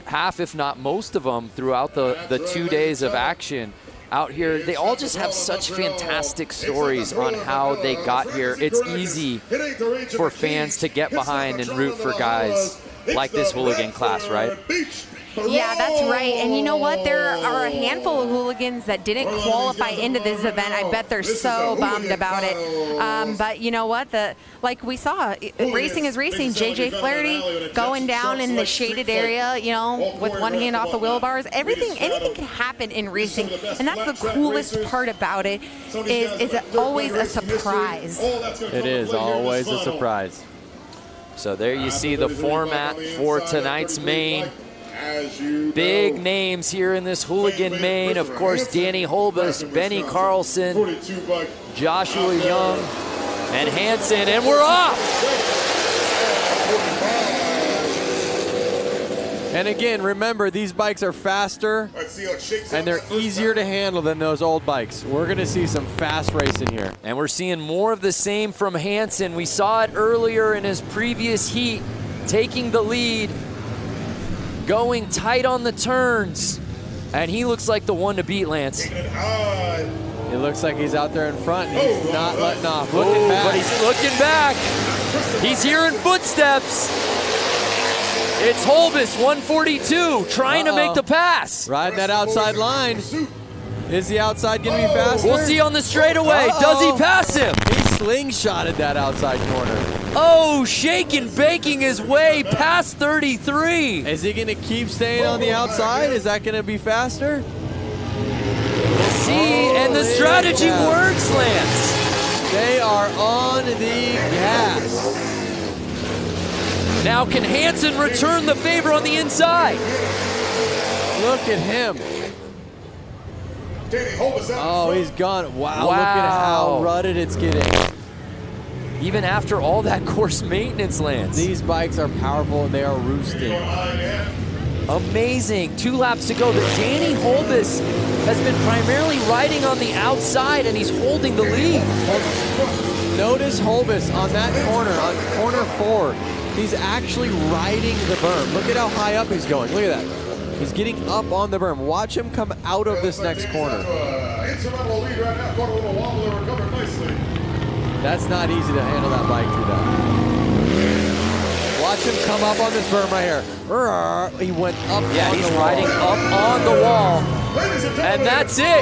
half if not most of them throughout the 2 days of action out here. They all just have such fantastic stories on how they got here. It's easy for fans to get behind and root for guys like this hooligan class, right? Yeah, that's right. And you know what? There are a handful of hooligans that didn't qualify into this event. I bet they're so bummed about it. But you know what? Like we saw, racing is racing. JJ Flaherty going down in the shaded area, you know, with one hand off the wheel bars. Anything can happen in racing, and that's the coolest part about it. Is it always a surprise? It is always a surprise. So there you see the format for tonight's main. Big names here in this hooligan main. Of course, Danny Holbus, Benny Carlson, Joshua Young, and Hansen, and we're off! And again, remember, these bikes are faster and they're easier to handle than those old bikes. We're gonna see some fast racing here. And we're seeing more of the same from Hansen. We saw it earlier in his previous heat, taking the lead, going tight on the turns, and he looks like the one to beat, Lance. It looks like he's out there in front, and he's not letting off. Looking back. But he's looking back. He's hearing footsteps. It's Holbus, 142, trying to make the pass. Riding that outside line. Is the outside going to be faster? We'll see on the straightaway. Does he pass him? He slingshotted that outside corner. Oh, shaking, baking his way past 33. Is he going to keep staying on the outside? Is that going to be faster? We'll see, and the strategy works, Lance. They are on the gas. Now can Hansen return the favor on the inside? Look at him. Oh, he's gone. Wow, look at how rutted it's getting. Even after all that course maintenance, Lance. These bikes are powerful and they are roosting. Amazing. 2 laps to go. But Danny Holbus has been primarily riding on the outside, and he's holding the lead. Notice Holbus on that corner, on corner 4. He's actually riding the berm. Look at how high up he's going. Look at that. He's getting up on the berm. Watch him come out of this next corner. That's not easy to handle that bike through that. Watch him come up on this berm right here. He went up. Yeah, he's riding up on the wall. And that's it.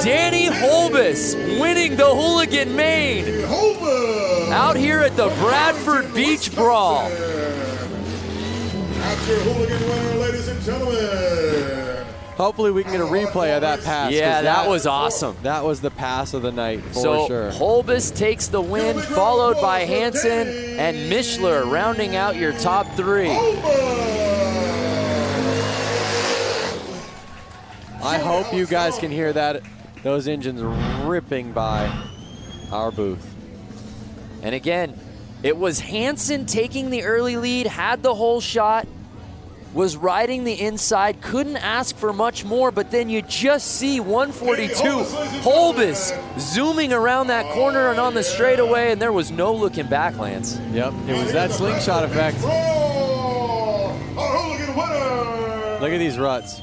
Danny Holbus winning the Hooligan Main out here at the Bradford Beach Brawl. After Hooligan winner, ladies and gentlemen. Hopefully we can get a replay of that pass. Yeah, that was awesome. That was the pass of the night for sure. Holbus takes the win, followed by Hansen and Mishler rounding out your top 3. I hope you guys can hear that, those engines ripping by our booth. And again, it was Hansen taking the early lead, had the whole shot, was riding the inside, couldn't ask for much more, but then you just see 142 Holbus zooming around that corner and on the straightaway, and there was no looking back, Lance. Yep, it was that slingshot effect. Look at these ruts,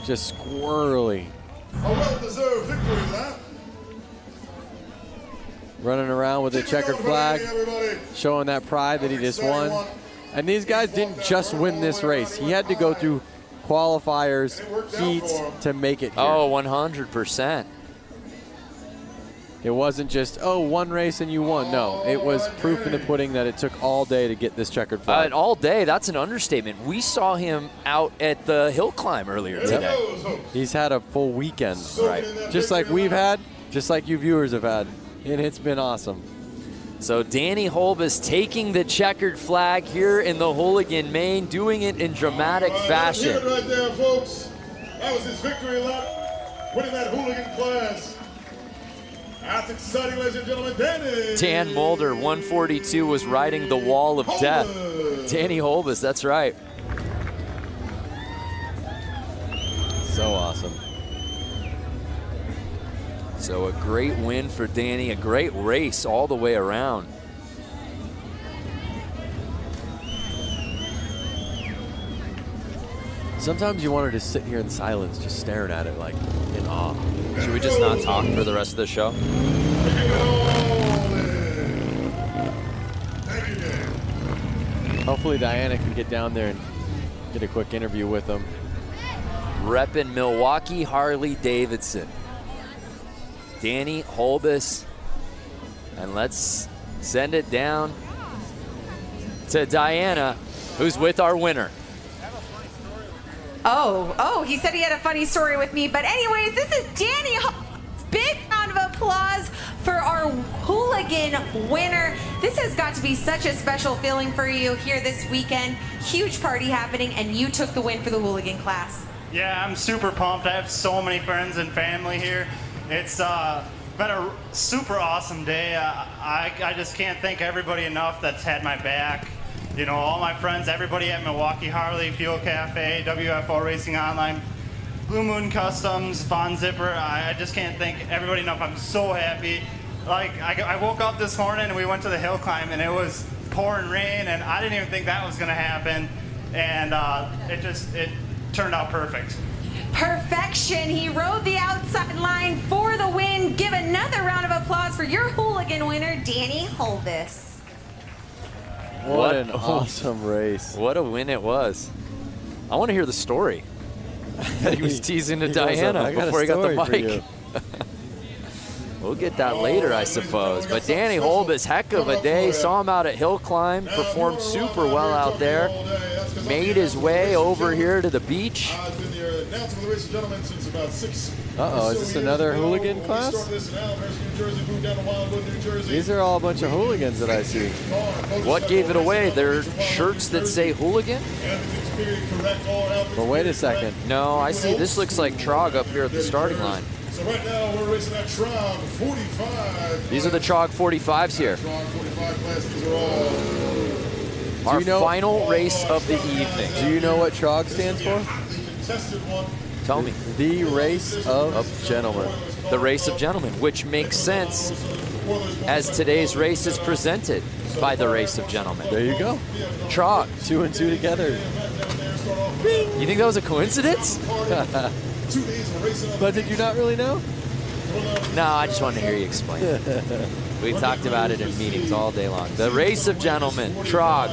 just squirrely. A well-deserved victory lap. Running around with a checkered flag, showing that pride that he just won. And these guys didn't just win this race. He had to go through qualifiers, heats to make it here. Oh, 100%. It wasn't just, oh, one race and you won. No, it was proof in the pudding that it took all day to get this checkered flag. All day, that's an understatement. We saw him out at the hill climb earlier today. He's had a full weekend, right? Just like we've had, just like you viewers have had. And it's been awesome. So Danny Holbus taking the checkered flag here in the Hooligan Main, doing it in dramatic fashion. That's it right there, folks. That was his victory lap, winning that Hooligan class. That's exciting, ladies and gentlemen. Danny. Dan Mulder, 142, was riding the wall of death. Danny Holbus, that's right. So awesome. So a great win for Danny, a great race all the way around. Sometimes you want to just sit here in silence, just staring at it like in awe. Should we just not talk for the rest of the show? Hopefully Diana can get down there and get a quick interview with him. Reppin' Milwaukee Harley-Davidson. Danny Holbus. And let's send it down to Diana, who's with our winner. Oh, he said he had a funny story with me. But anyways, this is Danny. Big round of applause for our Hooligan winner. This has got to be such a special feeling for you here this weekend. Huge party happening, and you took the win for the Hooligan class. Yeah, I'm super pumped. I have so many friends and family here. It's been a super awesome day. I just can't thank everybody enough that's had my back. You know, all my friends, everybody at Milwaukee Harley, Fuel Cafe, WFO Racing Online, Blue Moon Customs, Von Zipper. I just can't thank everybody enough. I'm so happy. Like, I woke up this morning and we went to the hill climb and it was pouring rain and I didn't even think that was gonna happen. And it turned out perfect. Perfection. He rode the outside line for the win. Give another round of applause for your Hooligan winner, Danny Holbus. What an awesome race. What a win it was. I want to hear the story that he was teasing to Diana before he got the mic. We'll get that later, I suppose. But Danny Holbus, heck of a day. Saw him out at Hill Climb, performed super well out there. Made his way over here to the beach. Uh-oh, is this another Hooligan class? These are all a bunch of hooligans that I see. What gave it away? They're shirts that say Hooligan? But wait a second. No, I see. This looks like TROG up here at the starting line. So right now we're racing at TROG 45. These are the TROG 45s here. TROG 45 class, these are all. Our final race of the evening. Do you know what TROG stands for? Tell me. The Race of Gentlemen. The Race of Gentlemen, which makes sense as today's race is presented by the Race of Gentlemen. There you go. TROG. 2 and 2 together. You think that was a coincidence? But did you not really know? No, I just wanted to hear you explain. We talked about it in meetings all day long. The race of gentlemen, TROG.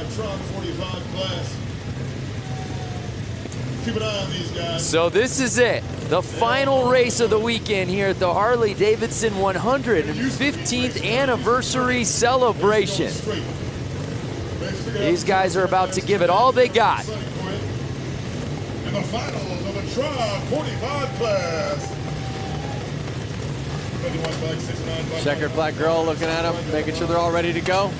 Keep an eye on these guys. So this is it, the final race of the weekend here at the Harley-Davidson 115th anniversary celebration. These guys are about to give it all they got. In the finals of the TROG 45 class. Checkered flag girl looking at them, making sure they're all ready to go.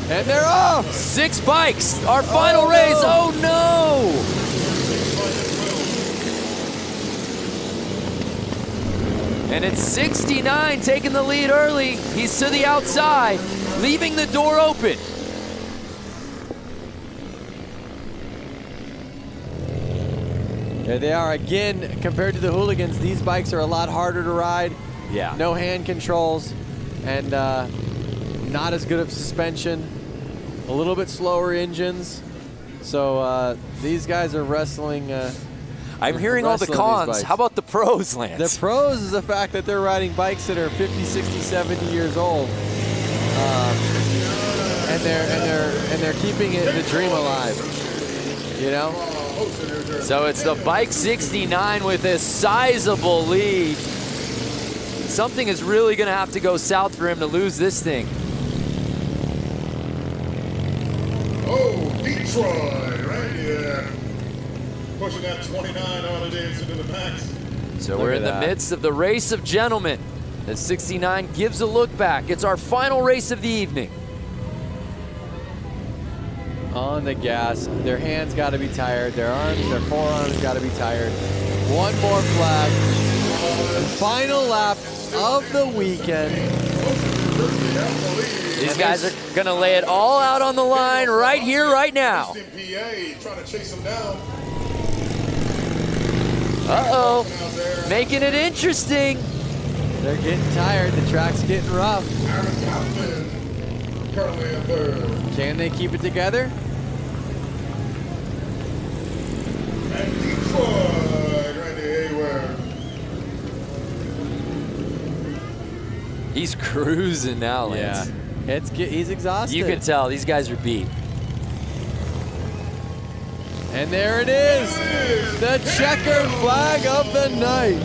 And they're off! 6 bikes, our final race, oh no! And it's 69 taking the lead early. He's to the outside, leaving the door open. There they are again. Compared to the hooligans, these bikes are a lot harder to ride. Yeah. No hand controls, and not as good of suspension. A little bit slower engines. So these guys are wrestling. I'm hearing all the cons. How about the pros, Lance? The pros is the fact that they're riding bikes that are 50, 60, 70 years old, and they're keeping the dream alive. You know. So it's the bike 69 with a sizable lead. Something is really going to have to go south for him to lose this thing. Oh, Detroit, right here. Pushing that 29 Harley-Davidson to the max. So we're in the midst of the race of gentlemen. The 69 gives a look back. It's our final race of the evening. On the gas, their hands got to be tired, their arms, their forearms got to be tired. One more flag. Final lap of the weekend. These guys are going to lay it all out on the line right here, right now. Trying to chase him down. Uh-oh, making it interesting. They're getting tired, the track's getting rough. Currently in third. Can they keep it together? And Detroit, Randy Hayward. He's cruising now, Lance. Yeah, he's exhausted. You can tell these guys are beat. And there it is, the checkered flag of the night.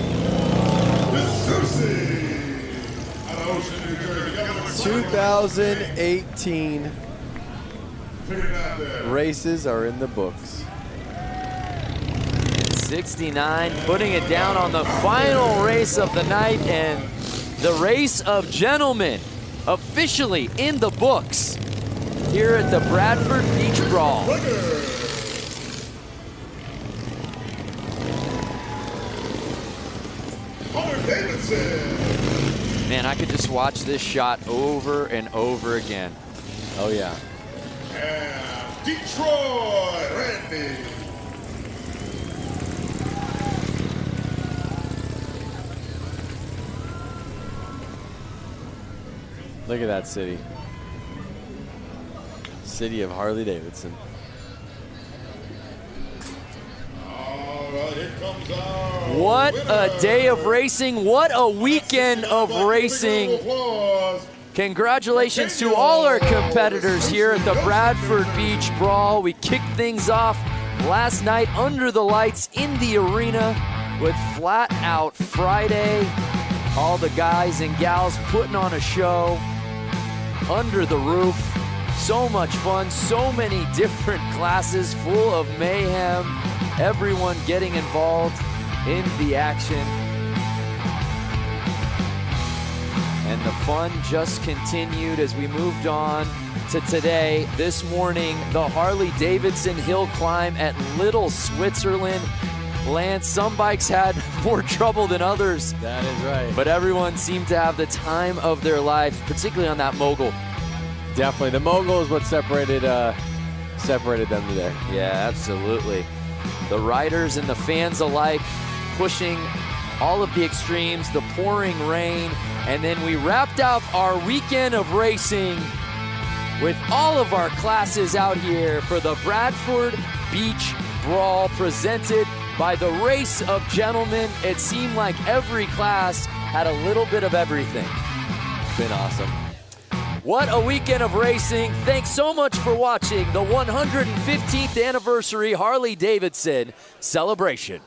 2018 races are in the books. 69 putting it down on the final race of the night, and the race of gentlemen officially in the books here at the Bradford Beach Brawl. Harley-Davidson. Man, I could just watch this shot over and over again. Oh yeah. And Detroit, Randy. Look at that city. City of Harley-Davidson. What a day of racing. What a weekend of racing. Congratulations to all our competitors here at the Bradford Beach Brawl. We kicked things off last night under the lights in the arena with Flat Out Friday. All the guys and gals putting on a show under the roof. So much fun, so many different classes full of mayhem. Everyone getting involved in the action. And the fun just continued as we moved on to today. This morning, the Harley-Davidson hill climb at Little Switzerland. Lance, some bikes had more trouble than others. That is right. But everyone seemed to have the time of their life, particularly on that mogul. Definitely, the mogul is what separated them today. Yeah, absolutely. The riders and the fans alike pushing all of the extremes, the pouring rain, and then we wrapped up our weekend of racing with all of our classes out here for the Bradford Beach Brawl presented by the Race of Gentlemen. It seemed like every class had a little bit of everything. It's been awesome. What a weekend of racing. Thanks so much for watching the 115th anniversary Harley-Davidson celebration.